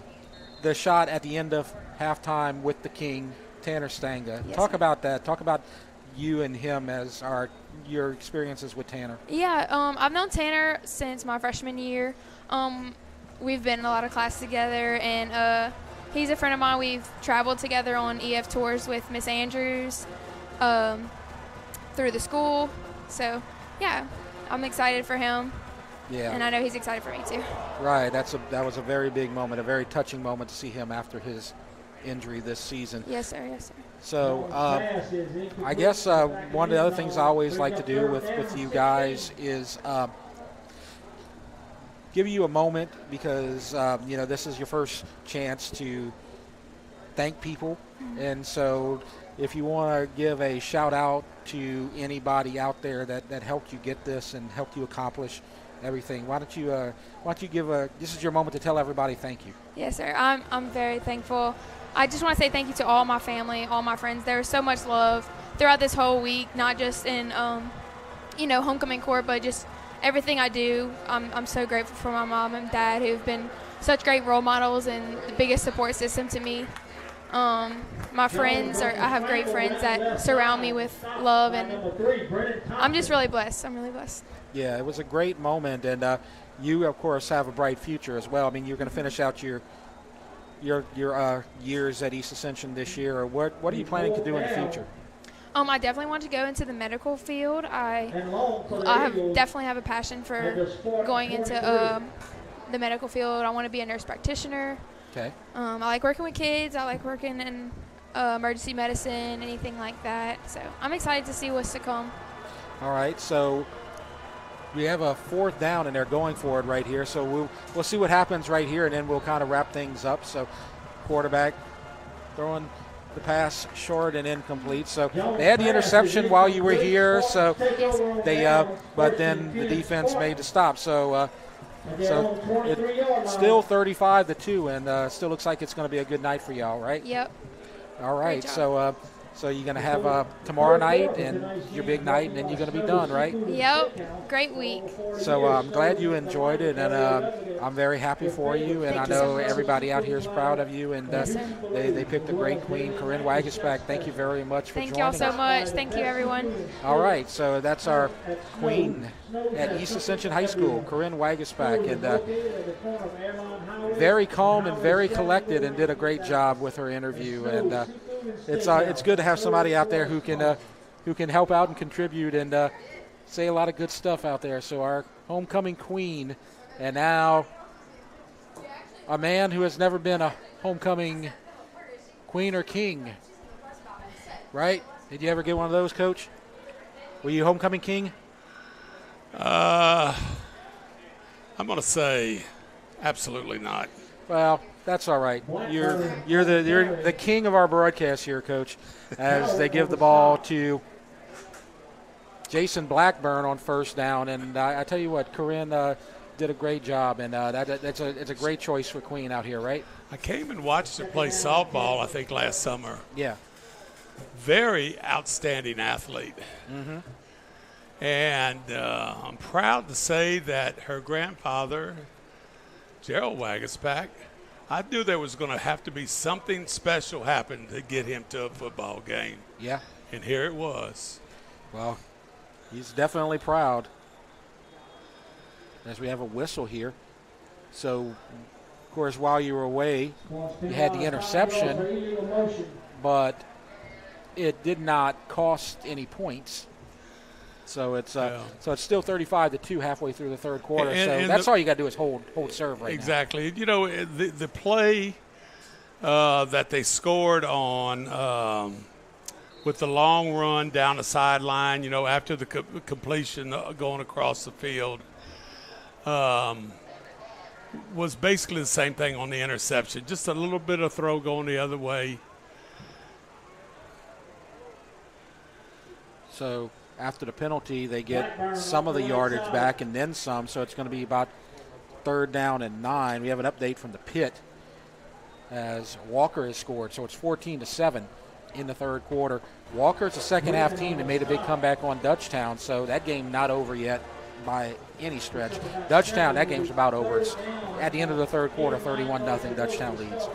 the shot at the end of halftime with the King, Tanner Stanga. Talk about that. Talk about you and him as your experiences with Tanner. Yeah, I've known Tanner since my freshman year. We've been in a lot of classes together, and he's a friend of mine. We've traveled together on EF tours with Miss Andrews through the school. So, yeah, I'm excited for him. Yeah. And I know he's excited for me, too. Right. That was a very big moment, a very touching moment to see him after his injury this season. Yes, sir. Yes, sir. So I guess one of the other things I always like to do with you guys is give you a moment because, this is your first chance to thank people. Mm-hmm. And so if you want to give a shout out to anybody out there that helped you get this and helped you accomplish everything, why don't you give this is your moment to tell everybody thank you. Yes, sir. I'm very thankful. I just want to say thank you to all my family, all my friends. There was so much love throughout this whole week, not just in, homecoming court, but just everything I do. I'm so grateful for my mom and dad who've been such great role models and the biggest support system to me. My friends, I have great friends that surround me with love, and I'm just really blessed. I'm really blessed. Yeah, it was a great moment, and you, of course, have a bright future as well. I mean, you're going to finish out your years at East Ascension this year, or what are you planning to do in the future? I definitely want to go into the medical field. I definitely have a passion for going into the medical field. I want to be a nurse practitioner. Okay. I like working with kids. I like working in emergency medicine, anything like that. So I'm excited to see what's to come. All right. So we have a 4th down, and they're going for it right here. So we'll see what happens right here, and then we'll kind of wrap things up. So quarterback throwing the pass short and incomplete. So they had the interception while you were here. So but then the defense made the stop. So So it's still 35-2, and still looks like it's going to be a good night for y'all, right? Yep. All right. So you're going to have tomorrow night and your big night, and then you're going to be done, right? Yep. Great week. So I'm glad you enjoyed it, and I'm very happy for you. And I know everybody out here is proud of you. And they picked a great queen, Corinne Wagesback. Thank you very much for joining us. Thank y'all so much. Thank you, everyone. All right. So that's our queen at East Ascension High School, Corinne Wagesback, and very calm and very collected, and did a great job with her interview. And it's good to have somebody out there who can help out and contribute and say a lot of good stuff out there. So our homecoming queen, and now a man who has never been a homecoming queen or king, right? Did you ever get one of those, Coach? Were you homecoming king? I'm going to say absolutely not. Well, that's all right. You're the king of our broadcast here, Coach, as they give the ball to Jason Blackburn on first down. And I tell you what, Corinne did a great job, and it's a great choice for Queen out here, right? I came and watched her play softball, I think, last summer. Yeah. Very outstanding athlete. Mm-hmm. And I'm proud to say that her grandfather, Gerald Wagesback, I knew there was going to have to be something special happen to get him to a football game. Yeah. And here it was. Well, he's definitely proud. As we have a whistle here. So, of course, while you were away, you had the interception, but it did not cost any points. So it's still 35-2 halfway through the third quarter. And that's all you got to do is hold serve right now. Exactly. You know, the play that they scored on with the long run down the sideline, you know, after the completion going across the field, was basically the same thing on the interception. Just a little bit of throw going the other way. So after the penalty, they get some of the yardage back and then some, so it's going to be about 3rd down and 9. We have an update from the pit as Walker has scored, so it's 14-7 in the third quarter. Walker's a second-half team that made a big comeback on Dutchtown, so that game not over yet by any stretch. Dutchtown, that game's about over. It's at the end of the third quarter, 31-0, Dutchtown leads.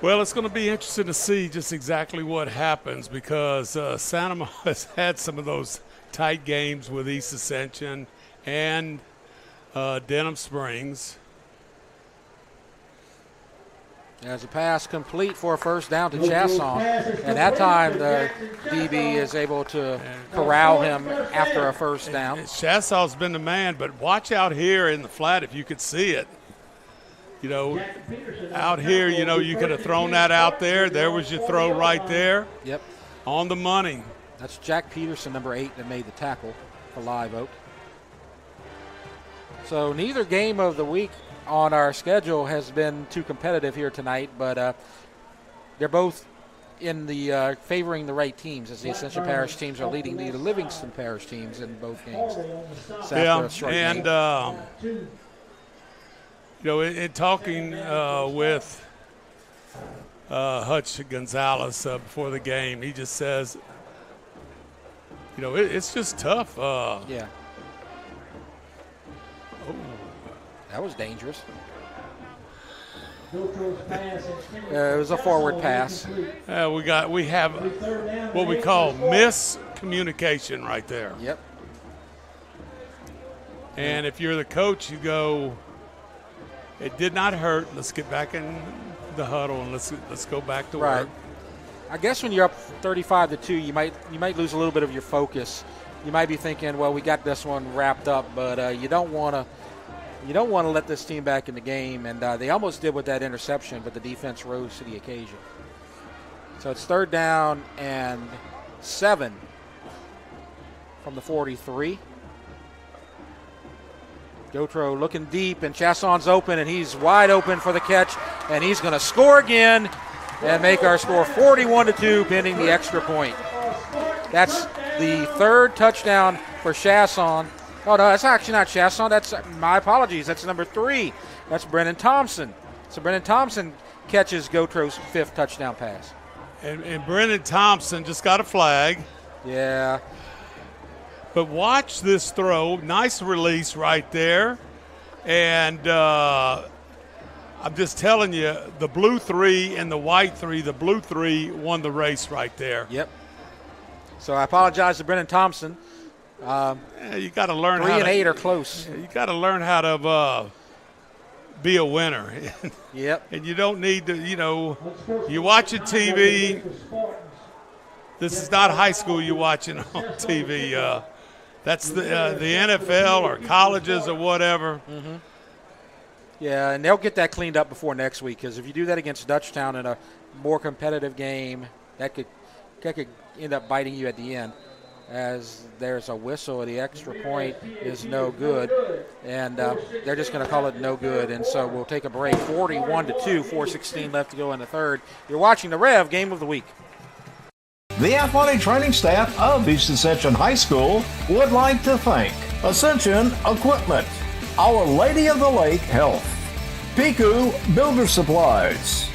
Well, it's going to be interesting to see just exactly what happens because Santa Maria has had some of those tight games with East Ascension and Denham Springs. There's a pass complete for a first down to Chasson, and that time the DB is able to corral him after a first down. Chasson's been the man, but watch out here in the flat if you could see it. You know, out here, you know, you could have thrown that out there. There was your throw right there. Yep. On the money. That's Jack Peterson, number 8, that made the tackle for Live Oak. So neither game of the week on our schedule has been too competitive here tonight, but they're both in the favoring the right teams, as the Ascension Parish teams are leading the Livingston Parish teams in both games. You know, in talking with Hutch Gonzalez before the game, he just says, you know, it's just tough. Yeah. Oh, that was dangerous. It was a forward pass. We have what we call miscommunication right there. Yep. And if you're the coach, you go, it did not hurt. Let's get back in the huddle and let's go back to work. I guess when you're up 35-2, you might lose a little bit of your focus. You might be thinking, well, we got this one wrapped up, but you don't want to let this team back in the game. And they almost did with that interception, but the defense rose to the occasion. So it's 3rd down and 7 from the 43. Gautreaux looking deep, and Chasson's open, and he's wide open for the catch, and he's going to score again and make our score 41-2, pending the extra point. That's the 3rd touchdown for Chasson, Oh, no, that's actually not Chasson. That's my apologies. That's number 3. That's Brennan Thompson. So Brennan Thompson catches Gotro's 5th touchdown pass. And Brennan Thompson just got a flag. Yeah. But watch this throw. Nice release right there. And I'm just telling you, the blue 3 and the white 3, the blue 3 won the race right there. Yep. So I apologize to Brennan Thompson. You got to learn 3 how and to, 8 are close. You got to learn how to be a winner. Yep. And you don't need to, you're watching TV. This is not high school you're watching on TV. That's the NFL or colleges or whatever. Mm-hmm. Yeah, and they'll get that cleaned up before next week, because if you do that against Dutchtown in a more competitive game, that could end up biting you at the end, as there's a whistle. The extra point is no good, and they're just going to call it no good. And so we'll take a break. 41-2, 4:16 left to go in the third. You're watching the Rev Game of the Week. The athletic training staff of East Ascension High School would like to thank Ascension Equipment, Our Lady of the Lake Health, Piku Builder Supplies,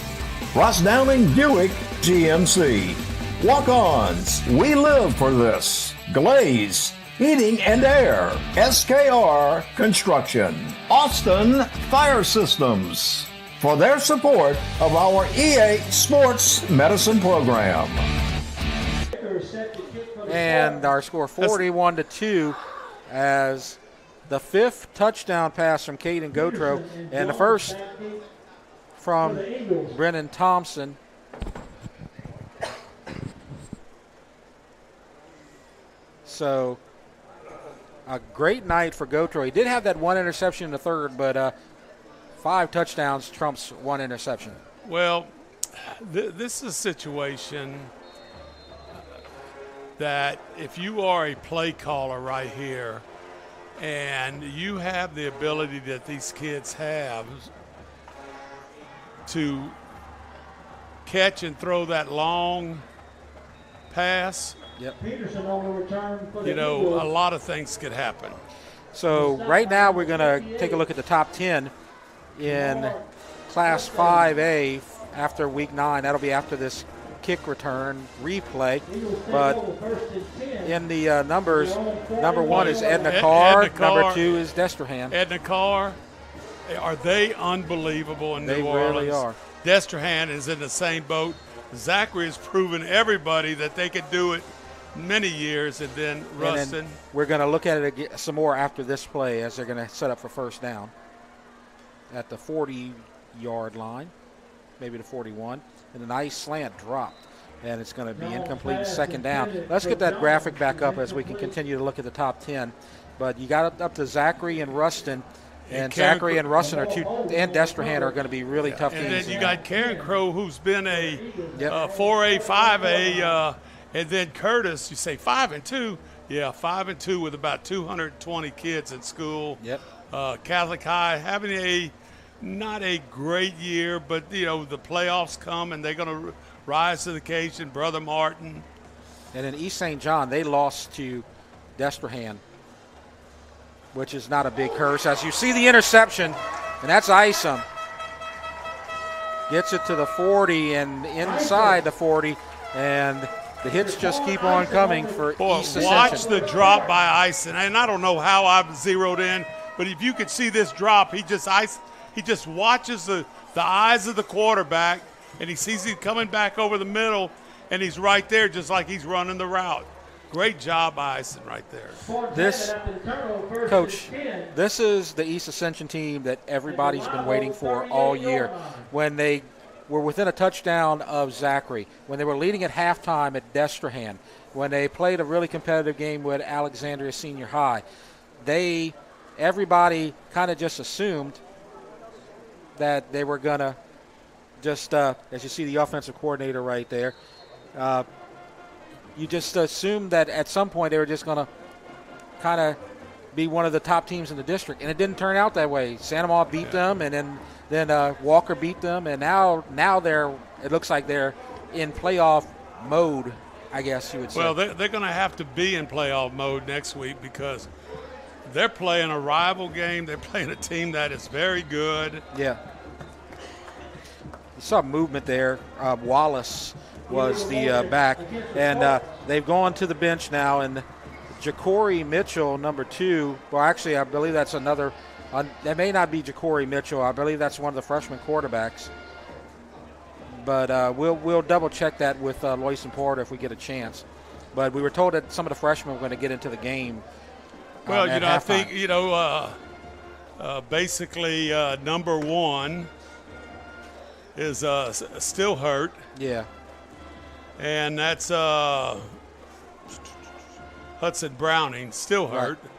Ross Downing Buick GMC, Walk-Ons, We Live for This, Glaze, Heating and Air, SKR Construction, Austin Fire Systems, for their support of our EA Sports Medicine Program. And our score 41-2 as the 5th touchdown pass from Caden Gotro, and the first from Brennan Thompson. So a great night for Gotro. He did have that 1 interception in the third, but 5 touchdowns trumps 1 interception. Well, this is a situation that if you are a play caller right here and you have the ability that these kids have to catch and throw that long pass, yep, a lot of things could happen. So right now we're going to take a look at the top 10 in Class 5A after Week 9. That'll be after this kick return replay. But in the numbers, number 1 is Edna Carr, number 2 is Destrehan. Edna Carr, are they unbelievable in New Orleans? They really are. Destrehan is in the same boat. Zachary has proven everybody that they could do it many years, and then Rustin. And then we're going to look at it again, some more after this play, as they're going to set up for first down at the 40-yard line, maybe the 41. And a nice slant dropped, and it's going to be incomplete, second down. Let's get that graphic back up as we can continue to look at the top 10. But you got up to Zachary and Rustin, and Zachary and Rustin are and Destrehan are going to be really tough teams. And then you got Karen Crow, who's been a 4A, 5A, and then Curtis, you say 5-2. Yeah, 5-2 with about 220 kids in school. Yep. Catholic High having not a great year, but, the playoffs come, and they're going to rise to the occasion. Brother Martin. And in East St. John, they lost to Destrehan, which is not a big curse. As you see the interception, and that's Isom. Gets it to the 40 and inside the 40, and the hits just keep on coming for East Ascension. Watch the drop by Isom, and I don't know how I've zeroed in, but if you could see this drop, he just watches the eyes of the quarterback, and he sees him coming back over the middle, and he's right there just like he's running the route. Great job by Ison right there. Coach, this is the East Ascension team that everybody's been waiting for all year. When they were within a touchdown of Zachary, when they were leading at halftime at Destrehan, when they played a really competitive game with Alexandria Senior High, everybody kind of just assumed that they were going to just, as you see the offensive coordinator right there, you just assumed that at some point they were just going to kind of be one of the top teams in the district, and it didn't turn out that way. Santa Maria beat them, and then Walker beat them, and now it looks like they're in playoff mode, I guess you would say. Well, they're going to have to be in playoff mode next week because they're playing a rival game. They're playing a team that is very good. Yeah. You saw movement there. Wallace was the back. And they've gone to the bench now. And Ja'Cory Mitchell, number 2. Well, actually, I believe that's another. That may not be Ja'Cory Mitchell. I believe that's one of the freshman quarterbacks. But we'll double check that with Loyson Porter if we get a chance. But we were told that some of the freshmen were going to get into the game. Well, I think, basically number 1 is still hurt. Yeah. And that's Hudson Browning, still hurt. Right.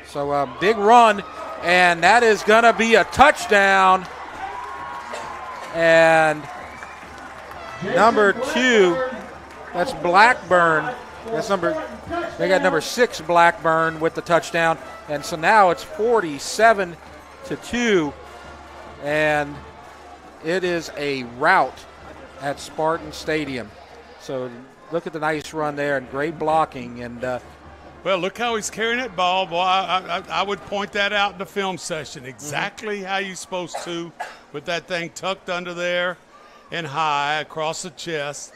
So big run, and that is going to be a touchdown. And number 2, that's Blackburn. They got number 6 Blackburn with the touchdown. And so now it's 47-2. And it is a rout at Spartan Stadium. So look at the nice run there and great blocking. And well, look how he's carrying that ball. Boy, I would point that out in the film session. Exactly how you're supposed to, with that thing tucked under there and high across the chest.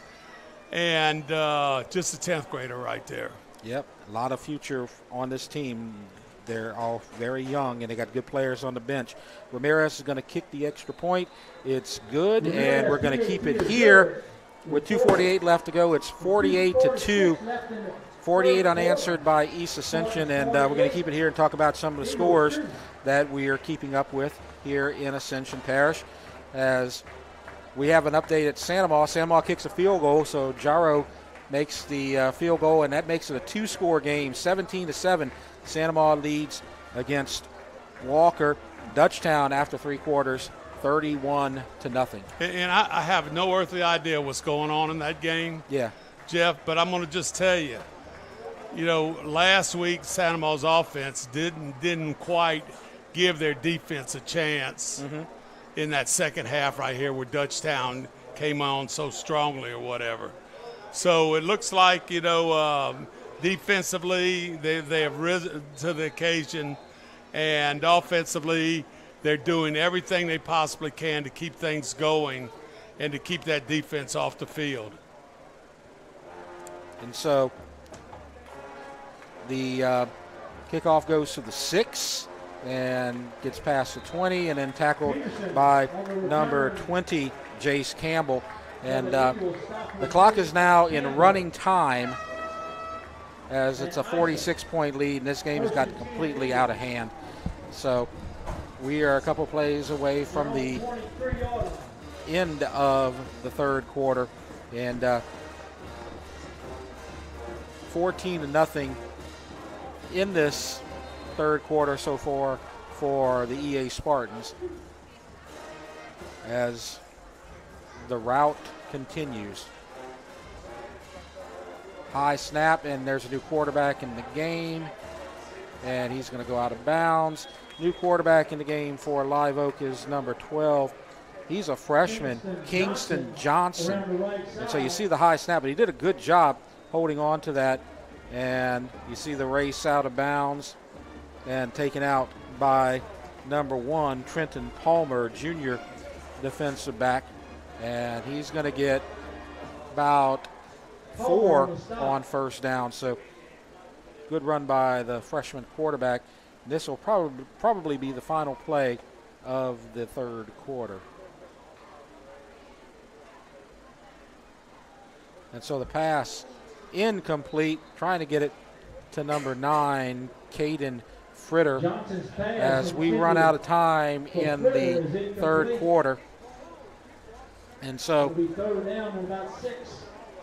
And just a 10th grader right there. Yep, a lot of future on this team. They're all very young, and they got good players on the bench. Ramirez is going to kick the extra point. It's good, and we're going to keep it here with 2:48 left to go. It's 48-2. 48 unanswered by East Ascension, and we're going to keep it here and talk about some of the scores that we are keeping up with here in Ascension Parish. As we have an update at Santa Maria. Santa Maria kicks a field goal, so Jaro makes the field goal, and that makes it a 2-score game, 17-7. Santa Maria leads against Walker. Dutchtown after 3 quarters, 31-0. And I have no earthly idea what's going on in that game. Yeah. Jeff, but I'm going to just tell you, last week Santa Maria's offense didn't quite give their defense a chance in that second half right here where Dutchtown came on so strongly or whatever. So it looks like, defensively they have risen to the occasion, and offensively they're doing everything they possibly can to keep things going and to keep that defense off the field. And so the kickoff goes to the 6 and gets past the 20 and then tackled by number 20, Jace Campbell. And the clock is now in running time as it's a 46-point lead, and this game has gotten completely out of hand. So we are a couple plays away from the end of the third quarter, and 14-0 in this third quarter so far for the EA Spartans as the rout continues. High snap, and there's a new quarterback in the game, and he's going to go out of bounds. New quarterback in the game for Live Oak is number 12. He's a freshman, Kingston Johnson. And so you see the high snap, but he did a good job holding on to that. And you see the race out of bounds and taken out by number 1, Trenton Palmer, junior defensive back. And he's going to get about 4 on first down. So good run by the freshman quarterback. This will probably be the final play of the third quarter. And so the pass incomplete, trying to get it to number 9, Caden Fritter, as we run out of time in the third quarter. And so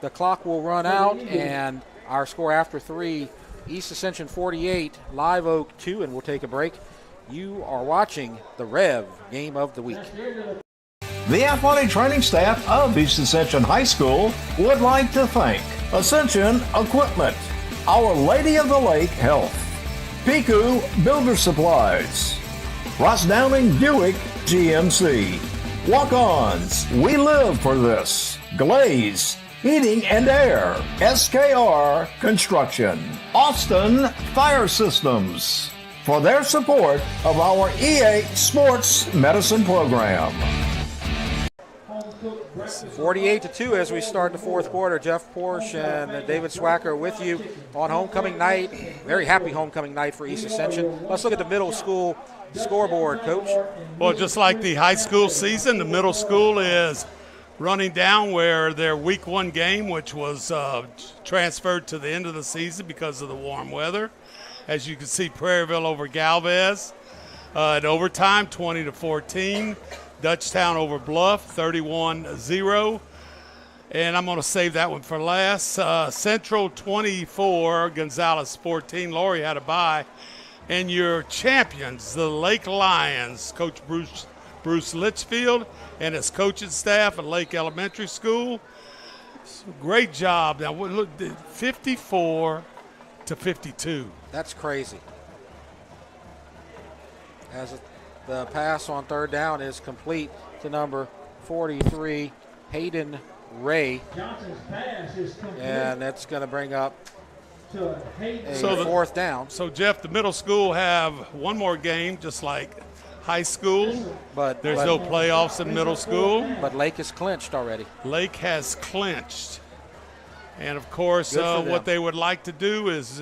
the clock will run out, and our score after 3, East Ascension 48, Live Oak 2, and we'll take a break. You are watching the REV Game of the Week. The athletic training staff of East Ascension High School would like to thank Ascension Equipment, Our Lady of the Lake Health, Piku Builder Supplies, Ross Downing Buick GMC, Walk-Ons, We Live for This, Glaze, Heating and Air, SKR Construction, Austin Fire Systems, for their support of our EA Sports Medicine Program. 48-2 as we start the fourth quarter. Jeff Porsche and David Swacker with you on homecoming night. Very happy homecoming night for East Ascension. Let's look at the middle school scoreboard, Coach. Well, just like the high school season, the middle school is running down where their week 1 game, which was transferred to the end of the season because of the warm weather. As you can see, Prairieville over Galvez at overtime, 20-14. Dutchtown over Bluff, 31-0. And I'm going to save that one for last. Central 24, Gonzales 14. Lori had a bye. And your champions, the Lake Lions, Coach Bruce Litchfield and his coaching staff at Lake Elementary School. Great job. Now, look, 54-52. That's crazy. As the pass on third down is complete to number 43, Hayden Ray. Johnson's pass is complete. And that's going to bring up a So fourth down. So, Jeff, the middle school have one more game, just like high school. But there's no playoffs in middle school. But Lake is clinched already. Lake has clinched. And, of course, what they would like to do is,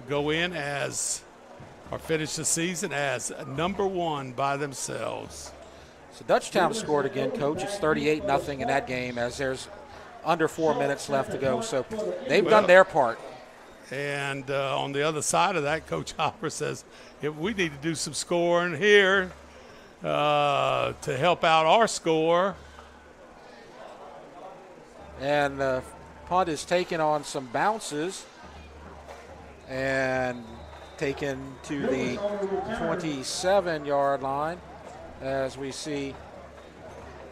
go in as or finish the season as number 1 by themselves. So Dutchtown scored again, Coach. It's 38-0 in that game as there's under 4 minutes left to go. So they've done their part. And on the other side of that, Coach Hopper says, we need to do some scoring here to help out our score. And the punt is taken on some bounces and taken to the 27-yard line as we see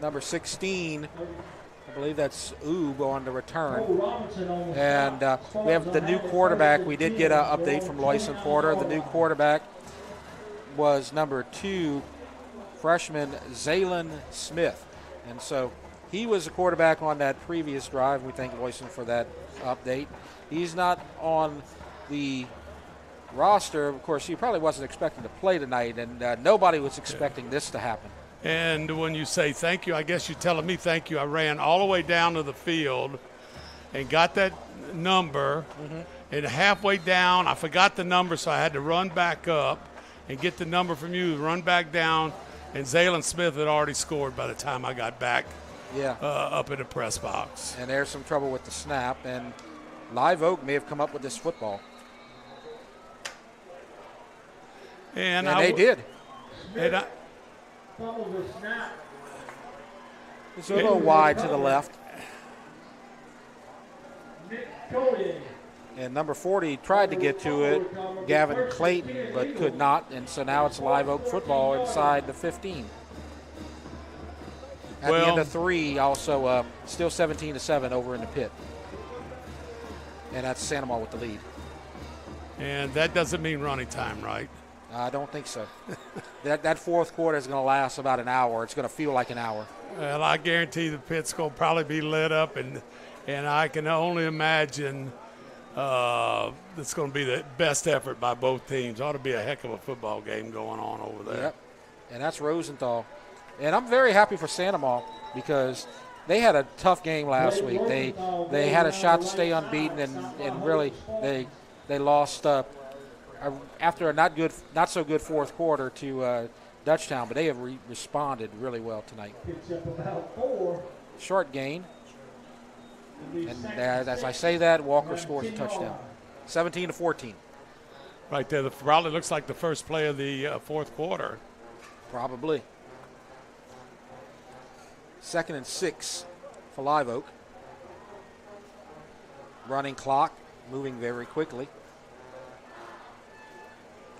number 16, I believe that's Oob on the return. And we have the new quarterback. We did get an update from Loyson Porter. The new quarterback was number 2, freshman Zaylen Smith. And so he was the quarterback on that previous drive. We thank Loyson for that update. He's not on the roster. Of course, he probably wasn't expecting to play tonight, and nobody was expecting this to happen. And when you say thank you, I guess you're telling me thank you. I ran all the way down to the field and got that number. And halfway down, I forgot the number, so I had to run back up and get the number from you, run back down, and Zaylen Smith had already scored by the time I got back up in the press box. And there's some trouble with the snap, and Live Oak may have come up with this football. And they did. And it's a little wide to the left. And number 40 tried to get to it, Gavin Clayton, but could not. And so now it's Live Oak football inside the 15. At the end of 3, also still 17-7 over in the pit. And that's Santa Maria with the lead. And that doesn't mean running time, right? I don't think so. that fourth quarter is going to last about an hour. It's going to feel like an hour. Well, I guarantee the pit's going to probably be lit up, and I can only imagine it's going to be the best effort by both teams. Ought to be a heck of a football game going on over there. Yep, and that's Rosenthal. And I'm very happy for Santa Maria because they had a tough game last week. They had a shot to stay unbeaten, and really they lost after a not so good fourth quarter to Dutchtown, but they have responded really well tonight. Short gain. And as I say that, Walker scores a touchdown. 17-14. Right there. Probably looks like the first play of the fourth quarter. Probably. 2nd and 6 for Live Oak. Running clock, moving very quickly.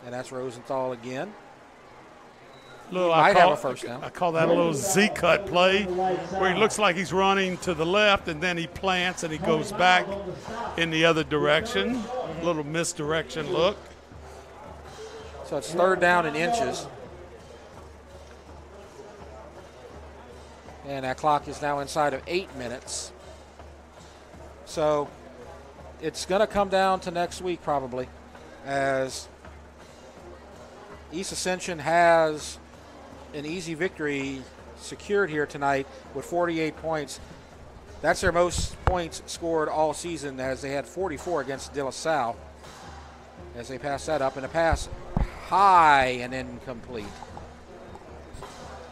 And that's Rosenthal again. Might have a first down. I call that a little Z-cut play where he looks like he's running to the left and then he plants and he goes back in the other direction. A little misdirection look. So it's 3rd down in inches. And that clock is now inside of 8 minutes. So it's going to come down to next week probably, as East Ascension has an easy victory secured here tonight with 48 points. That's their most points scored all season, as they had 44 against De La Salle, as they pass that up. And a pass high and incomplete.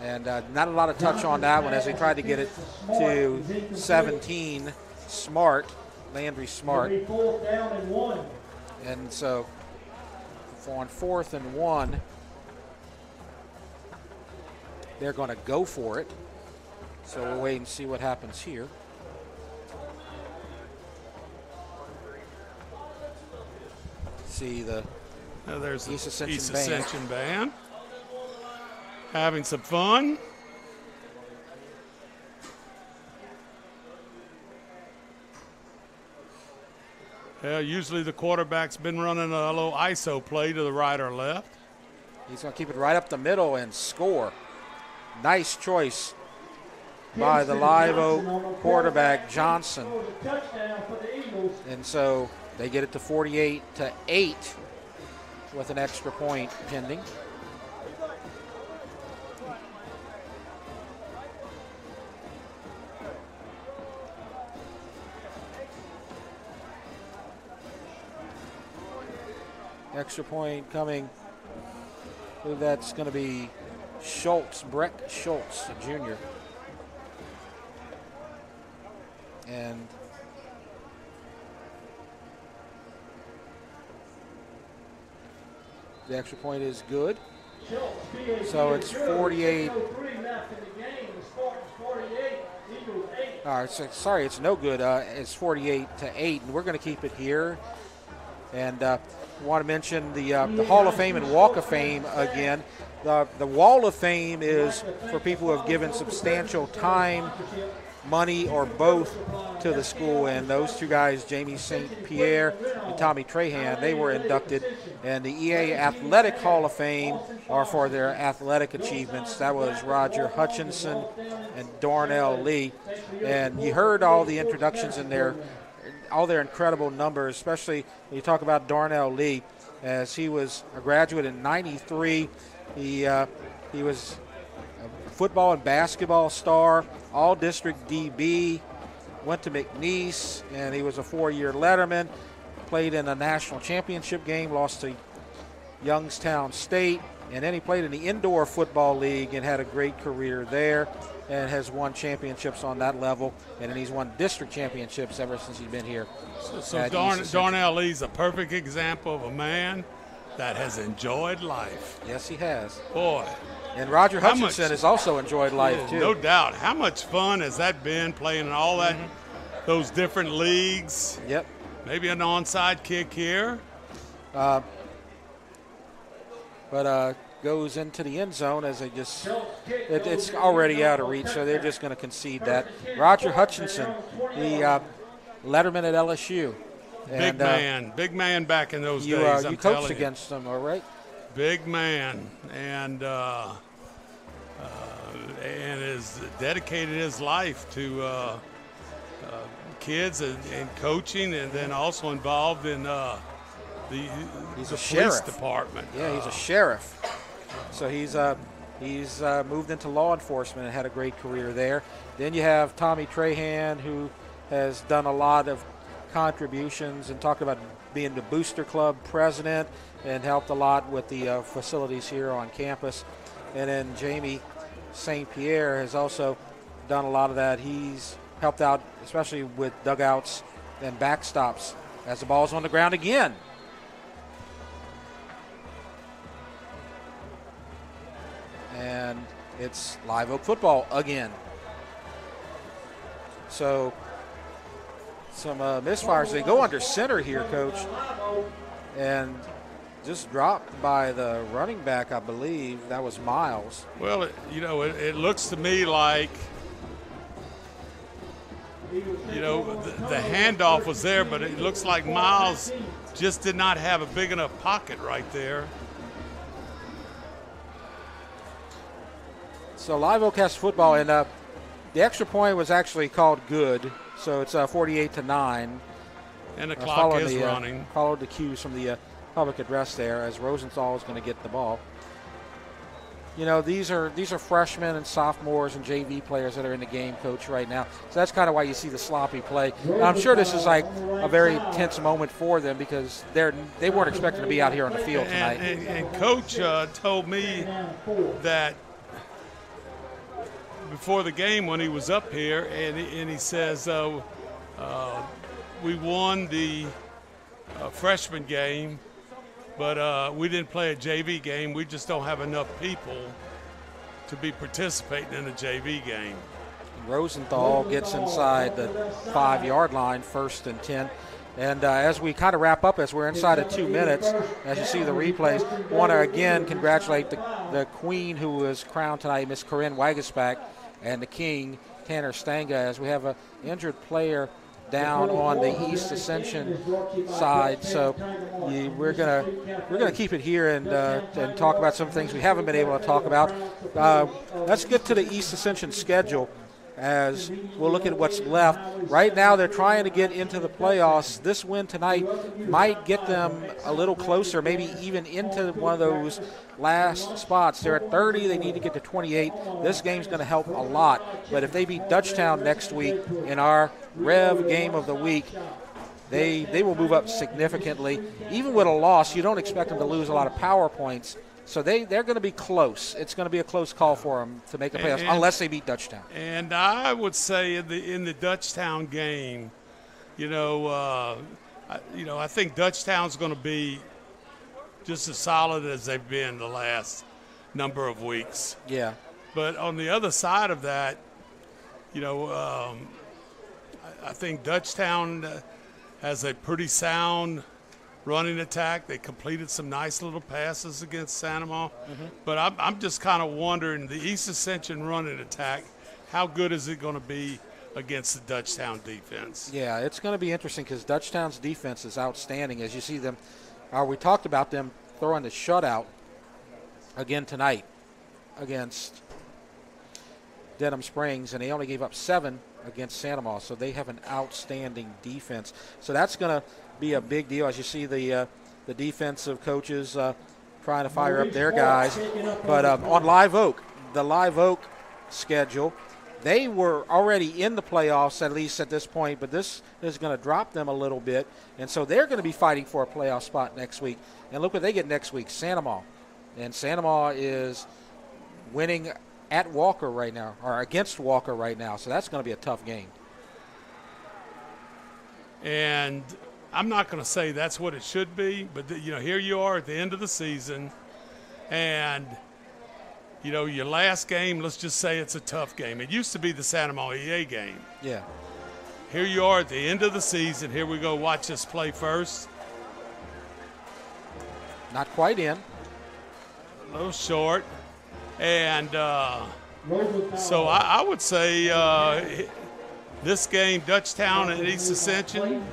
And not a lot of touch on that one, as they tried to get it to 17. Landry Smart. And so on 4th and 1, they're going to go for it. So we'll wait and see what happens here. See there's East Ascension East Ascension band having some fun. Yeah, usually the quarterback's been running a little ISO play to the right or left. He's going to keep it right up the middle and score. Nice choice by the Live Oak quarterback, Johnson. And so they get it to 48-8 with an extra point pending. Extra point coming. I believe that's going to be Breck Schultz, a junior. And the extra point is good. So it's 48. Sorry, it's no good. It's 48-8, and we're going to keep it here. And want to mention the Hall of Fame and Walk of Fame again. The Wall of Fame is for people who have given substantial time, money, or both to the school. And those two guys, Jamie St. Pierre and Tommy Trahan, they were inducted. And the EA Athletic Hall of Fame are for their athletic achievements. That was Roger Hutchinson and Darnell Lee. And you heard all the introductions in there, all their incredible numbers, especially when you talk about Darnell Lee, as he was a graduate in '93. He was a football and basketball star, all-district DB, went to McNeese, and he was a 4-year letterman, played in a national championship game, lost to Youngstown State, and then he played in the indoor football league and had a great career there, and has won championships on that level, and then he's won district championships ever since he's been here. So Darnell Lee's a perfect example of a man that has enjoyed life. Yes, he has. Boy. And Roger Hutchinson has also enjoyed life, too. No doubt. How much fun has that been, playing in all that, those different leagues? Yep. Maybe an onside kick here. But goes into the end zone, as they just, it's already out of reach, so they're just going to concede that. Roger Hutchinson, the letterman at LSU. And, big man back in those days. You coached against them, all right? Big man, and has dedicated his life to kids and coaching, and then also involved in the police department. Yeah, he's a sheriff. So he's moved into law enforcement and had a great career there. Then you have Tommy Trahan, who has done a lot of contributions and talked about being the Booster Club president and helped a lot with the facilities here on campus. And then Jamie St. Pierre has also done a lot of that. He's helped out, especially with dugouts and backstops, as the ball's on the ground again. And it's Live Oak football again. So some misfires. They go under center here, Coach, and just dropped by the running back, I believe. That was Miles. Well, it looks to me like, the handoff was there, but it looks like Miles just did not have a big enough pocket right there. So Live Oak has football, and The extra point was actually called good, so it's 48-9. And the clock is running. Followed the cues from the public address there as Rosenthal is going to get the ball. You know, these are freshmen and sophomores and JV players that are in the game, Coach, right now. So that's kind of why you see the sloppy play. And I'm sure this is like a very tense moment for them because they weren't expecting to be out here on the field tonight. And Coach told me that before the game when he was up here, and he says we won the freshman game, but we didn't play a JV game. We just don't have enough people to be participating in a JV game. Rosenthal gets inside the 5-yard line, 1st and 10. And as we kind of wrap up, as we're inside of 2 minutes, as you see the replays, I want to again congratulate the queen who was crowned tonight, Miss Corinne Wagesback, and the king, Tanner Stanga, as we have an injured player down on the East Ascension side. So we're gonna keep it here and talk about some things we haven't been able to talk about. Let's get to the East Ascension schedule as we'll look at what's left. Right now they're trying to get into the playoffs. This win tonight might get them a little closer, maybe even into one of those last spots. They're at 30. They need to get to 28. This game's going to help a lot. But if they beat Dutchtown next week in our Rev game of the week, they will move up significantly. Even with a loss, you don't expect them to lose a lot of power points. So they're going to be close. It's going to be a close call for them to make a playoffs unless they beat Dutchtown. And I would say in the Dutchtown game, I think Dutchtown's going to be just as solid as they've been the last number of weeks. Yeah. But on the other side of that, I think Dutchtown has a pretty sound running attack. They completed some nice little passes against Sanamaw. Mm-hmm. But I'm just kind of wondering, the East Ascension running attack, how good is it going to be against the Dutchtown defense? Yeah, it's going to be interesting because Dutchtown's defense is outstanding. As you see them, we talked about them throwing the shutout again tonight against Denham Springs, and they only gave up 7 against Sanamaw. So they have an outstanding defense. So that's going to be a big deal as you see the defensive coaches trying to fire up their guys. But on Live Oak, the Live Oak schedule, they were already in the playoffs, at least at this point, but this is going to drop them a little bit. And so they're going to be fighting for a playoff spot next week. And look what they get next week, Sanamaw. And Sanamaw is winning at Walker right now, or against Walker right now. So that's going to be a tough game. And I'm not going to say that's what it should be, but here you are at the end of the season, and your last game, let's just say it's a tough game. It used to be the Sanamaw EA game. Yeah. Here you are at the end of the season. Here we go. Watch us play first. Not quite in. A little short. And so I would say this game, Dutchtown and East Ascension,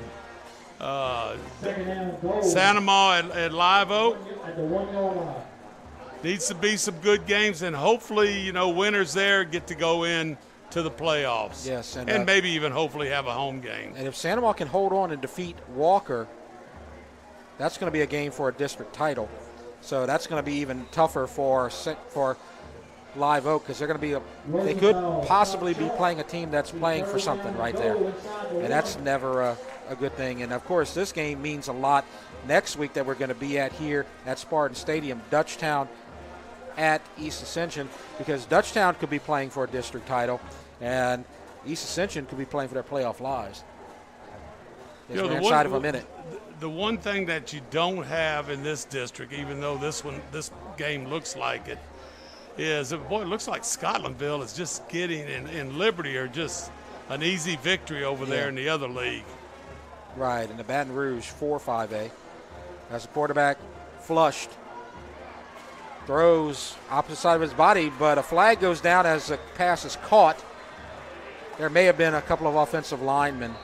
Sanamaw at Live Oak, needs to be some good games, and hopefully, winners there get to go in to the playoffs. Yes, and maybe even hopefully have a home game. And if Sanamaw can hold on and defeat Walker, that's going to be a game for a district title. So that's going to be even tougher for Live Oak because they're going to be they could possibly be playing a team that's playing for something right there, and that's never a good thing. And of course, this game means a lot next week that we're going to be at here at Spartan Stadium, Dutchtown at East Ascension, because Dutchtown could be playing for a district title, and East Ascension could be playing for their playoff lives. We're inside of a minute. The one thing that you don't have in this district, even though this game looks like it, is it looks like Scotlandville is just getting in Liberty are just an easy victory over there in the other league. Right, and the Baton Rouge 4-5A as the quarterback flushed, throws opposite side of his body, but a flag goes down as the pass is caught. There may have been a couple of offensive linemen.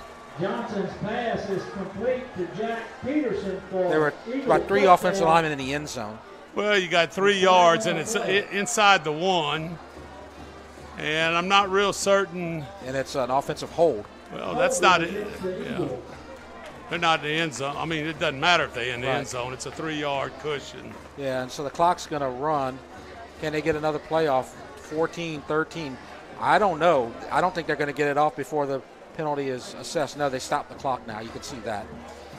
Johnson's pass is complete to Jack Peterson. There were about 3 offensive linemen in the end zone. Well, you got 3 yards, and it's inside the 1. And I'm not real certain. And it's an offensive hold. Well, that's not it. Yeah. They're not in the end zone. I mean, it doesn't matter if they're in the end zone. It's a 3-yard cushion. Yeah, and so the clock's going to run. Can they get another play off? 14-13. I don't know. I don't think they're going to get it off before the penalty is assessed. No, they stopped the clock now. You can see that.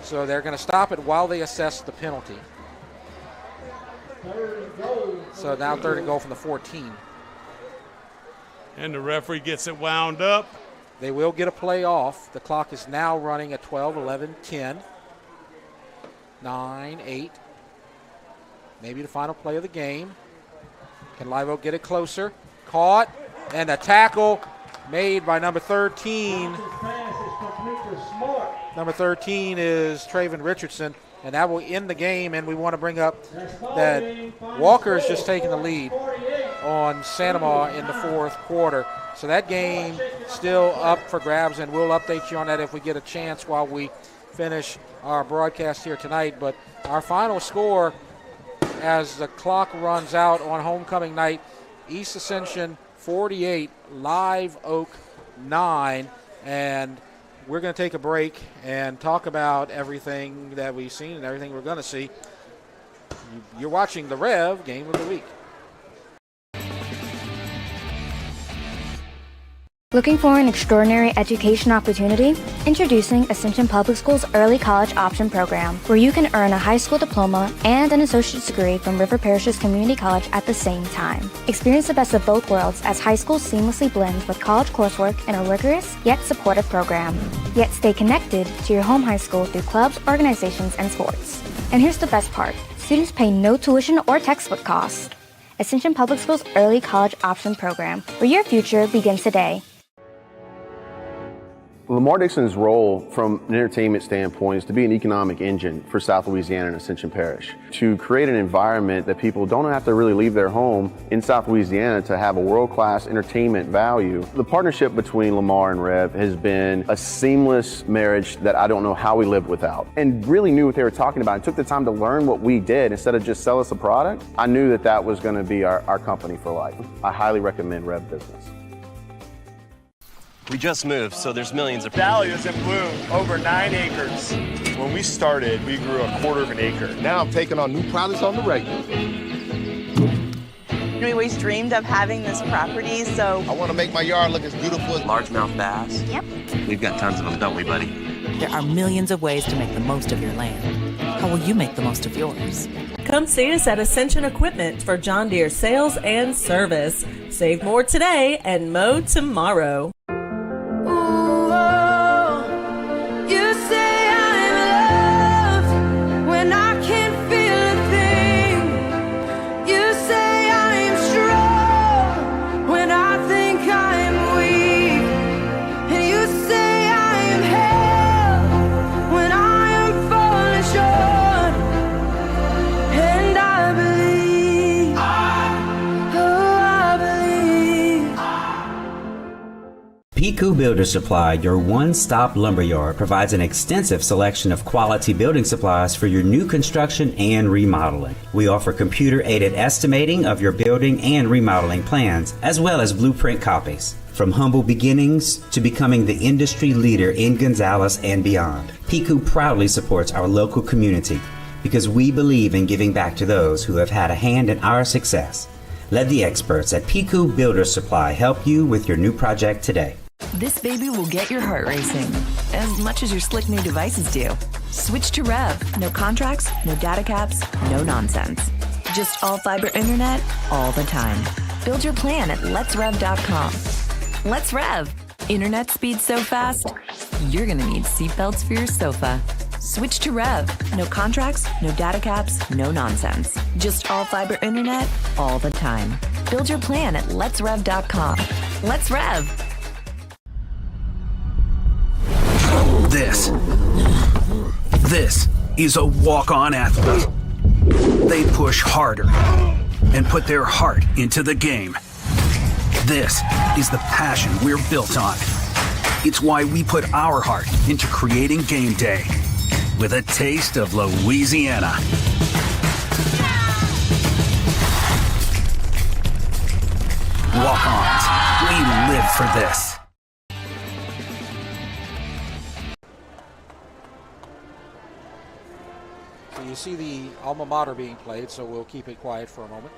So they're going to stop it while they assess the penalty. So now 3rd and goal from the 14. And the referee gets it wound up. They will get a play off. The clock is now running at 12, 11, 10, 9, 8. Maybe the final play of the game. Can Live Oak get it closer? Caught. And a tackle made by number 13. Number 13 is Traven Richardson. And that will end the game. And we want to bring up that Walker is just taking the lead on Sanoma in the 4th quarter. So that game still up for grabs, and we'll update you on that if we get a chance while we finish our broadcast here tonight. But our final score as the clock runs out on homecoming night, East Ascension 48, Live Oak 9. And we're going to take a break and talk about everything that we've seen and everything we're going to see. You're watching the Rev Game of the Week. Looking for an extraordinary education opportunity? Introducing Ascension Public Schools Early College Option Program, where you can earn a high school diploma and an associate's degree from River Parishes Community College at the same time. Experience the best of both worlds as high school seamlessly blends with college coursework in a rigorous yet supportive program. Yet stay connected to your home high school through clubs, organizations, and sports. And here's the best part. Students pay no tuition or textbook cost. Ascension Public Schools Early College Option Program, where your future begins today. Lamar Dixon's role from an entertainment standpoint is to be an economic engine for South Louisiana and Ascension Parish, to create an environment that people don't have to really leave their home in South Louisiana to have a world-class entertainment value. The partnership between Lamar and Rev has been a seamless marriage that I don't know how we lived without, and really knew what they were talking about and took the time to learn what we did instead of just sell us a product. I knew that that was going to be our company for life. I highly recommend Rev Business. We just moved, so there's millions of... Dahlias in bloom, over 9 acres. When we started, we grew 1/4 of an acre. Now I'm taking on new products on the regular. We always dreamed of having this property, so... I want to make my yard look as beautiful as... Largemouth bass? Yep. We've got tons of them, don't we, buddy? There are millions of ways to make the most of your land. How will you make the most of yours? Come see us at Ascension Equipment for John Deere sales and service. Save more today and mow tomorrow. Piku Builder Supply, your one-stop lumberyard, provides an extensive selection of quality building supplies for your new construction and remodeling. We offer computer-aided estimating of your building and remodeling plans, as well as blueprint copies. From humble beginnings to becoming the industry leader in Gonzales and beyond, Piku proudly supports our local community because we believe in giving back to those who have had a hand in our success. Let the experts at Piku Builder Supply help you with your new project today. This baby will get your heart racing as much as your slick new devices do. Switch to REV. No contracts, no data caps, no nonsense. Just all fiber internet all the time. Build your plan at letsrev.com. Let's Rev. Internet speed so fast, you're going to need seatbelts for your sofa. Switch to REV. No contracts, no data caps, no nonsense. Just all fiber internet all the time. Build your plan at letsrev.com. Let's Rev. This is a walk-on athlete. They push harder and put their heart into the game. This is the passion we're built on. It's why we put our heart into creating game day with a taste of Louisiana. Walk-ons. We live for this. So you see the alma mater being played, so we'll keep it quiet for a moment.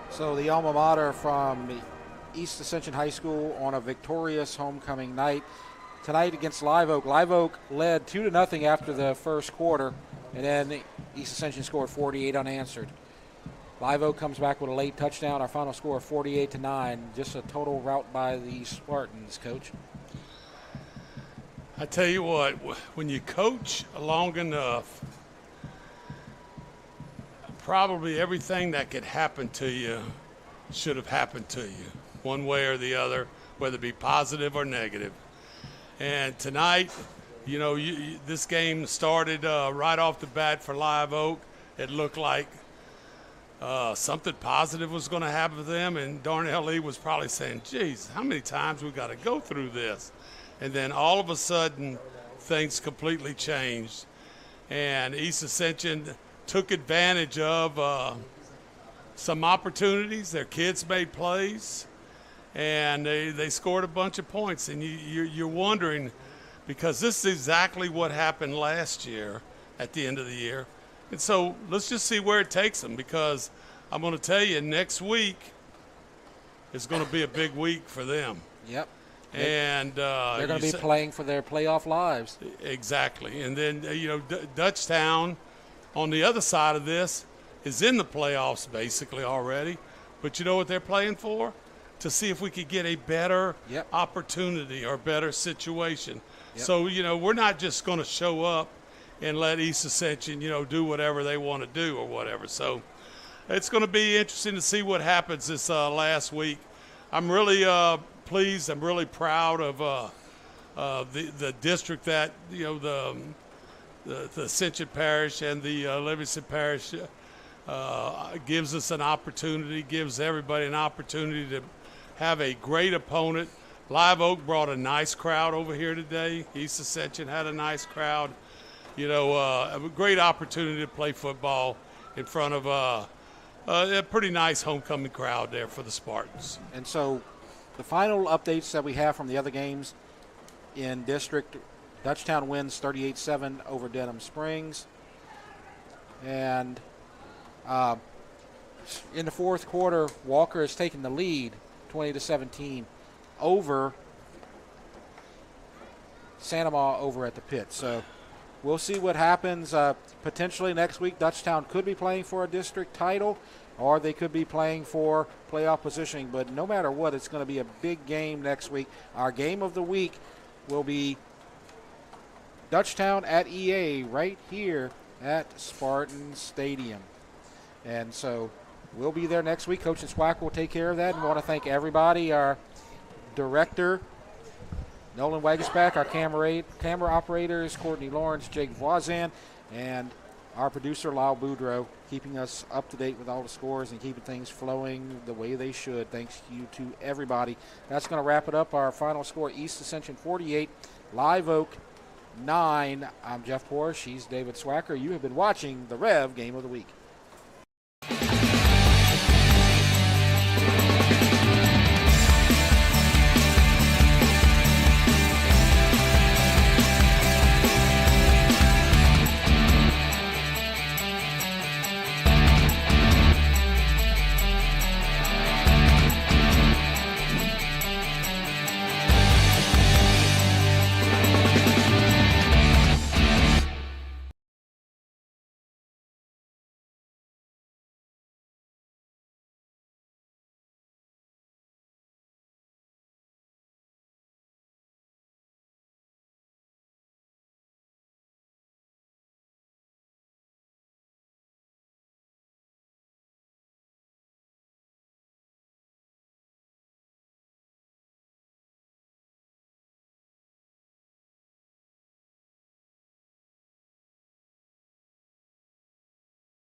So the alma mater from East Ascension High School on a victorious homecoming night tonight against Live Oak. Live Oak led 2-0 after the first quarter, and then East Ascension scored 48 unanswered. Live Oak comes back with a late touchdown. Our final score 48-9. Just a total rout by the Spartans, Coach. I tell you what, when you coach long enough, probably everything that could happen to you should have happened to you, one way or the other, whether it be positive or negative. And tonight, you know, this game started right off the bat for Live Oak. It looked like something positive was going to happen to them, and Darnell Lee was probably saying, geez, how many times we got to go through this? And then all of a sudden, things completely changed. And East Ascension took advantage of some opportunities. Their kids made plays, and they scored a bunch of points. And you're wondering, because this is exactly what happened last year at the end of the year. And so let's just see where it takes them, because I'm going to tell you, next week is going to be a big week for them. Yep. And they're going to be playing for their playoff lives. Exactly. And then, Dutchtown on the other side of this is in the playoffs basically already. But you know what they're playing for? To see if we could get a better opportunity or better situation. Yep. So, we're not just going to show up and let East Ascension, do whatever they want to do or whatever. So it's going to be interesting to see what happens this last week. I'm really pleased. I'm really proud of the district that, the Ascension Parish and the Livingston Parish gives us an opportunity, gives everybody an opportunity to have a great opponent. Live Oak brought a nice crowd over here today. East Ascension had a nice crowd. A great opportunity to play football in front of a pretty nice homecoming crowd there for the Spartans. And so the final updates that we have from the other games in district, Dutchtown wins 38-7 over Denham Springs. And in the fourth quarter, Walker has taken the lead 20-17 over Santa Ma over at the pit. So we'll see what happens. Potentially next week, Dutchtown could be playing for a district title, or they could be playing for playoff positioning. But no matter what, it's going to be a big game next week. Our game of the week will be Dutchtown at EA right here at Spartan Stadium. And so we'll be there next week. Coach and Swack will take care of that. And we want to thank everybody, our director, Nolan Wagisback, our camera operators, Courtney Lawrence, Jake Voisin, and our producer, Lyle Boudreau, keeping us up to date with all the scores and keeping things flowing the way they should. Thanks you to everybody. That's going to wrap it up. Our final score, East Ascension 48, Live Oak 9. I'm Jeff Porsche. He's David Swacker. You have been watching the REV Game of the Week.